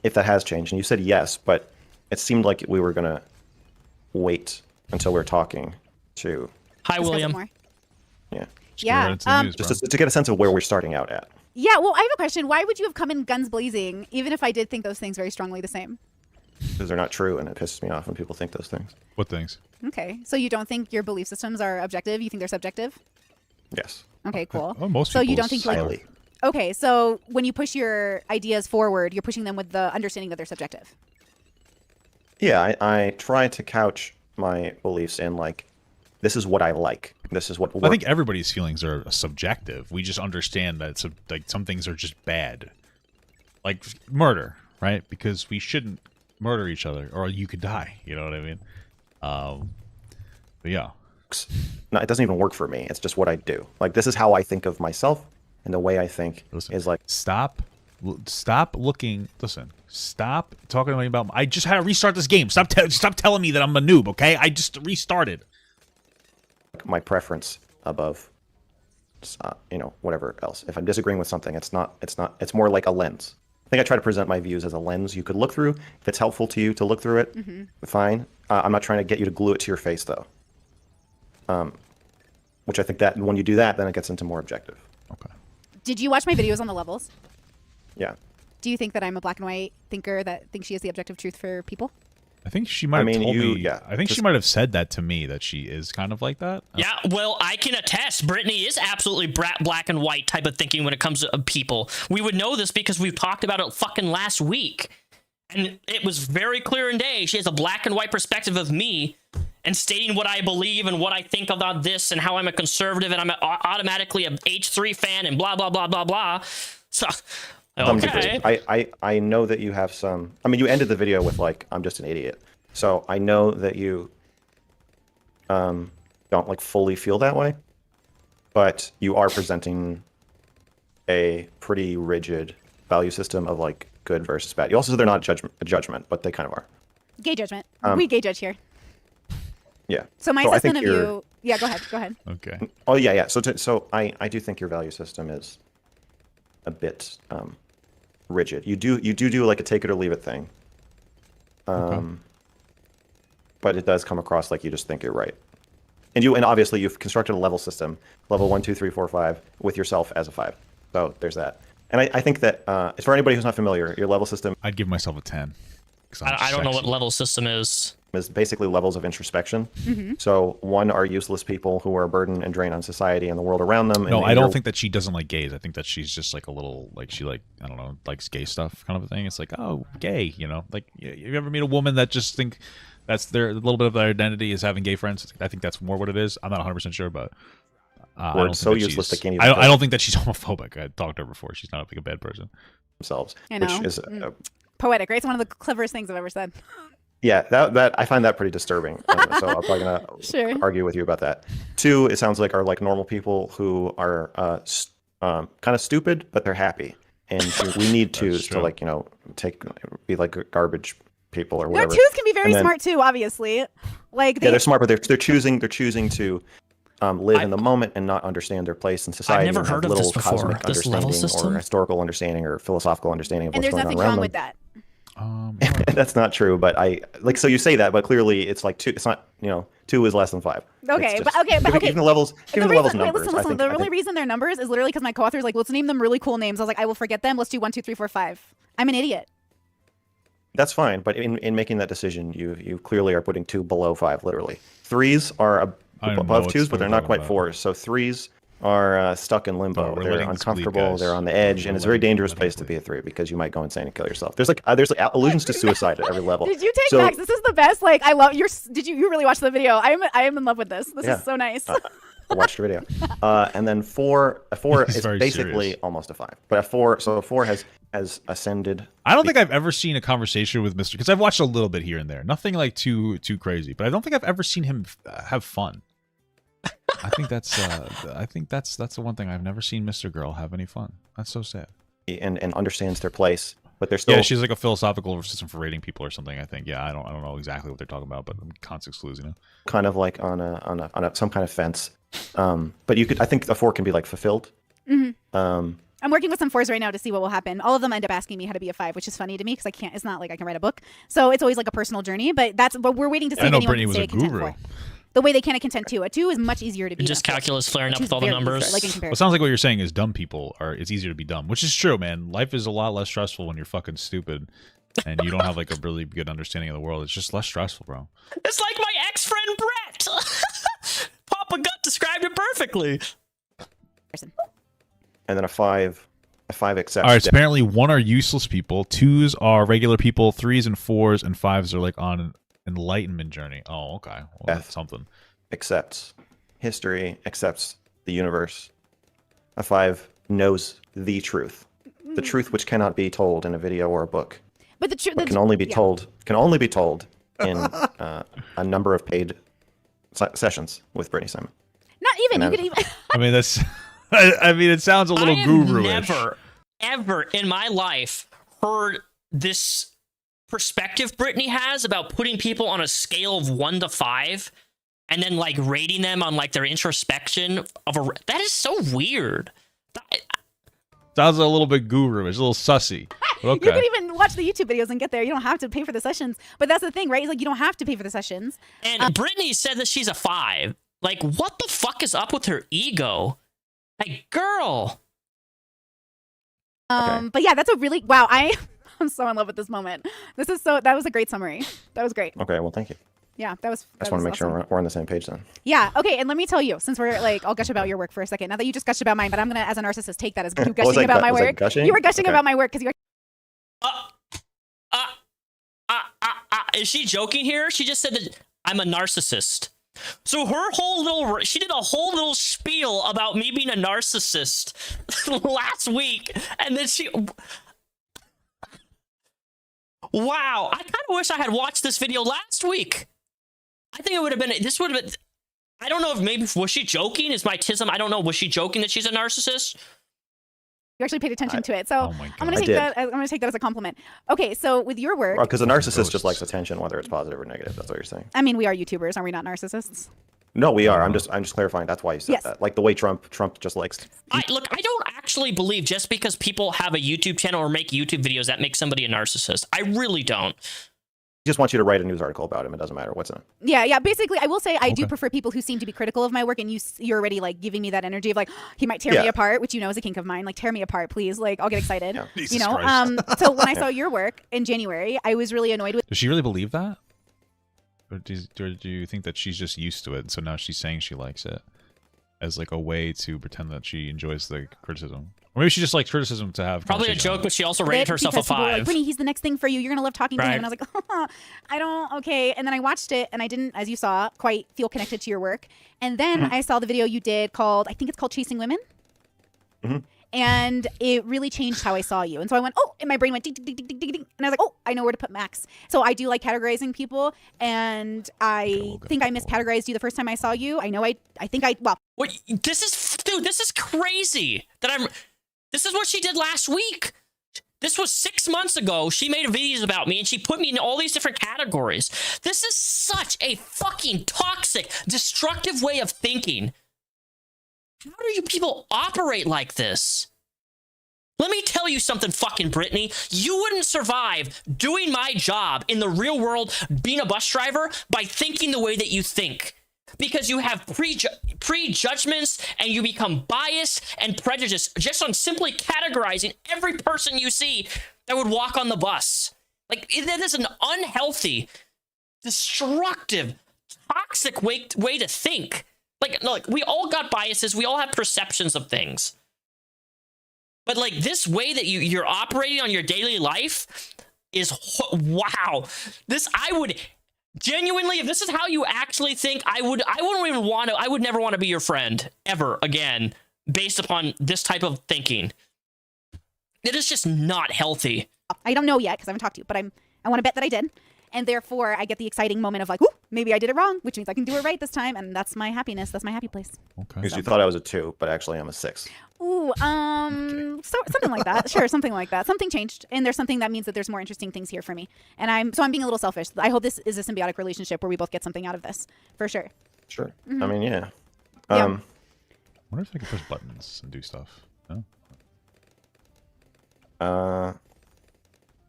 If that has changed, and you said yes, but it seemed like we were gonna wait until we were talking to. Hi, William. Yeah. Yeah. Just to get a sense of where we're starting out at. Yeah. Well, I have a question. Why would you have come in guns blazing, even if I did think those things very strongly the same? Because they're not true, and it pisses me off when people think those things. What things? Okay. So you don't think your belief systems are objective? You think they're subjective? Yes. Okay. Cool. Well, most so you people's don't think highly. Okay. So when you push your ideas forward, you're pushing them with the understanding that they're subjective. Yeah, I try to couch my beliefs in like, this is what I like. This is what works. I think everybody's feelings are subjective. We just understand that like some things are just bad, like murder, right? Because we shouldn't murder each other, or you could die. You know what I mean? But yeah, no, it doesn't even work for me. It's just what I do. Like this is how I think of myself, and the way I think is like. Stop looking. Listen. Stop talking to me about. I just had to restart this game. Stop telling me that I'm a noob. Okay, I just restarted. My preference above whatever else. If I'm disagreeing with something, it's more like a lens. I think I try to present my views as a lens you could look through. If it's helpful to you to look through it, fine. I'm not trying to get you to glue it to your face, though. Which I think that when you do that, then it gets into more objective. Okay. Did you watch my videos on the levels? Yeah. Do you think that I'm a black and white thinker that thinks she is the objective truth for people? I think she might have told me. Yeah, I think she might have said that to me, that she is kind of like that. Yeah, well, I can attest. Brittany is absolutely black and white type of thinking when it comes to people. We would know this because we've talked about it fucking last week. And it was very clear and day. She has a black and white perspective of me and stating what I believe and what I think about this and how I'm a conservative and I'm automatically a H3 fan and blah, blah, blah, blah, blah. So... Okay. I know that you have some. I mean, you ended the video with like, "I'm just an idiot," so I know that you don't like fully feel that way, but you are presenting a pretty rigid value system of like good versus bad. You also said they're not a judgment, but they kind of are. Gay judgment. We gay judge here. Yeah. So my assessment of you. Yeah, go ahead. Go ahead. Okay. Oh yeah. So I do think your value system is a bit rigid. You do like a take it or leave it thing. But it does come across like you just think you're right. And obviously you've constructed a level system, level 1, 2, 3, 4, 5, with yourself as a 5. So there's that. And I think that as for anybody who's not familiar, your level system, I'd give myself a 10. I don't know what level system is. Is basically levels of introspection. So 1 are useless people who are a burden and drain on society and the world around them. No, I don't think that she doesn't like gays. I think that she's just like a little, like she like, I don't know, likes gay stuff kind of a thing. It's like, oh, gay, like you ever meet a woman that just think that's a little bit of their identity is having gay friends? I think that's more what it is. I'm not 100% sure, but Word so useless that can't even. I don't think that she's homophobic. I talked to her before. She's not like a bad person. Themselves, I know. Which is poetic, right? It's one of the cleverest things I've ever said. Yeah, that I find that pretty disturbing. So I'm probably gonna argue with you about that. 2, it sounds like are like normal people who are kind of stupid, but they're happy, and we need to like be like garbage people or whatever. Their 2s can be very smart too, obviously. Like they're smart, but they're choosing to live in the moment and not understand their place in society. I've never heard of this before. Cosmic this level system, or historical understanding, or philosophical understanding of and what's there's going nothing on around wrong them. with that. That's not true, but so you say that, but clearly it's like 2. It's not, 2 is less than 5. Okay, just, but Even the levels, numbers. Listen. The only reason they're numbers is literally because my co-author is like, let's name them really cool names. I was like, I will forget them. Let's do 1, 2, 3, 4, 5. I'm an idiot. That's fine, but in making that decision, you clearly are putting 2 below 5, literally. 3s are above 2s, but they're not quite 4s. So 3s are stuck in limbo. They're uncomfortable. They're on the edge, and it's a very dangerous place to be a 3 because you might go insane and kill yourself. There's like allusions to suicide at every level. Did you take Max? This is the best. Like I love your. You really watch the video? I am in love with this. This is so nice. I watched the video. And then 4 is basically serious. Almost a 5, but a 4 has ascended. I don't think I've ever seen a conversation with Mr. because I've watched a little bit here and there. Nothing like too crazy, but I don't think I've ever seen him have fun. I think that's the one thing I've never seen Mr. Girl have any fun. That's so sad. And understands their place, but they're still. She's like a philosophical system for rating people or something. I think. Yeah, I don't know exactly what they're talking about, but context clues, Kind of like on some kind of fence. But I think a 4 can be like fulfilled. I'm working with some 4s right now to see what will happen. All of them end up asking me how to be a 5, which is funny to me because I can't. It's not like I can write a book, so it's always like a personal journey. But we're waiting to see if anyone can say a content 4. The way they can a content 2. A 2 is much easier to be. Just calculus flaring up with all the numbers. It sounds like what you're saying is dumb people it's easier to be dumb, which is true, man. Life is a lot less stressful when you're fucking stupid and you don't have like a really good understanding of the world. It's just less stressful, bro. It's like my ex-friend Brett. Papa Gut described it perfectly. And then a 5 accepts. All right, so apparently 1 are useless people, 2s are regular people, 3s and 4s, and 5s are like on an enlightenment journey. Oh, okay. Well, that's something. Accepts history, accepts the universe. A 5 knows the truth. The truth which cannot be told in a video or a book. But the truth can only be told in a number of paid sessions with Brittany Simon. Not even. You could even. I mean, that's. I mean, it sounds a little guru-ish. Never, ever in my life heard this perspective Brittany has about putting people on a scale of 1 to 5 and then like rating them on like their introspection of a. That is so weird. Sounds a little bit guru-ish, a little sussy. But okay. You can even watch the YouTube videos and get there. You don't have to pay for the sessions. But that's the thing, right? It's like you don't have to pay for the sessions. And Brittany said that she's a 5. Like, what the fuck is up with her ego? Like, girl. But yeah, that's a really wow. I'm so in love with this moment. That was a great summary. That was great. Okay, well, thank you. Yeah, that was. I just want to make sure we're on the same page then. Yeah. Okay. And let me tell you, since we're like, I'll gush about your work for a second. Now that you just gushed about mine, but I'm gonna, as a narcissist, take that as you gushing about my work. You were gushing about my work because you're. Is she joking here? She just said that I'm a narcissist. So she did a whole little spiel about me being a narcissist last week, and then wow, I kind of wish I had watched this video last week. I think it would have been, I don't know if maybe, was she joking? Is my tism, I don't know, was she joking that she's a narcissist? You actually paid attention to it, so I'm gonna take that as a compliment. Okay, so with your work, because a narcissist just likes attention, whether it's positive or negative. That's what you're saying. I mean, we are YouTubers, are we not narcissists? No, we are. I'm just clarifying. That's why you said that. Like the way Trump just likes. Look, I don't actually believe just because people have a YouTube channel or make YouTube videos that makes somebody a narcissist. I really don't. He just wants you to write a news article about him. It doesn't matter what's in it. Yeah. Basically, I will say I do prefer people who seem to be critical of my work, and you're already like giving me that energy of like he might tear me apart, which you know is a kink of mine. Like tear me apart, please. Like I'll get excited. You know. So when I saw your work in January, I was really annoyed with. Does she really believe that? Or do you think that she's just used to it, so now she's saying she likes it as like a way to pretend that she enjoys the criticism? Or maybe she just likes criticism to have. Probably a joke, but she also rated herself a 5. Like, Brittany, he's the next thing for you. You're gonna love talking to him. And I was like, okay. And then I watched it, and I didn't, as you saw, quite feel connected to your work. And then I saw the video you did called, I think it's called Chasing Women. And it really changed how I saw you. And so I went, and my brain went ding, ding, ding, ding, ding, ding. And I was like, I know where to put Max. So I do like categorizing people. And I think I miscategorized you the first time I saw you. I know I think well. Wait, this is crazy this is what she did last week. This was 6 months ago. She made videos about me and she put me in all these different categories. This is such a fucking toxic, destructive way of thinking. How do you people operate like this? Let me tell you something, fucking Brittany. You wouldn't survive doing my job in the real world, being a bus driver, by thinking the way that you think. Because you have prejudgments and you become biased and prejudiced just on simply categorizing every person you see that would walk on the bus. Like, that is an unhealthy, destructive, toxic way to think. Like, we all got biases. We all have perceptions of things. But, like, this way that you're operating on your daily life is, wow. I would... Genuinely, if this is how you actually think, I would never want to be your friend ever again based upon this type of thinking. It is just not healthy. I don't know yet because I haven't talked to you, but I want to bet that I did. And therefore, I get the exciting moment of like, maybe I did it wrong, which means I can do it right this time. And that's my happiness. That's my happy place. Okay. Because you thought I was a 2, but actually I'm a 6. Ooh, so something like that. Sure, something like that. Something changed, and there's something that means that there's more interesting things here for me. And I'm being a little selfish. I hope this is a symbiotic relationship where we both get something out of this, for sure. Sure. I mean, yeah. I wonder if I can push buttons and do stuff. No?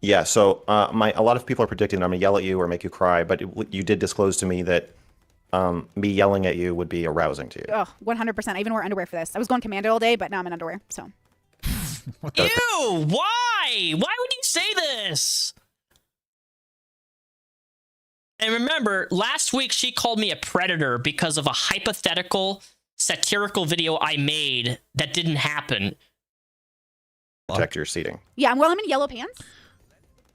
Yeah, so a lot of people are predicting I'm going to yell at you or make you cry, but you did disclose to me that me yelling at you would be arousing to you. Oh, 100%. I even wore underwear for this. I was going commando all day, but now I'm in underwear, so. Ew, why? Why would you say this? And remember, last week she called me a predator because of a hypothetical, satirical video I made that didn't happen. Protect your seating. Yeah, well, I'm in yellow pants.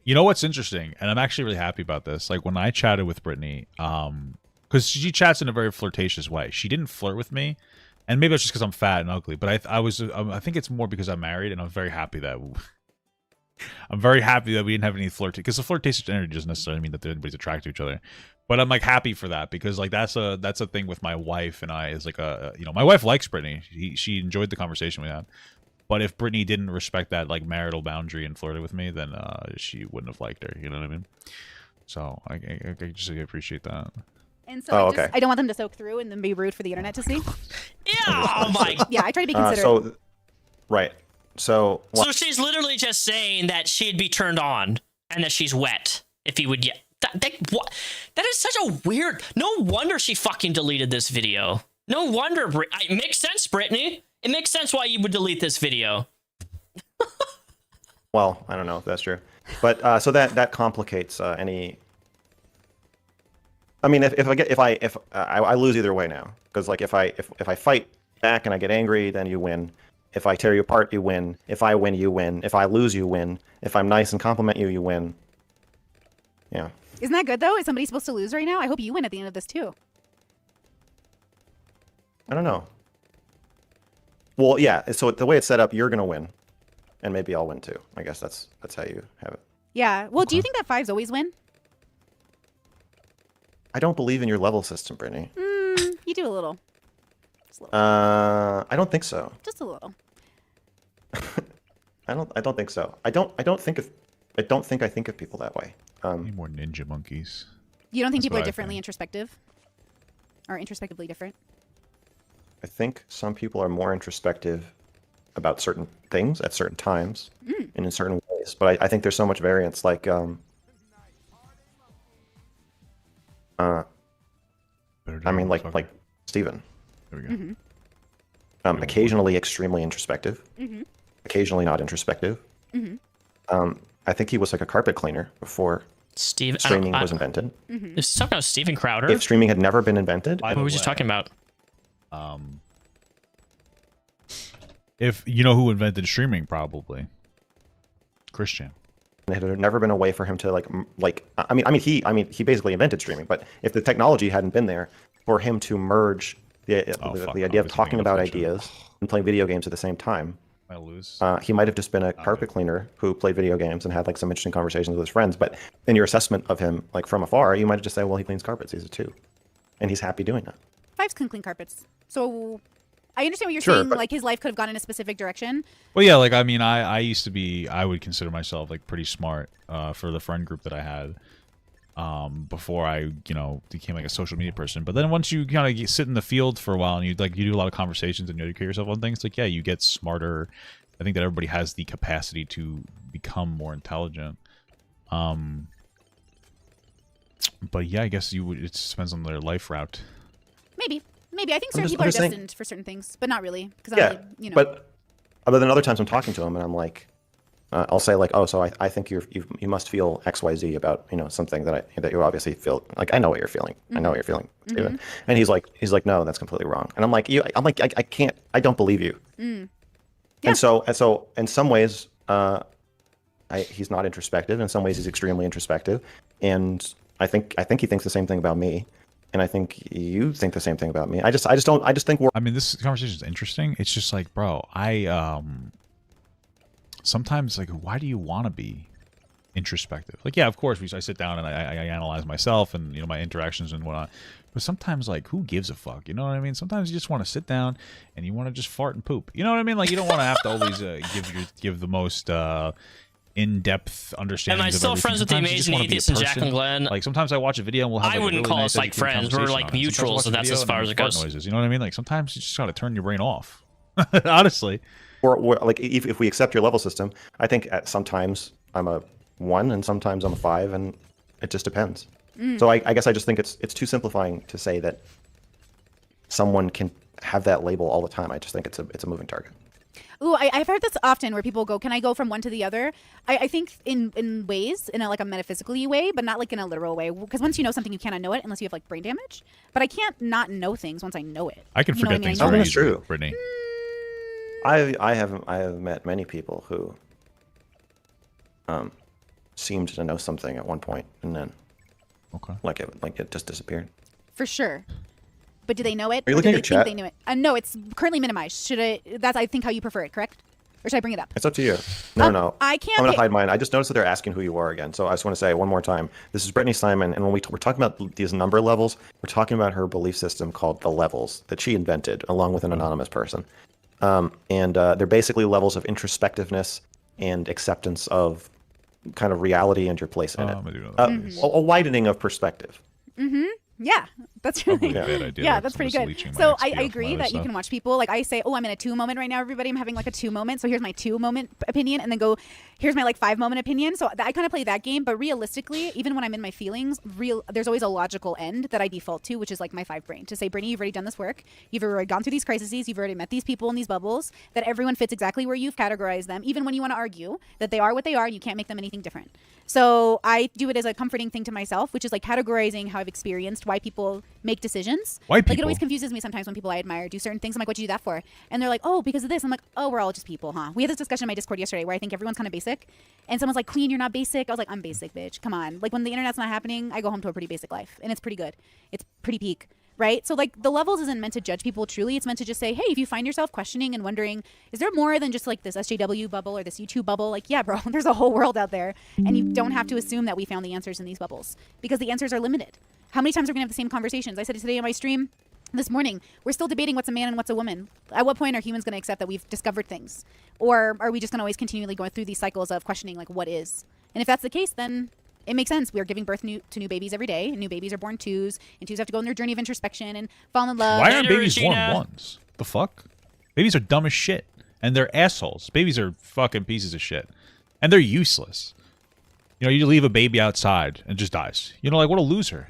You know what's interesting, and I'm actually really happy about this. Like when I chatted with Brittany, because she chats in a very flirtatious way. She didn't flirt with me, and maybe it's just because I'm fat and ugly. But I think it's more because I'm married, and I'm very happy that we didn't have any flirting. Because the flirtatious energy doesn't necessarily mean that anybody's attracted to each other. But I'm like happy for that because like that's a thing with my wife and I is like my wife likes Brittany. She enjoyed the conversation we had. But if Brittany didn't respect that like marital boundary and flirted with me, then she wouldn't have liked her. You know what I mean? So I just appreciate that. And so I don't want them to soak through and then be rude for the internet to see. Yeah. Oh my. Yeah, I try to be considerate. Right. So she's literally just saying that she'd be turned on and that she's wet if he would. Yeah. That is such a weird. No wonder she fucking deleted this video. No wonder. It makes sense, Brittany. It makes sense why you would delete this video. Well, I don't know if that's true, but so that complicates any. I mean, if I lose either way now, because like if I fight back and I get angry, then you win. If I tear you apart, you win. If I win, you win. If I lose, you win. If I'm nice and compliment you, you win. Yeah. Isn't that good though? Is somebody supposed to lose right now? I hope you win at the end of this too. I don't know. Well, yeah. So the way it's set up, you're gonna win, and maybe I'll win too. I guess that's how you have it. Yeah. Well, do you think that 5s always win? I don't believe in your level system, Brittany. You do a little. I don't think so. Just a little. I don't think so. I think of people that way. Need more ninja monkeys. You don't think people are differently introspective? Or introspectively different? I think some people are more introspective about certain things at certain times and in certain ways. But I think there's so much variance. Like, I mean, like Steven. There we go. Mm-hmm. Occasionally extremely introspective. Mm-hmm. Occasionally not introspective. Mm-hmm. I think he was like a carpet cleaner before streaming was invented. Mm-hmm. Is talking about Steven Crowder? If streaming had never been invented, what was he talking about? If you know who invented streaming, probably Christian. It had never been a way for him to he basically invented streaming. But if the technology hadn't been there for him to merge the idea of talking about ideas and playing video games at the same time, I lose. He might have just been a carpet cleaner who played video games and had like some interesting conversations with his friends. But in your assessment of him, like from afar, you might just say, well, he cleans carpets. He's a 2, and he's happy doing that. 5s can clean carpets. So I understand what you're saying. Like his life could have gone in a specific direction. Well, yeah, like I mean, I used to be. I would consider myself like pretty smart for the friend group that I had before I became like a social media person. But then once you kind of sit in the field for a while and you do a lot of conversations and you educate yourself on things, like yeah, you get smarter. I think that everybody has the capacity to become more intelligent. But yeah, I guess it just depends on their life route. Maybe. I think certain people are destined for certain things, but not really. Yeah, but other than other times I'm talking to him and I'm like, I'll say like, oh, so I think you must feel XYZ about something that you obviously feel. Like I know what you're feeling. Mm-hmm. I know what you're feeling. Mm-hmm. And he's like, no, that's completely wrong. And I'm like, I can't. I don't believe you. Mm. Yeah. And so in some ways, he's not introspective. In some ways, he's extremely introspective. And I think he thinks the same thing about me. And I think you think the same thing about me. I just think we're. I mean, this conversation is interesting. It's just like, bro, sometimes like, why do you want to be introspective? Like, yeah, of course, I sit down and I analyze myself and my interactions and whatnot. But sometimes, like, who gives a fuck? You know what I mean? Sometimes you just want to sit down and you want to just fart and poop. You know what I mean? Like, you don't want to have to always give the most in-depth understanding. Am I still friends with the amazing atheist and Jack and Glenn? Like sometimes I watch a video and we'll have. I wouldn't call us like friends. We're like mutuals, and that's as far as it goes. Noises, you know what I mean? Like sometimes you just gotta turn your brain off. Honestly, or like if we accept your level system, I think sometimes I'm a 1 and sometimes I'm a 5, and it just depends. So I guess I just think it's too simplifying to say that someone can have that label all the time. I just think it's a moving target. Ooh, I've heard this often where people go, can I go from one to the other? I think in ways, in a metaphysical way, but not like in a literal way. Because once you know something, you cannot know it unless you have like brain damage. But I can't not know things once I know it. I can forget things. That's true, Brittany. I have met many people who seemed to know something at one point and then like it just disappeared. For sure. But do they know it? Are you looking at your chat? They knew it? No, it's currently minimized. That's I think how you prefer it, correct? Or should I bring it up? It's up to you. No. I can't. I'm gonna hide mine. I just noticed that they're asking who you are again. So I just want to say one more time. This is Brittany Simon, and when we're talking about these number levels, we're talking about her belief system called the levels that she invented along with an anonymous person. And they're basically levels of introspectiveness and acceptance of kind of reality and your place in it. A widening of perspective. Mm-hmm. Yeah, that's Probably really a bad idea. yeah, like, that's pretty just good. leeching my So XP I off my agree other that you stuff. can watch people like I say, oh, I'm in a 2 moment right now, everybody. I'm having like a 2 moment. So here's my 2 moment opinion, and then go, here's my like 5 moment opinion. So I kind of play that game, but realistically, even when I'm in my feelings, there's always a logical end that I default to, which is like my 5 brain to say, Brittany, you've already done this work. You've already gone through these crises. You've already met these people in these bubbles. That everyone fits exactly where you've categorized them, even when you want to argue that they are what they are, and you can't make them anything different. So I do it as a comforting thing to myself, which is like categorizing how I've experienced why people make decisions. Why Like it people? always confuses me sometimes when people I admire do certain things. I'm like, what'd you do that for? And they're like, oh, because of this. I'm like, oh, we're all just people, huh? We had this discussion in my Discord yesterday where I think everyone's kind of basic. And someone's like, Queen, you're not basic. I was like, I'm basic, bitch. Come on. Like when the internet's not happening, I go home to a pretty basic life. And it's pretty good. It's pretty peak. Right? So like the levels isn't meant to judge people truly. It's meant to just say, hey, if you find yourself questioning and wondering, is there more than just like this SJW bubble or this YouTube bubble? Like, yeah, bro, there's a whole world out there. And you don't have to assume that we found the answers in these bubbles because the answers are limited. How many times are we going to have the same conversations? I said it today on my stream this morning. We're still debating what's a man and what's a woman. At what point are humans going to accept that we've discovered things? Or are we just going to always continually go through these cycles of questioning like what is? And if that's the case, then it makes sense. We are giving birth to new babies every day, and new babies are born twos, and twos have to go on their journey of introspection and fall in love. Why aren't babies born ones? The fuck? Babies are dumb as shit, and they're assholes. Babies are fucking pieces of shit, and they're useless. You know, you leave a baby outside and it just dies. You know, like what a loser.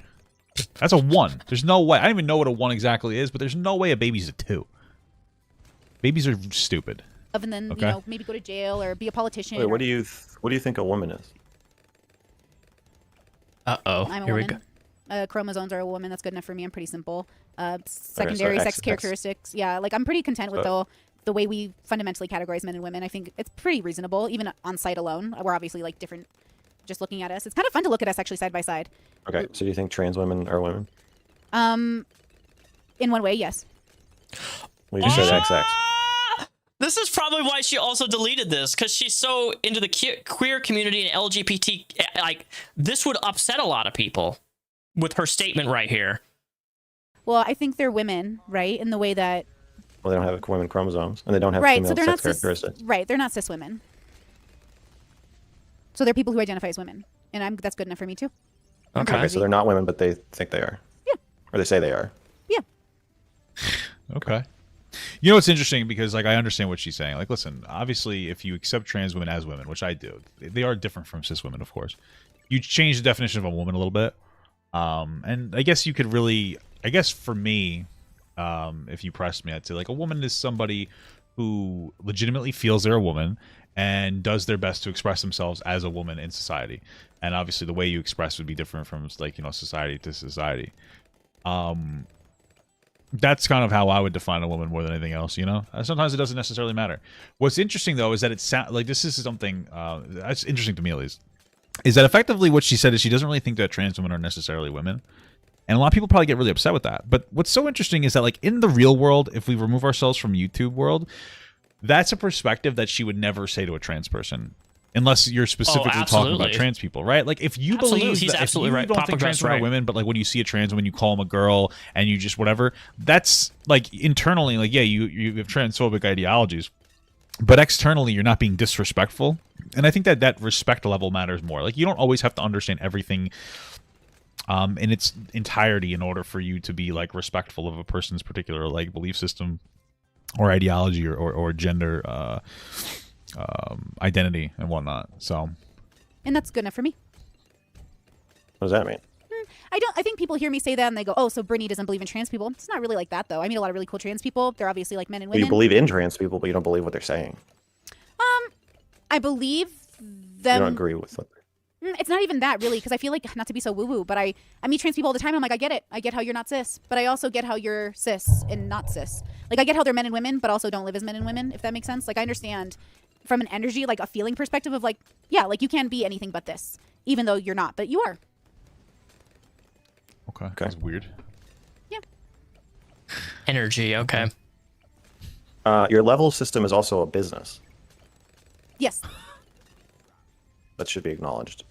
That's a 1. There's no way. I don't even know what a 1 exactly is, but there's no way a baby's a 2. Babies are stupid. And then you know maybe go to jail or be a politician. Wait, what do you think a woman is? Uh-oh. I'm a Here we woman. go. Chromosomes are a woman. That's good enough for me. I'm pretty simple. Secondary sex characteristics. Yeah, like I'm pretty content with the way we fundamentally categorize men and women. I think it's pretty reasonable, even on site alone. We're obviously like different. Just looking at us, it's kind of fun to look at us actually side by side. Okay, so do you think trans women are women? In one way, yes. Well, you just said XX. This is probably why she also deleted this, because she's so into the queer community and LGBT. Like, this would upset a lot of people with her statement right here. Well, I think they're women, right? In the way that... Well, they don't have women chromosomes, and they don't have right, female so they're sex not characteristics. Right, they're not cis women. So they're people who identify as women, and that's good enough for me too. Okay, so they're not women, but they think they are. Yeah. Or they say they are. Yeah. Okay. You know what's interesting, because like I understand what she's saying. Like, listen, obviously, if you accept trans women as women, which I do, they are different from cis women, of course. You change the definition of a woman a little bit, and I guess you could really, I guess for me, if you pressed me, I'd say like a woman is somebody who legitimately feels they're a woman and does their best to express themselves as a woman in society. And obviously, the way you express would be different from like society to society. That's kind of how I would define a woman more than anything else, you know? Sometimes it doesn't necessarily matter. What's interesting, though, is that it sounds like this is something that's interesting to me, at least, is that effectively what she said is she doesn't really think that trans women are necessarily women. And a lot of people probably get really upset with that. But what's so interesting is that, like, in the real world, if we remove ourselves from YouTube world, that's a perspective that she would never say to a trans person. Unless you're specifically talking about trans people, right? Like, if you believe that, if you don't think trans women are women, but like when you see a trans woman, you call them a girl and you just whatever, that's like internally, like, yeah, you have transphobic ideologies, but externally you're not being disrespectful. And I think that respect level matters more. Like, you don't always have to understand everything in its entirety in order for you to be like respectful of a person's particular like belief system or ideology or gender identity and whatnot. So, and that's good enough for me. What does that mean? I think people hear me say that and they go, oh, so Brittany doesn't believe in trans people. It's not really like that, though. I meet a lot of really cool trans people. They're obviously like men and women. Well, you believe in trans people, but you don't believe what they're saying. I believe them. You don't agree with what it's not even that, really, because I feel like, not to be so woo-woo, but I meet trans people all the time, and I'm like, I get it. I get how you're not cis, but I also get how you're cis and not cis. Like, I get how they're men and women, but also don't live as men and women, if that makes sense. Like, I understand from an energy, like a feeling perspective of like, yeah, like you can be anything but this, even though you're not, but you are. Okay. That's weird. Yeah. Energy, okay. Your level system is also a business. Yes. That should be acknowledged.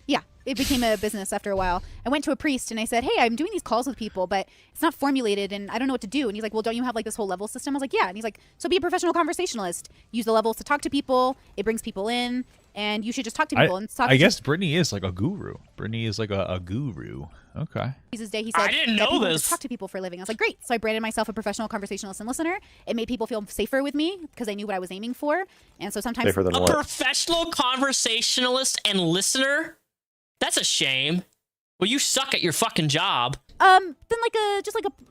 Yeah, it became a business after a while. I went to a priest and I said, hey, I'm doing these calls with people, but it's not formulated and I don't know what to do. And he's like, well, don't you have like this whole level system? I was like, yeah. And he's like, so be a professional conversationalist. Use the levels to talk to people. It brings people in. and you should just talk to people. I guess Brittany is like a guru. Brittany is like a guru. Okay. His day, he said, I didn't know people this. just talk to people for a living. I was like, great. So I branded myself a professional conversationalist and listener. It made people feel safer with me because I knew what I was aiming for. And so sometimes Safer than A what? professional conversationalist and listener? That's a shame. Well, you suck at your fucking job. then I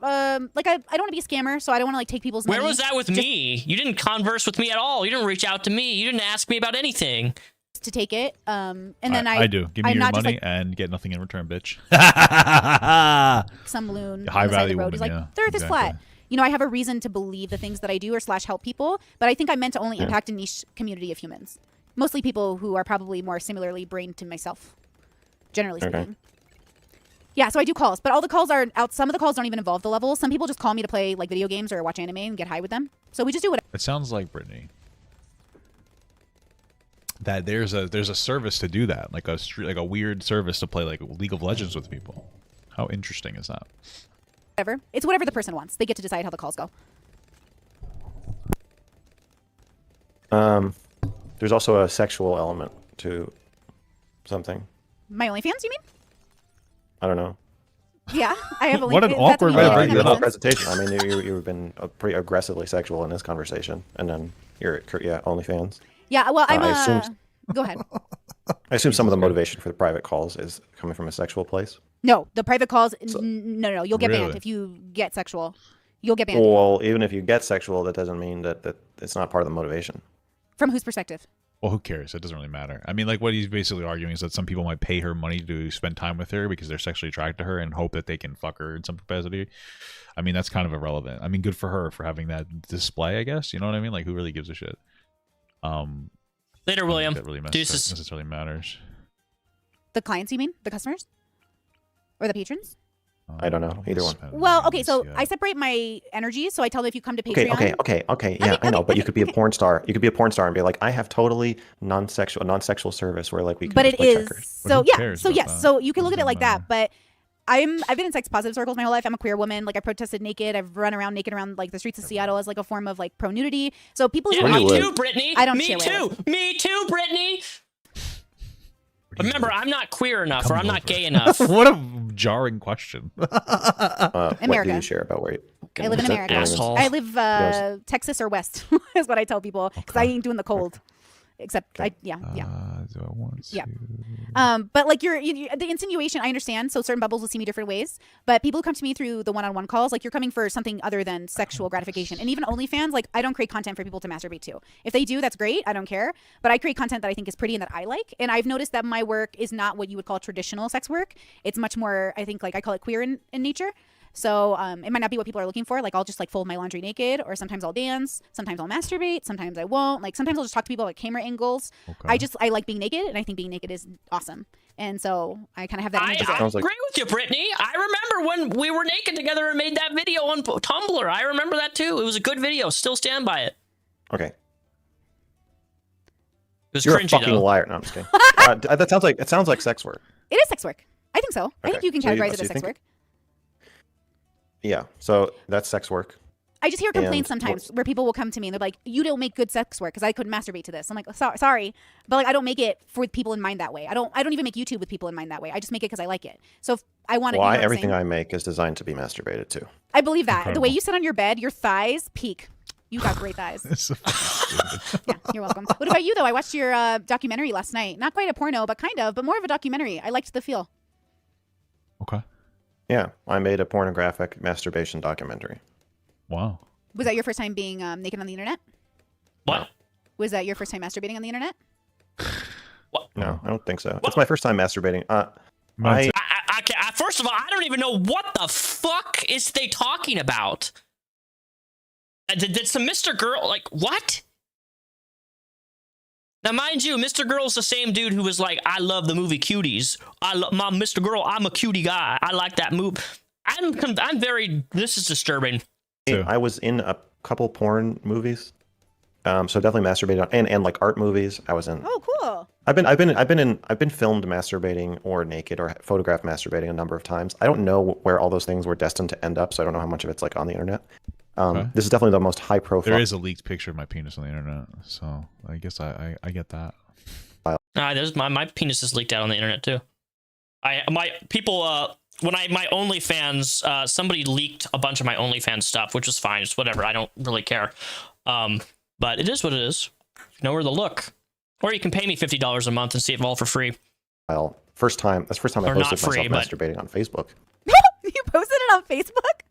don't want to be a scammer, so I don't want to like take people's money. Where was that with me? You didn't converse with me at all. You didn't reach out to me. You didn't ask me about anything. To take it, and then I do. Give me I'm your not just, money like, and get nothing in return, bitch. some loon High on the side of value the road. woman, He's like, yeah, the earth is exactly. flat. You know, I have a reason to believe the things that I do or / help people, but I think I'm meant to only impact a niche community of humans. Mostly people who are probably more similarly brained to myself, generally speaking. Yeah, so I do calls, but all the calls are out. Some of the calls don't even involve the levels. Some people just call me to play like video games or watch anime and get high with them. So we just do whatever. It sounds like Brittany. That there's a service to do that, like a weird service to play like League of Legends with people. How interesting is that? It's whatever the person wants. They get to decide how the calls go. There's also a sexual element to something. My OnlyFans, you mean? I don't know. Yeah, I have OnlyFans. What an awkward way to bring it up. Presentation. I mean, you've been pretty aggressively sexual in this conversation, and then you're OnlyFans. Yeah, well, I Go ahead. I assume some of the motivation for the private calls is coming from a sexual place. No, the private calls. No. You'll get banned if you get sexual. You'll get banned. Well, even if you get sexual, that doesn't mean that it's not part of the motivation. From whose perspective? Well, who cares? It doesn't really matter. I mean, like what he's basically arguing is that some people might pay her money to spend time with her because they're sexually attracted to her and hope that they can fuck her in some capacity. I mean, that's kind of irrelevant. I mean, good for her for having that display, I guess. You know what I mean? Like, who really gives a shit? Later, William. That really Deuces. necessarily matters. The clients, you mean? The customers? Or the patrons? I don't know. Either one. Well, okay, so I separate my energy. So I tell them if you come to Patreon. Okay. Yeah, I know. But you could be a porn star. You could be a porn star and be like, I have totally non-sexual service where like we can. But it play is. checkers. So yeah. So yes. So you can look at it like that. But I've been in sex positive circles my whole life. I'm a queer woman. Like I protested naked. I've run around naked around like the streets of Seattle as like a form of like pro nudity. So people who me too, Brittany. I don't Me too. Me too, Brittany. Remember, I'm not queer enough, or I'm not gay enough. What a jarring question. What America. do you share about where you I live in America. Asshole. I live Texas or West is what I tell people because I ain't doing the cold. Except do I want to? Yeah. But like the insinuation, I understand. So certain bubbles will see me different ways. But people who come to me through the one-on-one calls, like you're coming for something other than sexual gratification. And even OnlyFans, like I don't create content for people to masturbate to. If they do, that's great. I don't care. But I create content that I think is pretty and that I like. And I've noticed that my work is not what you would call traditional sex work. It's much more, I think, like I call it queer in nature. So it might not be what people are looking for. Like I'll just like fold my laundry naked, or sometimes I'll dance, sometimes I'll masturbate, sometimes I won't. Like sometimes I'll just talk to people about camera angles. Okay. I like being naked, and I think being naked is awesome. And so I kind of have that energy. I agree with you, Brittany. I remember when we were naked together and made that video on Tumblr. I remember that too. It was a good video. Still stand by it. Okay. It was You're cringy, a fucking though. liar. No, I'm just kidding. It sounds like sex work. It is sex work. I think so. I think you can categorize it as sex work. Yeah, so that's sex work. I just hear complaints sometimes where people will come to me and they're like, "You don't make good sex work because I couldn't masturbate to this." I'm like, "Sorry, but like I don't make it for people in mind that way. I don't even make YouTube with people in mind that way. I just make it because I like it. So if I want to. Everything I make is designed to be masturbated to. I believe that. Incredible. The way you sit on your bed, your thighs peak. You got great thighs. Yeah, you're welcome. What about you though? I watched your documentary last night. Not quite a porno, but kind of, but more of a documentary. I liked the feel. Okay. Yeah, I made a pornographic masturbation documentary. Wow. Was that your first time being naked on the internet? What? Was that your first time masturbating on the internet? What? No, I don't think so. It's my first time masturbating. First of all, I don't even know what the fuck is they talking about. Did some Mr. Girl, like, what? Now, mind you, Mr. Girl's the same dude who was like, I love the movie Cuties. My Mr. Girl, I'm a cutie guy. I like that movie. This is disturbing. I was in a couple porn movies. So definitely masturbated on, and like art movies. I was in. Oh, cool. I've been filmed masturbating or naked or photographed masturbating a number of times. I don't know where all those things were destined to end up, so I don't know how much of it's like on the internet. This is definitely the most high profile. There is a leaked picture of my penis on the internet, so I guess I get that. There's my penis is leaked out on the internet too. My OnlyFans, somebody leaked a bunch of my OnlyFans stuff, which is fine. It's whatever. I don't really care. But it is what it is. You know where to look. Or you can pay me $50 a month and see it all for free. Well, that's the first time I Or posted not free, myself but- masturbating on Facebook. You posted it on Facebook?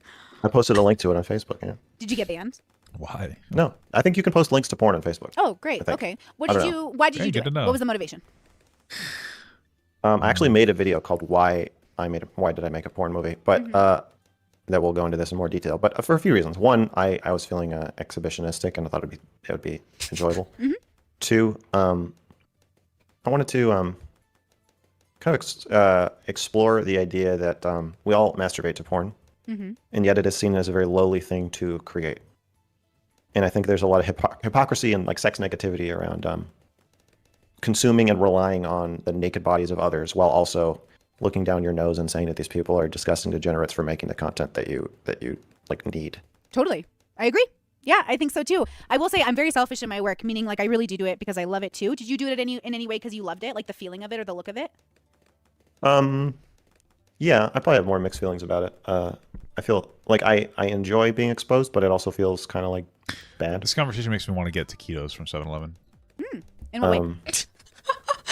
I posted a link to it on Facebook, yeah. Did you get banned? Why? No, I think you can post links to porn on Facebook. Oh, great. I think. Okay. I don't know. Why did Okay, you do good to it? know. What was the motivation? I actually made a video called Why Did I Make a Porn Movie? But that we'll go into this in more detail. But for a few reasons. One, I was feeling exhibitionistic and I thought it would be enjoyable. Two, I wanted to kind of explore the idea that we all masturbate to porn, and yet it is seen as a very lowly thing to create. And I think there's a lot of hypocrisy and like sex negativity around consuming and relying on the naked bodies of others while also looking down your nose and saying that these people are disgusting degenerates for making the content that you like need. Totally. I agree. Yeah, I think so too. I will say I'm very selfish in my work, meaning like I really do it because I love it too. Did you do it in any way because you loved it, like the feeling of it or the look of it? Yeah, I probably have more mixed feelings about it. I feel like I enjoy being exposed, but it also feels kind of like bad. This conversation makes me want to get taquitos from 7-Eleven. In what way? I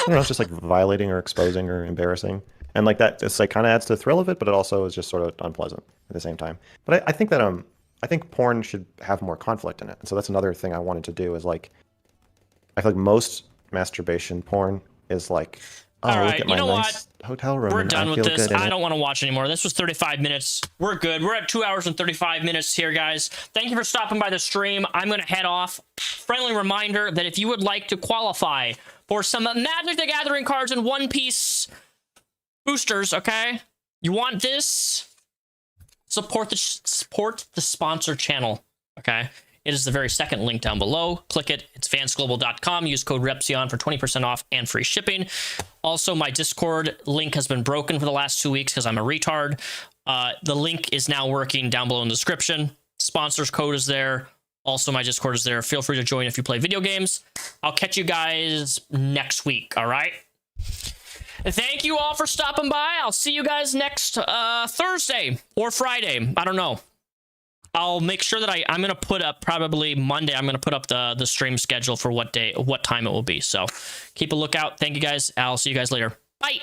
don't know, it's just like violating or exposing or embarrassing. And like that, it's like kind of adds to the thrill of it, but it also is just sort of unpleasant at the same time. But I think that I think porn should have more conflict in it. And so that's another thing I wanted to do is like, I feel like most masturbation porn is like, oh, All look right, at my you know nice hotel room. We're and done I with feel this. good in I it." don't want to watch anymore. This was 35 minutes. We're good. We're at 2 hours and 35 minutes here, guys. Thank you for stopping by the stream. I'm going to head off. Friendly reminder that if you would like to qualify for some Magic the Gathering cards and One Piece boosters, okay? You want this? Support the sponsor channel, okay? It is the very second link down below. Click it. It's vansglobal.com. Use code REPSION for 20% off and free shipping. Also, my Discord link has been broken for the last 2 weeks because I'm a retard. The link is now working down below in the description. Sponsors code is there. Also, my Discord is there. Feel free to join if you play video games. I'll catch you guys next week, all right? Thank you all for stopping by. I'll see you guys next Thursday or Friday. I don't know. I'll make sure that I'm going to put up probably Monday. I'm going to put up the stream schedule for what time it will be. So keep a lookout. Thank you guys. I'll see you guys later. Bye.